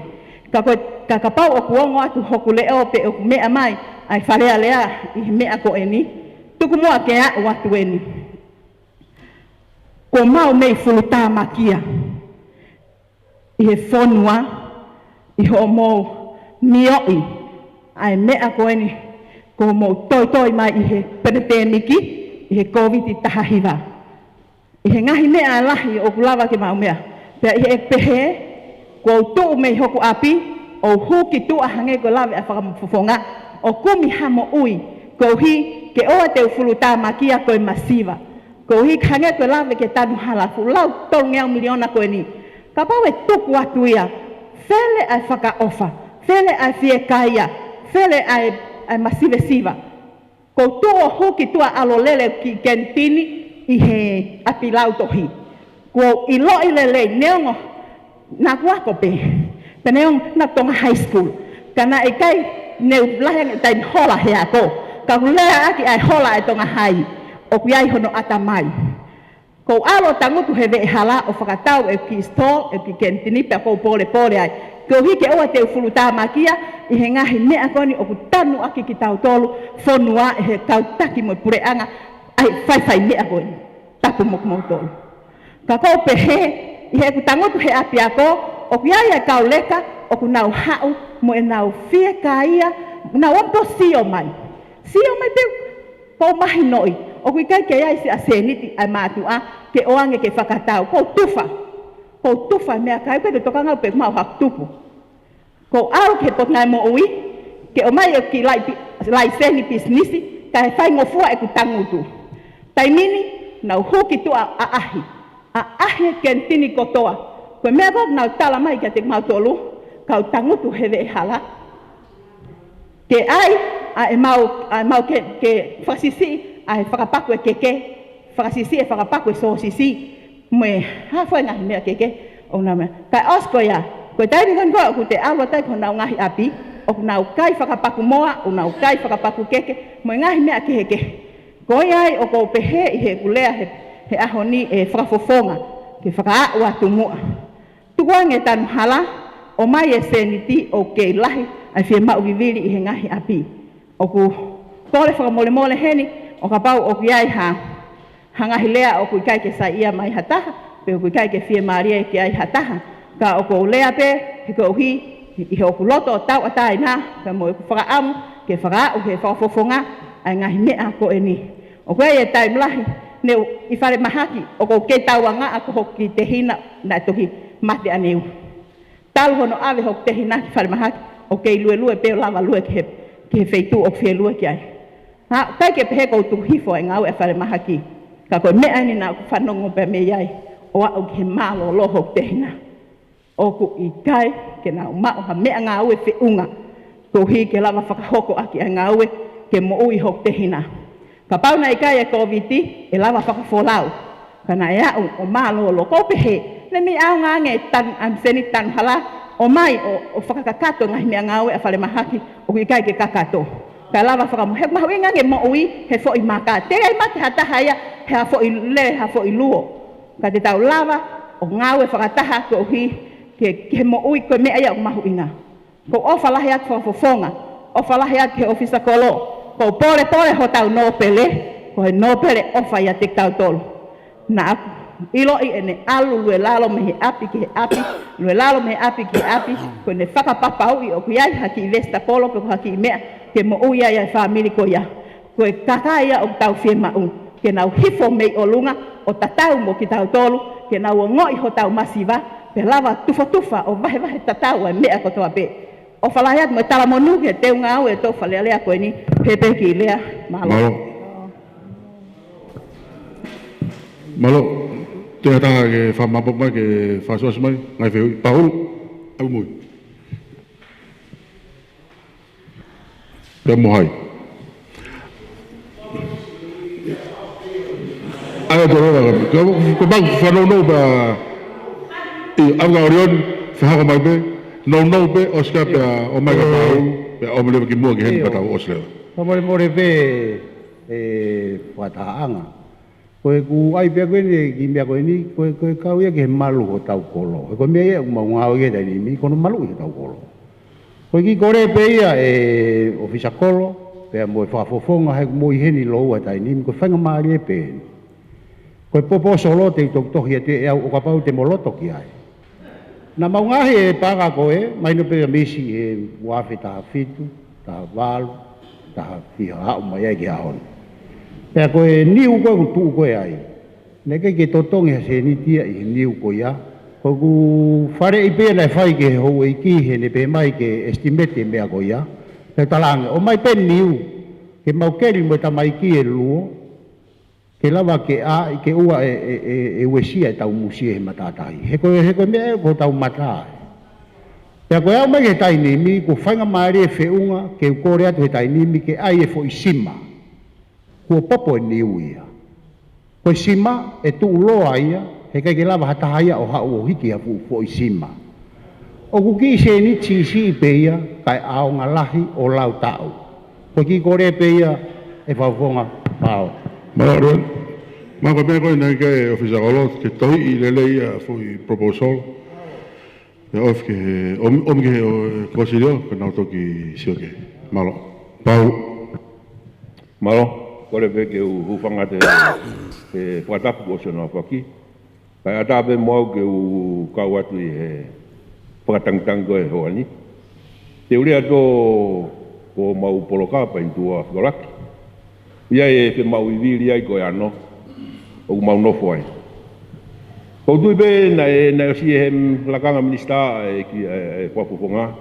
Ka kapau o ku ongo atu hoku leo pe o ku mea mai, ai wharea lea i mea koe ni, tuku mua ke a o atu e ni. Ko mau mei fuluta makia i he whonua i ho mou mioi ai mea koe ni ko mou toi mai i he perepeniki i he COVID i tahahiwa. I he ngahi mea lahi o kulawa ke mau mea. Pea i he pehe ko tuu mei hoku api o huki tua hange ko lawe a whakamufofonga o kumi hamo ui ko hi ke oa te fuluta makia koe masiva. Ko hi hange koe lawe ke tanu halafu lau tolu ngeau miliona koe ni. Ka pau e tuku atu ia. Fele ai whakaofa, fele ai fie kaia, fele ai masive siva. Ko tuo huki tua alo lele ki kentini i he api lau tohi. Ko ilo i lele neongo na kuako pe. Pe neong na tonga high school. Kana e kai neu lahang tain hola he ako. Ka kulea aki ai hola e tonga hai. O kuiai hono atamai. Ko alo tangutu he vei hala o whakatau e ki store, e ki kentini pia kou pole ai. Ko hike oa te ufuluta makia, i he ngahi mea koni o ku tanu aki ki tau tolu, whonua e he tau taki mo pureanga, ai whai mea koni, tapu mo kumau tolu. Ka kou pehe, i he ku tangutu he api ako, o ku iai e kau leka, o ku nau hau, mo e nau fie ka ia, nau ampo sio mai. Sio mai peu, pou mahi noi. O kui kai ke iai se a seniti ai mātua ke oange ke whakatau. Ko tufa mea kai koe te tokanga pe mau hak tupu. Ko au ke pot ngai mo ui, ke o mai o ki lai seni pisnisi, ka he whai ngofua e ku tangutu. Taimini, nau huki tu a ahi. A ahi kentini kotoa. Koe mea kop nau tala mai kia te mau tolu, kau tangutu hewe e hala. Ke ai mau ke whasisi, ai whakapaku e keke, whakasisi e whakapaku e sōsisi, me hawhai ngahi mea keke, o nga mea. Kai osko ia, koe tairi kon koe, ku te awa tai ko nau ngahi api, o ku nau kai whakapaku moa, o nau kai whakapaku keke, mo ngahi mea keke. Koe ai o ko pehe I he kulea he aho ni e whakafofonga ke whakaau atu mua. Tukua nge tanu hala o mai e seniti o ke lahi ai whia mau viviri I he ngahi api. O ku kore whakamole mole heni o ka pau o ki ai ngahi lea o ku kai ke sa ia mai hataha pe o ku kai ke whia maria ke ai hataha. Ka o ko lea pe he ko hi I he o ku loto o tau atai na ka mo e ku whakaamu ke whakaau he whakafofonga ai ngahi mea ko e ni. O koe e tai mlahi ne I whare mahaki o ko ke tauanga a ko hoki te hina na tohi mate aneu. Talu hono ave hok te hina ki whare mahaki o ke lue peo lava lue ke he feitu o whia lue ki ai. Ha, kai ke pehe kou tu hifo e ngau e whare mahaki. Ka koe mea ni na ku whanongo pe me iai o au ke malo lo hok te hina. O ku I kai ke na umao ha mea ngau e whiunga. Ko hi ke lava whakahoko aki a ngau e ke mo ui hok te hina. Ka pauna I kai e koviti e lava whakafolau. Kana e au o malo lo ko pehe. Le mi au ngā nge tan am seni tan hala o mai o whakakakato ngahi mea ngau e a whare mahaki o ku I kai ke kakato. Ka lava whakamu he mahu inga nge mo ui he fo I maka. Te ai mate hata haya he ha fo I le ha fo I luo. Ka te tau lava o ngau e whakataha ko hi ke mo ui koe mea ia o mahu inga. Ko o whalahi atu whakafofonga. O whalahi atu he ofisa kolo. Ko pole ho tau nopele, ko he nopele ofa ia te tau tolu. Na aku, ilo I ene alu lue lalo me he api ki he api, lue lalo me he api ki he api, ko ne whakapapau I o kuiai haki I vesta polo, ko haki I mea, ke mo uia ia whamiri ko ia. Ko e kaka ia o tau whie mau, ke nau hifo mei o lunga, o tatau mo ki tau tolu, ke nau o ngoi ho tau masiva, pe lava tufa o vahe tatau e mea ko toa pe. O whalahiat mo tala monu ke teu ngau e tō whalelea koe ni pepe ki lea malo. Malo, te hataha ke whamapok mai ke whasuas mai, ngai whiu, Paul, au mui. Te mohai. Ai to rola, ko bang whanau ba au ngā orion, whahako mai be, no be Oscar pe o mai Paul, pe o mele ki mua ki hen patau Oscar. Ka more be whataanga. Koe ku ai pia koe ni ki mea koe ni, koe kau ia ki he malu ho tau kolo. Koe mea ia umau ngāo ia tai ni mi, kono malu i tau kolo. Koe ki kore pe ia ofisa kolo, pe mo whafofonga he mo I heni loa tai ni, koe whanga maari e pe. Koe popo solo te toki e te au o kapau te moloto ki ai. Na maungahi e pāka koe, mai no pēra misi e wafe taha fitu, taha walu, taha fiha hau mai ai ki haon. Pea koe niu koe ku tuu koe ai. Neke ke totongi ha se nitia I niu koe ia. Koe ku whare I pēra e whai ke hou e ki he ne pē mai ke estimete mea koe ia. Pea talange, o mai pen niu, ke mau keri mo ta mai ki e luo, ke lava ke a ke ua e wesia tau musia he matatahi. He koe mea ko tau matai. Pea koe au mai he tainimi, ko whainga maari e whiunga, ke ukore atu he tainimi, ke ai e fo I sima. Kua popo e niu ia. Koe sima e tu uloa ia, he kai ke lava hataha ia o hau o hiki hafu fo I sima. O kuki se ni tisi I pe ia, kai ao ngalahi o lau tau. Koe ki kore pe ia, e whaufonga pao. Malaruan, mako mea koe nai kai ofisa kolot, ke tohi I lele ia fui proposal, e of ke omi ke konsilio, ke nau toki sioke. Malo. Pau. Malo, kore pe ke ufanga te whakatapu o sono whaki. Kai atape moau ke kau atu I he whakatangtang koe hoani. Te urea tō ko mau polokapa I tua whakaraki. Ia e te mau I viri ai koe ano, o mau nofo ai. Kou tui pe na osi e lakanga minista e ki e whapuponga.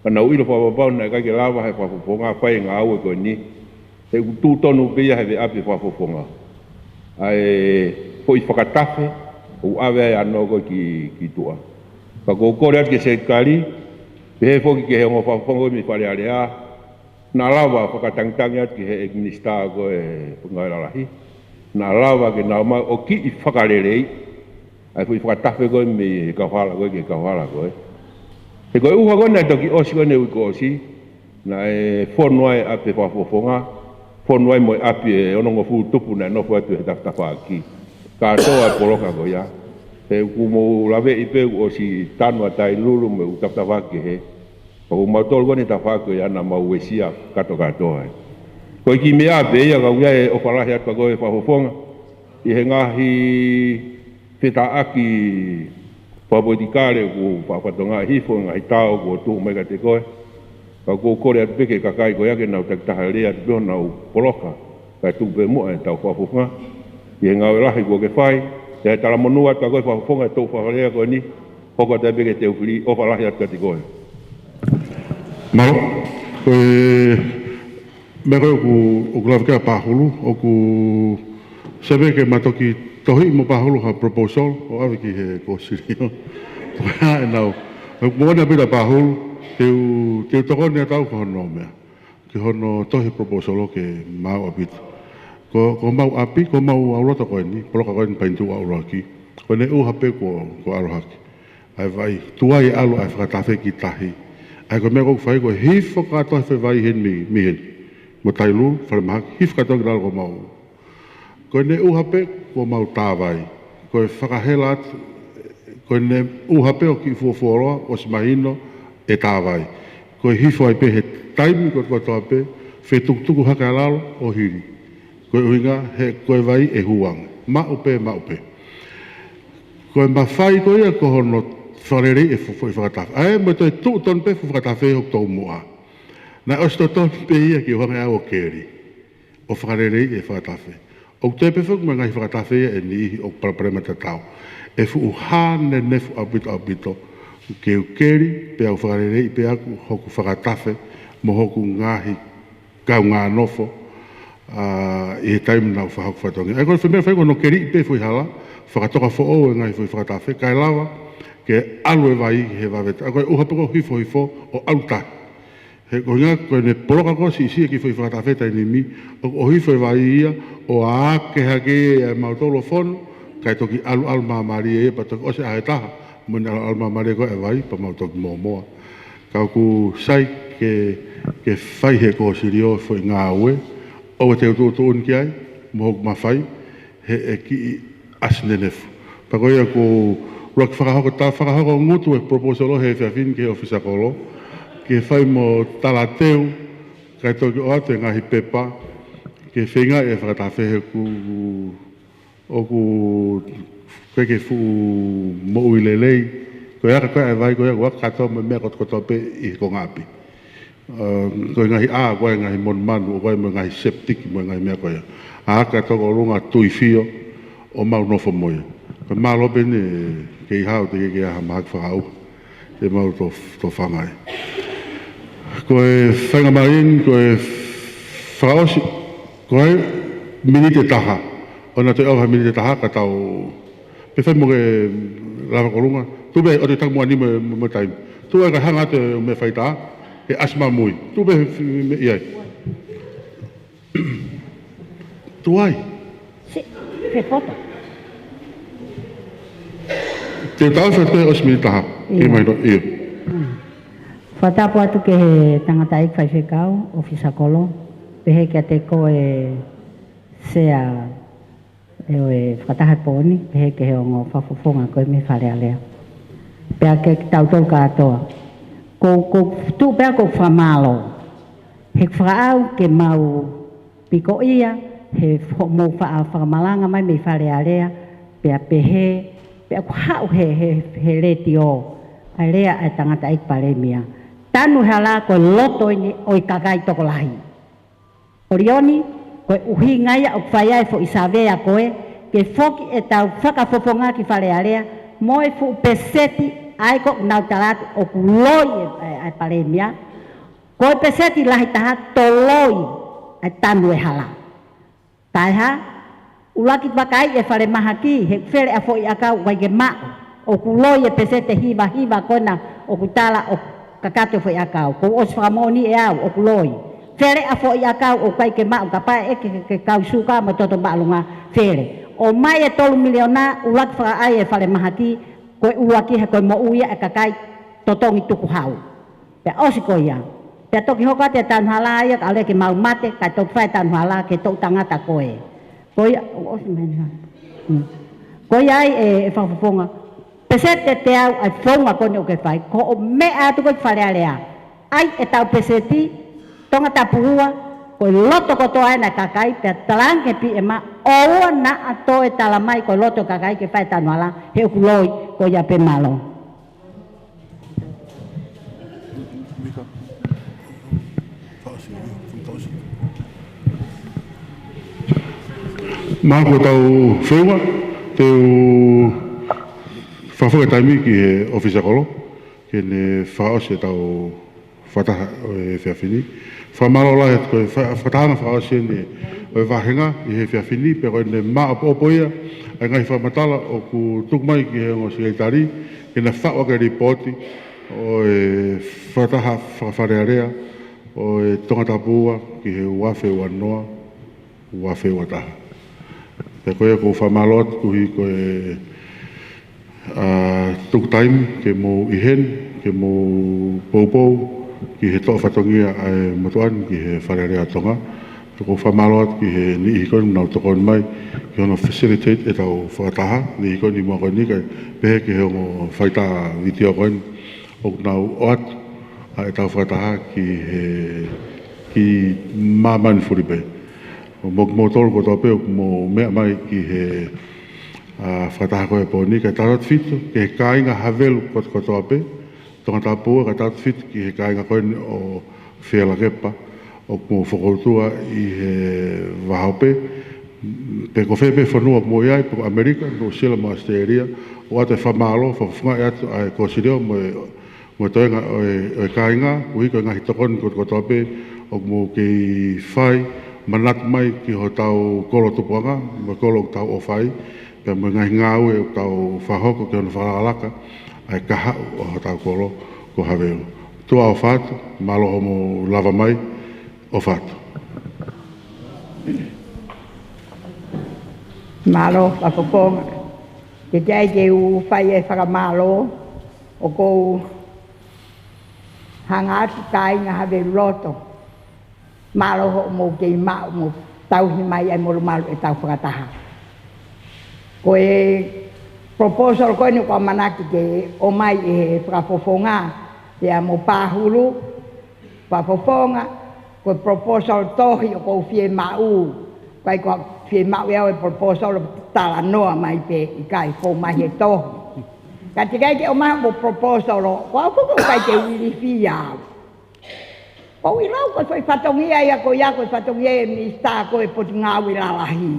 Kana uilo whapapau na kai ke lawa he whapuponga, whai ngā au e koe ni. He tū tonu pe ia he ve api whapuponga. Ai ko I whakatafe, o awe ai ano koe ki tua. Ka kou kore ati ke se kari, pe he whoki ke he ngō whapuponga mi whare area, na lawa whakatangtangi atu ki he minista ko e pungairarahi. Na lawa ke na mai o ki I whakarerei. Ai fui whakatafe koe me kawhala koe ke kawhala koe. He koe uha koe nei toki osi koe nei uko osi. Na e whonua e ape whafofonga. Fono ai mo api e ono ngo fu tupu na no fu atu he taftafa aki. Katoa poloka ko ya. He kumo lave ipe o si tanu atai lulu me utaftafa ki he. Ko mautol goni tafa ko ya na mauesia katoa. Ko ki mea be ya ga uia e o falahi atu go e fafofonga. I he ngahi feta aki pabotikare ko papatonga hifo ngai tau ko tu mega te koe. Ka ko kore atu peke kakai ko yake nau taktahalea atu peho nau poloka. Ka tu pe mua e tau fafofonga. I he ngau lahi ko ke whai. Te he tala monua atu koe fafofonga e tau fahalea koe ni. Hoko te peke te ufiri o falahi atu kati koe. Maro, me koe o ku lawika pahulu, o ku sebe ke matoki tohi mo pahulu ha proposal, o awiki he ko sirio. Koe e nau, mwana pita pahulu, teu tokone atau ko hono mea. Ki hono tohi proposal o ke mau apita. Ko mau api, ko mau aurota koe ni, poloka koe ni paintu auraki. Koe ne uhape ko arohaki. Ai vai, tuai alu ai whakatafe ki tahi. Ai ko mea kou whai ko hifo katoa he vai hen mi hen. Mo tailu, whare mahaki, hifo katoa ki lalo ko mau. Ko ne uhape ko mau tāwai. Ko e whakahelat, ko ne uhape o ki fuaforoa o si mahino e tāwai. Ko e hifo ai pe he taimi ko toa pe, whe tukutuku haka lalo o hiri. Ko e uhinga he koe vai e huang. Ma upe. Ko e mawhai ko ia ko hono wharerei e whakatafe. Ae, mo toi tu ton pe whakatafe hok tau mua. Na osto ton pe ia ki whangai au o keri. O wharerei e whakatafe. O toi pe whak ngai whakatafe ia e nihi o paraparema tatau. E fu uhane nefu abito. Ke u keri, pe au wharerei, pe aku hoku whakatafe, mo hoku ngahi kau ngā nofo. I he taimu nau whahaku whatongi. Ai koe whamea whaiko no keri pe fui hala, whakatoka fo o e ngai fui whakatafe, kai lawa, ke alu e vai he waweta. A koe uhapeko hifo o alutai. He koe ngā koe ne poloka koe si isia ki fui whakatawheta ni mi, o hifo e vai ia, o a ake hake e mautolo whono, kai toki alu mamari e pa toki ose ahe taha, mune alu mamari koe e vai, pa mautoki moa. Kau ku sai ke whai he koe sirio fui ngā ue, o te utu unki ai, mo hoku mawhai, he e ki asnenefu. Pa koe ia ko Rock whakahoko ngutu e proposal o he whiawhin ke ofisa kolo. Ke whai mo talateu, kai toki o atu e ngahi pepa, ke whenga e whakatawhehe o ku kweke fu mo uilelei. Koe aka koe e vai koe aka waka katoa me mea kotokotoa pe i ko ngapi. Koe ngahi koe ngahi mon manu, o koe mo ngahi septiki mo ngahi mea koe. Aka toko runga tui fio o mau nofo moia. Koe maa lope ne kei hao te keke aha mahak whakau, te mau to whangai. Koe whainga marin, koe whakaosi, koe minite taha. Ona te auha minite taha ka tau, pe whai mo ke lawa korunga, tube o te tangu ani mo taim. Tube ka hanga te me whai taha, e asma mui. Tube me iai. Tuai. He foto. Te tau whai o smini taha, e mai no iyo. Whatapu atu ke he tangata ik whai whekau, ofisa kolo, pehe kia te ko e sea e o e whataha pōni, pehe ke he o ngō whafofonga koe me whare alea. Pea ke tautol katoa. Ko tu pea ko whamalo. He whaau ke mau piko ia, he mo whamalanga mai me whare alea, pea pehe, pea ko hau he reti o, ai rea ai tangata ik paremia. Tanu hala ko loto ini oi kakai toko lahi. Orioni, koe uhi ngaia o whaiai fo isavea koe, ke foki e tau whakafofonga ki whare alea, moe fu peseti ai ko nau talatu o kuloi ai paremia. Koe peseti lahi taha toloi ai tanu e hala. Taiha, ulaki pakai e whare mahaki, he where a fo i akau waige mao, o kuloi e pesete hiva kona o kutala o kakato foi akau ko os famoni e au o kuloi fere a foi akau o kai ke ma o kapa e ke kau suka ma toto balunga fere o mai e tolu miliona ulak fa ai e fale mahaki ko ulaki he ko mo uia e kakai totongi tuku hau pe osiko ia Te toki hoka te tanhala ia ka le ke mau mate ka tok fai tanhala ke tok tangata koe. Koia o se mena. Koia ai e whawhafonga. Pesete te au ai whonga kone o ke whai. Ko o mea atu koe whare alea. Ai e tau peseti, tonga tapuhua, koe loto koto ai na kakai, pe talange pi e ma, oua na ato e talamai koe loto kakai ke whai tanhala, he o kuloi koia pe malo. Mā ko tau whenua, te o whawhaka taimi ki he ofisa kolo, ke ne whaose tau whataha e whiawhini. Whamaro la he koe whatahanga whaose ne o e wahenga i he whiawhini, pe koe ne maa opo ia, ai ngai whamatala o ku tukumai ki he ngo sekretari, ke na whaua ke ripoti o e whataha whakarearea, o e tongatapua ki he wafe wanoa, wafe wataha. Te koe ko whamalot kuhi koe tukutaimi ke mo ihen, ke mo poupou, ki he toa whatongia ai motuan ki he wharerea tonga. Te ko whamalot ki he ni ihikon nau tokon mai, ki hono facilitate e tau whakataha, ni ihikon ni mua koe ni kai pehe ki he hongo whaita vitio koen, o nau oat e tau whakataha ki mamani furipe. Mo tolu ko tope mo mea mai ki he whakataha koe pōni, ka tātat fitu ki he kāinga havelu ko tope, tonga tāpua ka tātat fitu ki he kāinga koe o whiala kepa, o mo whakoutua i he wahaupe, pe ko whepe whanua mo iai, po Amerika, no Sila mo Australia, o ate whamalo, whawhunga e atu ai kōsireo mo toenga o e kāinga, uiko ngahi tokon ko tope, o mo ki whai, manat mai ki ho tau kolo tupuanga, mo kolo tau o whai, pe mo ngai ngau e tau whahoko ki ono whaalaka, ai kaha o ho tau kolo ko hawelu. Tua o whātu, malo homo lava mai o whātu. Malo, whapoponga. Te tei ke u whai e whakamalo, o kou hanga atu kāinga hawelu loto. Malo ho mo ke mao mo tauhi mai ai molo malo e tau whakataha. Ko e proposal koe ni kua manaki ke o mai e whakapofonga te a mo pāhuru, whapofonga, ko e proposal tohi o kou fie mau, kai kua fie mau eo e proposal tala noa mai pe i kai fo mai he tohi. Ka te kai ke o mai mo proposal o, kua fuku kai ke wili fia au. Ko i lau ko foi whatongia ia ko ia ko whatongia e minista ko e poti ngāwi lalahi.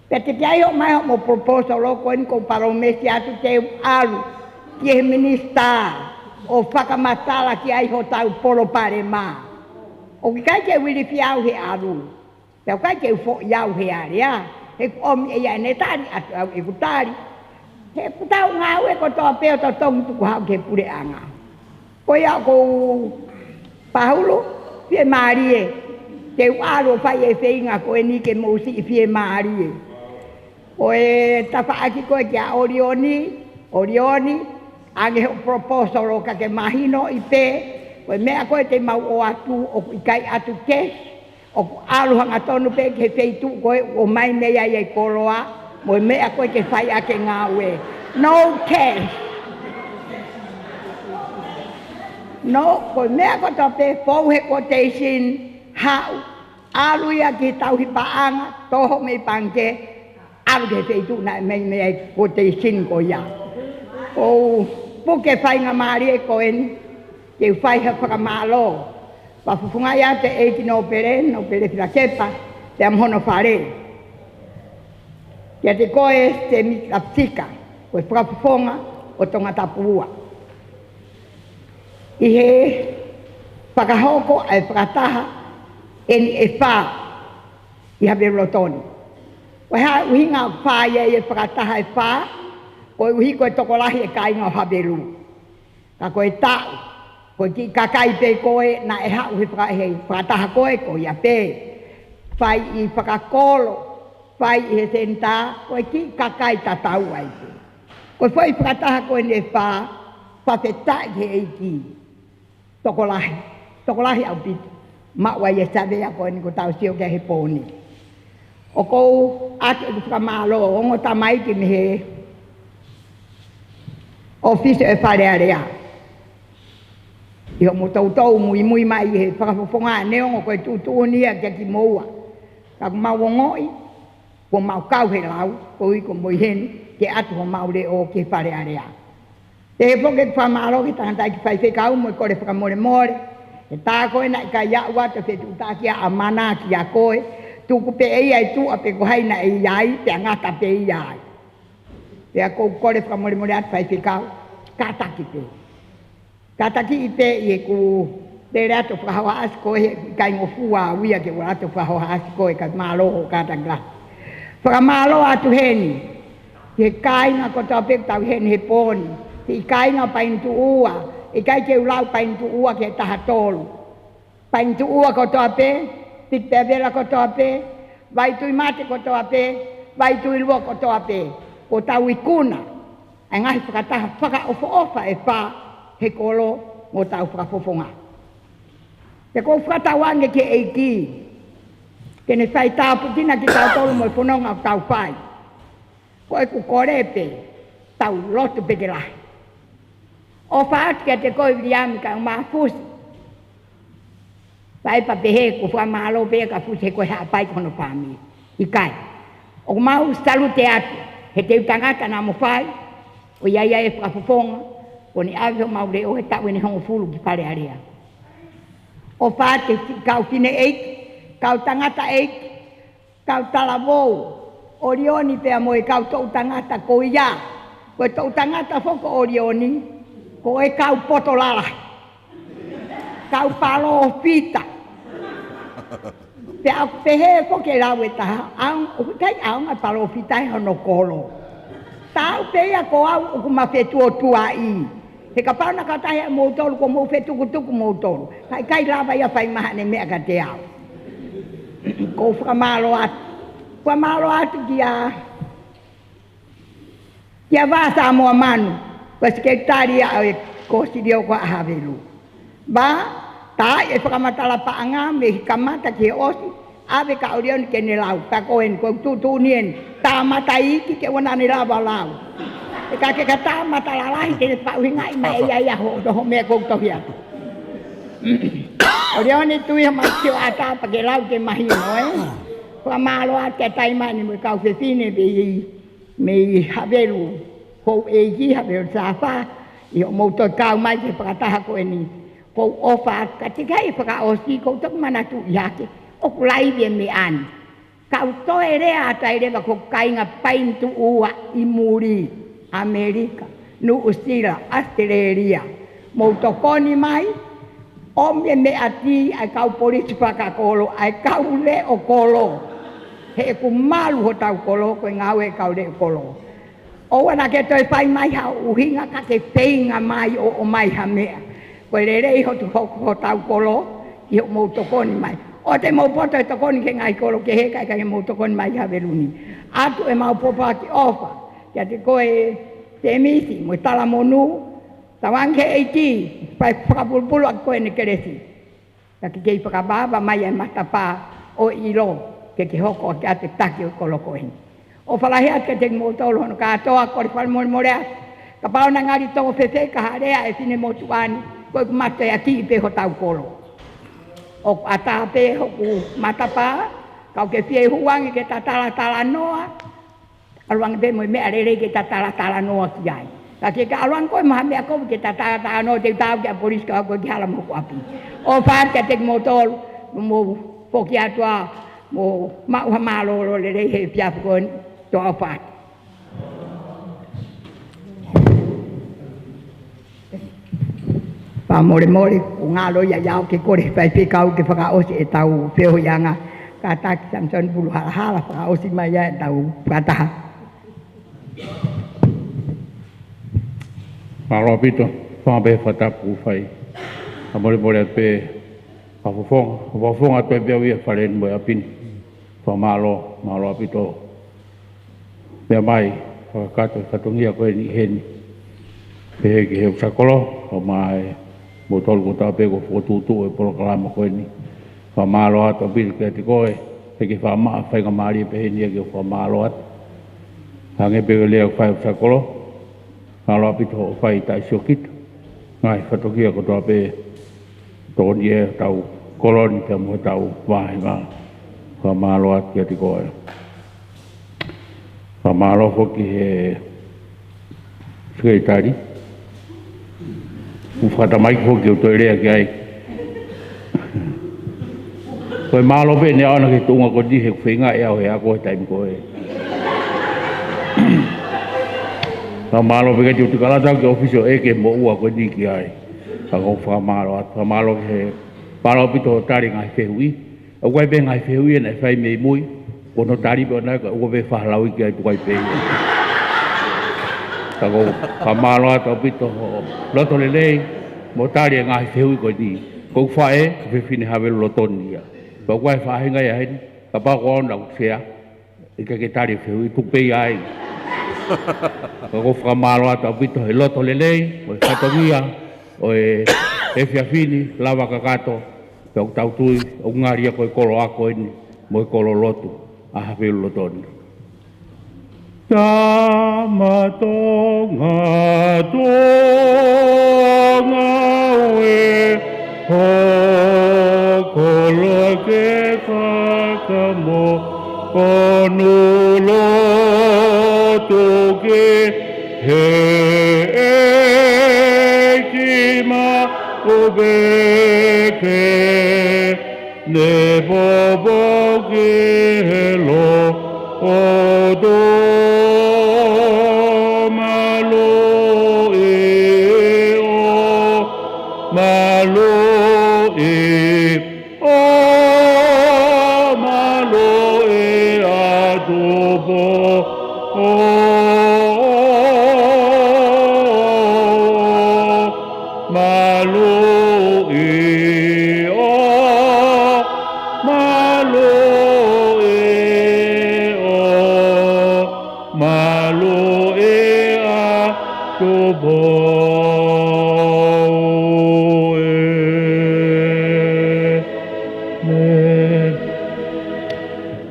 Pe te te aio mai mo proposal lo ko ni ko paromesi atu te alu ki e minista o whakamatala ki ai ho tau polo pare mā. O ki kai ke wili fiau he alu. Pe o kai ke ufo iau he area. He omi e ia netari atu au e kutari. He kutau ngāwe ko toa peo to tongu tuku hau ke pure anga. Ko ia ko Paulo, fie marie, te uaro fai e whainga koe ni ke mousi i fie marie. O e tawhaaki koe kia Orioni, ange ho proposal o ka ke mahino i pe, koe mea koe te mau o atu o i kai atu kes, o aluhanga tonu pe ke wheitu koe o mai mea i e koroa, mo mea koe ke whai ake ngāwe. No cash. No, ko mea ko tope fauhe quotation hau aluia ki tau hi paanga toho me pange alu ke feitu na me quotation ko ya. O puke fai nga mari e ko en ke fai ha whakamalo. Pa fufunga ia te eiti no pere fila kepa te amhono whare. Kia te koe te mikapsika koe whakafufonga o tonga tapua. I he whakahoko ai whakataha eni e whā i hawe rotoni. Koe ha uhinga whā ia i e whakataha e whā, koe uhi koe tokolahi e kāinga o haweru. Ka koe tāu, koe ki kakai pe koe na e hau he whakataha koe koe ia pe. Whai i whakakolo, whai i he sentā, koe ki kakai tatau ai pe. Koe whai whakataha koe ne whā, whawhetai he eiki. Tokolahi. tokolahi au piti. Mawai e sabe a koe ni ko tau sio ke he pōni. O kou atu e whakamalo o ongo tamai ki me he ofisio e whare area. Iho mo tau mui mai he whakafofonga neongo koe tūtūnia kia ki moua. Ka mau ngoi, ko mau kau he lau, ko i ko moi heni, ke atu ho mau le o ke whare area. Te he poke whamalo ki tangatai ki whai whekau mo i kore whakamore more. E tā koe na i ka iaua te whetu tā kia a mana ki a koe, tūku pe ei ai tū a pe ko haina e iai, pe a ngata pe iai. Pe a kou kore whakamore more atu whai whekau, kātaki pe. Kātaki i pe i e ku te reato whakahoa asi koe he kai ngofua a wia ke warato whakahoa asi koe ka māloho kātangla. Whakamalo atu heni, he kāinga ko tau pe tau heni he pōni, he kāinga paintu ua, e kai ke ulau paintu ua ke taha tolu. Paintu ua ko toa pe, pipe vela ko toa pe, vai tui mate ko toa pe, vai tui lua ko toa pe. Ko tau ikuna, e ngahi whakataha whaka ofa e wha he kolo mo tau whakafofonga. Te ko whakatawange ke eiki, ke ne whai tau putina ki tau tolu mo i whanonga tau whai. Ko e ku korepe, tau lotu peke lahi. O whaat kia te koe wiriami ka ngā fusi. Pai pa pehe ko whamalo pehe ka fusi he koe haa pai kono pāmi. I kai. O mau salu te atu. He te utangata nā mo whai. O iaia e whakafofonga. O ni awi ho mau reo he tau ene hongo fulu ki pare area. O whaat te kau kine eiki. Kau tangata eiki. Kau talavou. Orioni pea mo e kau tau tangata ko ia. Koe tau tangata whoko orioni. Ko e kau potolala. Kau palo o pita. Pe au pehe ko ke lau e taha. Au kai au ngai palo o pita e hono kolo. Tau peia ko au o kuma fetu o tua i. He ka pauna ka tahi a moutolu ko mou fetu kutuku moutolu. Kai lava ia whai maha ne mea ka te au. Ko whakamalo atu. Whakamalo atu kia vasa mua manu. Ko sekretaria e kosirio ko ahavelu. Ba, ta e whakamatala paanga me hikamata ki he osi, ave ka orion ke ne lau, ka koen ko tutunien, ta mata iki ke wana ni lava lau. E ka ke ka ta mata lalahi ke ne pauhinga i mai ia ho doho mea kou tohia. Orion i tui hama kio ata pa ke lau ke mahino Whamalo a te taimani mo kau whewhine me i havelu. Kou e ki havelu sāwha, i o mouto kau mai ke whakataha ko e ni. Kou ofa ka te kai whakaosi, kou tok manatu i hake, o kulaiwe me ani. Kau toe rea atai rewa ko kainga paintu ua i muri, Amerika, New Zealand, Australia. Mouto koni mai, ome me ati ai kau polisi whakakolo, ai kau le o kolo. He ku malu ho tau kolo, koe ngau e kau le o kolo. O wana ke toi whai mai ha uhinga ka te peinga mai o mai ha mea. Koe le rei ho tu ho tau kolo, i ho mou tokoni mai. O te mou poto e tokoni ke ngai kolo ke he kai ke mou tokoni mai ha veluni. Atu e mau popa ki ofa, kia te koe te emisi, mo tala monu, tawange eiti, pai whakapulpulu ak koe ne keresi. Taki kei whakababa mai e matapa o ilo, ke ke hoko ke ate taki o kolo koe. O whalahea ke te motolo hono ka atoa kore whalmore morea. Ka pao na ngari tongo whewhe ka harea e whine motuani, koe kumate a ki pe ho tau kolo. O ata pe hoku matapa, kau ke whie huangi ke tatala noa, aluang pe mo mea rere ke tatala noa ki ai. Taki ka aluang koe maha mea koe ke tatala noa te tau ke a polisi ka koe ki hala moku api. O whaar ke te motolo, mo poki atua, mo mauha malolo le rei he piapu koe toa whaar. Pa more, o ngā loia iau ke kore pai pekau ke whakaosi e tau wheo ianga. Ka taki Samson Bulu hala whakaosi mai e tau whataha. Māloa pito, whāpe whatapu whai. Ka more ate whawhonga te bea wia wharen mo e apini. Māloa pito. Mea mai, whakakato, katongia koe ni heni. Pehe ki he usakolo, o mai mo tolu ko tape ko fotutu e programa ko ni fa malo ato bil ke ti ko e ke fa ma fa ga mari pe ni ke fa malo at hange pe le fa sa kolo malo pito fa ita shokit ngai fa to kia ko tape to ni e tau koloni te mo tau wa nga fa malo at ke ti ko fa malo ko ki e sekretari ufata mai ko ke to rea ke ai ko malo be ne ana ke tunga ko di he finga e au he ko time ko e ta malo be ke tu kala ta ke officio e ke mo ua ko di ki ai ka ko fa malo ke palo pito tari ngai fe hui o ko be ngai fe hui na fai me mui ko no tari be na ko be fa lawi ke ai tu kai pe ko kamalo ato pito loto lele mo tari ngai feu ko di ko fae ke fini have lotonia ko wai fa hinga ya hin ka ba ko na sia ke tari feu tu pe ai ko kamalo ato pito loto lele mo fatomia o e fini lava kakato ko tau tui o ngaria ko kolo ako ni mo kolo lotu a have lotonia Tamatonga tonga we hokolo ke kakamo onulo toke he kima ubeke ne bobo ke lo odo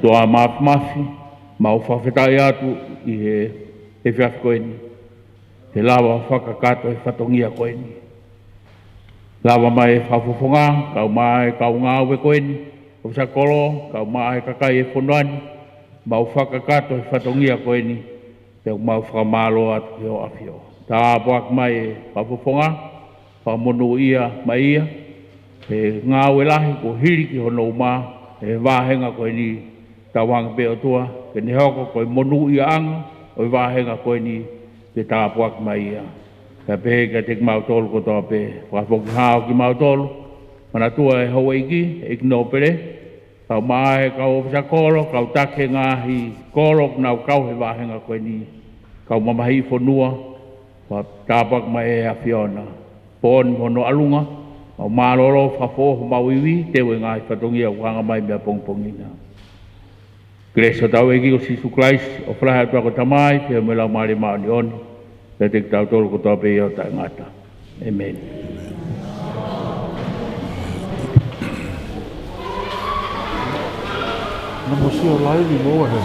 Toa mafi mau whawhetai atu i he whiawhi koe ni. He lawa whakakato e whatongia koe ni. Lawa mai e whawhofonga, kau mai kau ngāwe koe ni. O sa kolo, kau mai kakai e whonuani. Mau whakakato e whatongia koe ni. Te mau whakamalo atu ki o awhio. Tā apuak mai e whawhofonga, whamonu ia mai ia. He ngāwe lahi ko hiri ki hono umā, he wāhenga koe ni. Tawang pe o tua, ke ne hoko koe monu i anga, o i wāhenga koe ni te tāpuak mai ia. Ka pehe ka te mau tolu ko toa pe, whafoki hao ki mau tolu, mana tua e hawa iki, e kino pere, kau maahe kau ofisa koro, kau take ngahi koro, nau kau he wāhenga koe ni, kau mamahi whanua, wa tāpuak mai e a whiona. Pōni hono alunga, au māroro whafoho mauiwi, tewe ngahi whatongia wanga mai mea pongpongina. Grace o tau eki o Sisu Christ, o whalaha atua ko tamai, whia me lau maari maoni oni, te te tau tolu ko tau pe i o ta ngata. Amen. Na mo si o lai ni moa he.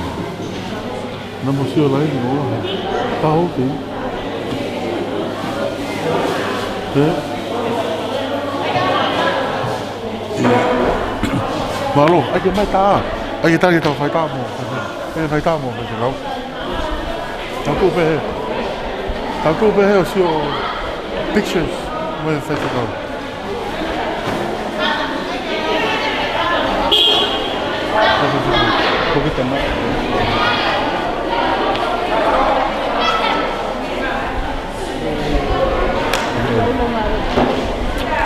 Na mo si o lai ni moa he. Ta ho te. Te. Malo, ai ke mai ta. Ai ke tari tau whai tā mō. E whai tā mō, te rau. Tau tū pehe. Tau tū pehe o si o pictures. Mai whai te rau. Koki te mai.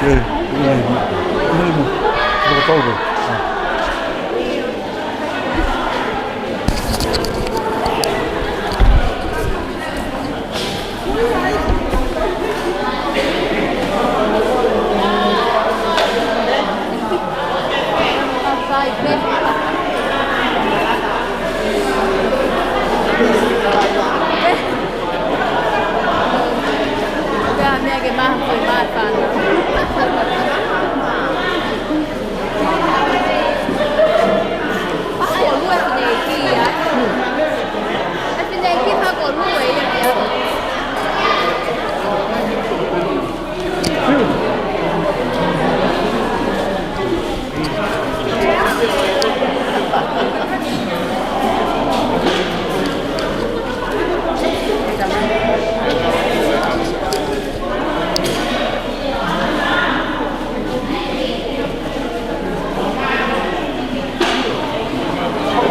E, e, e, e, e, e, e, e,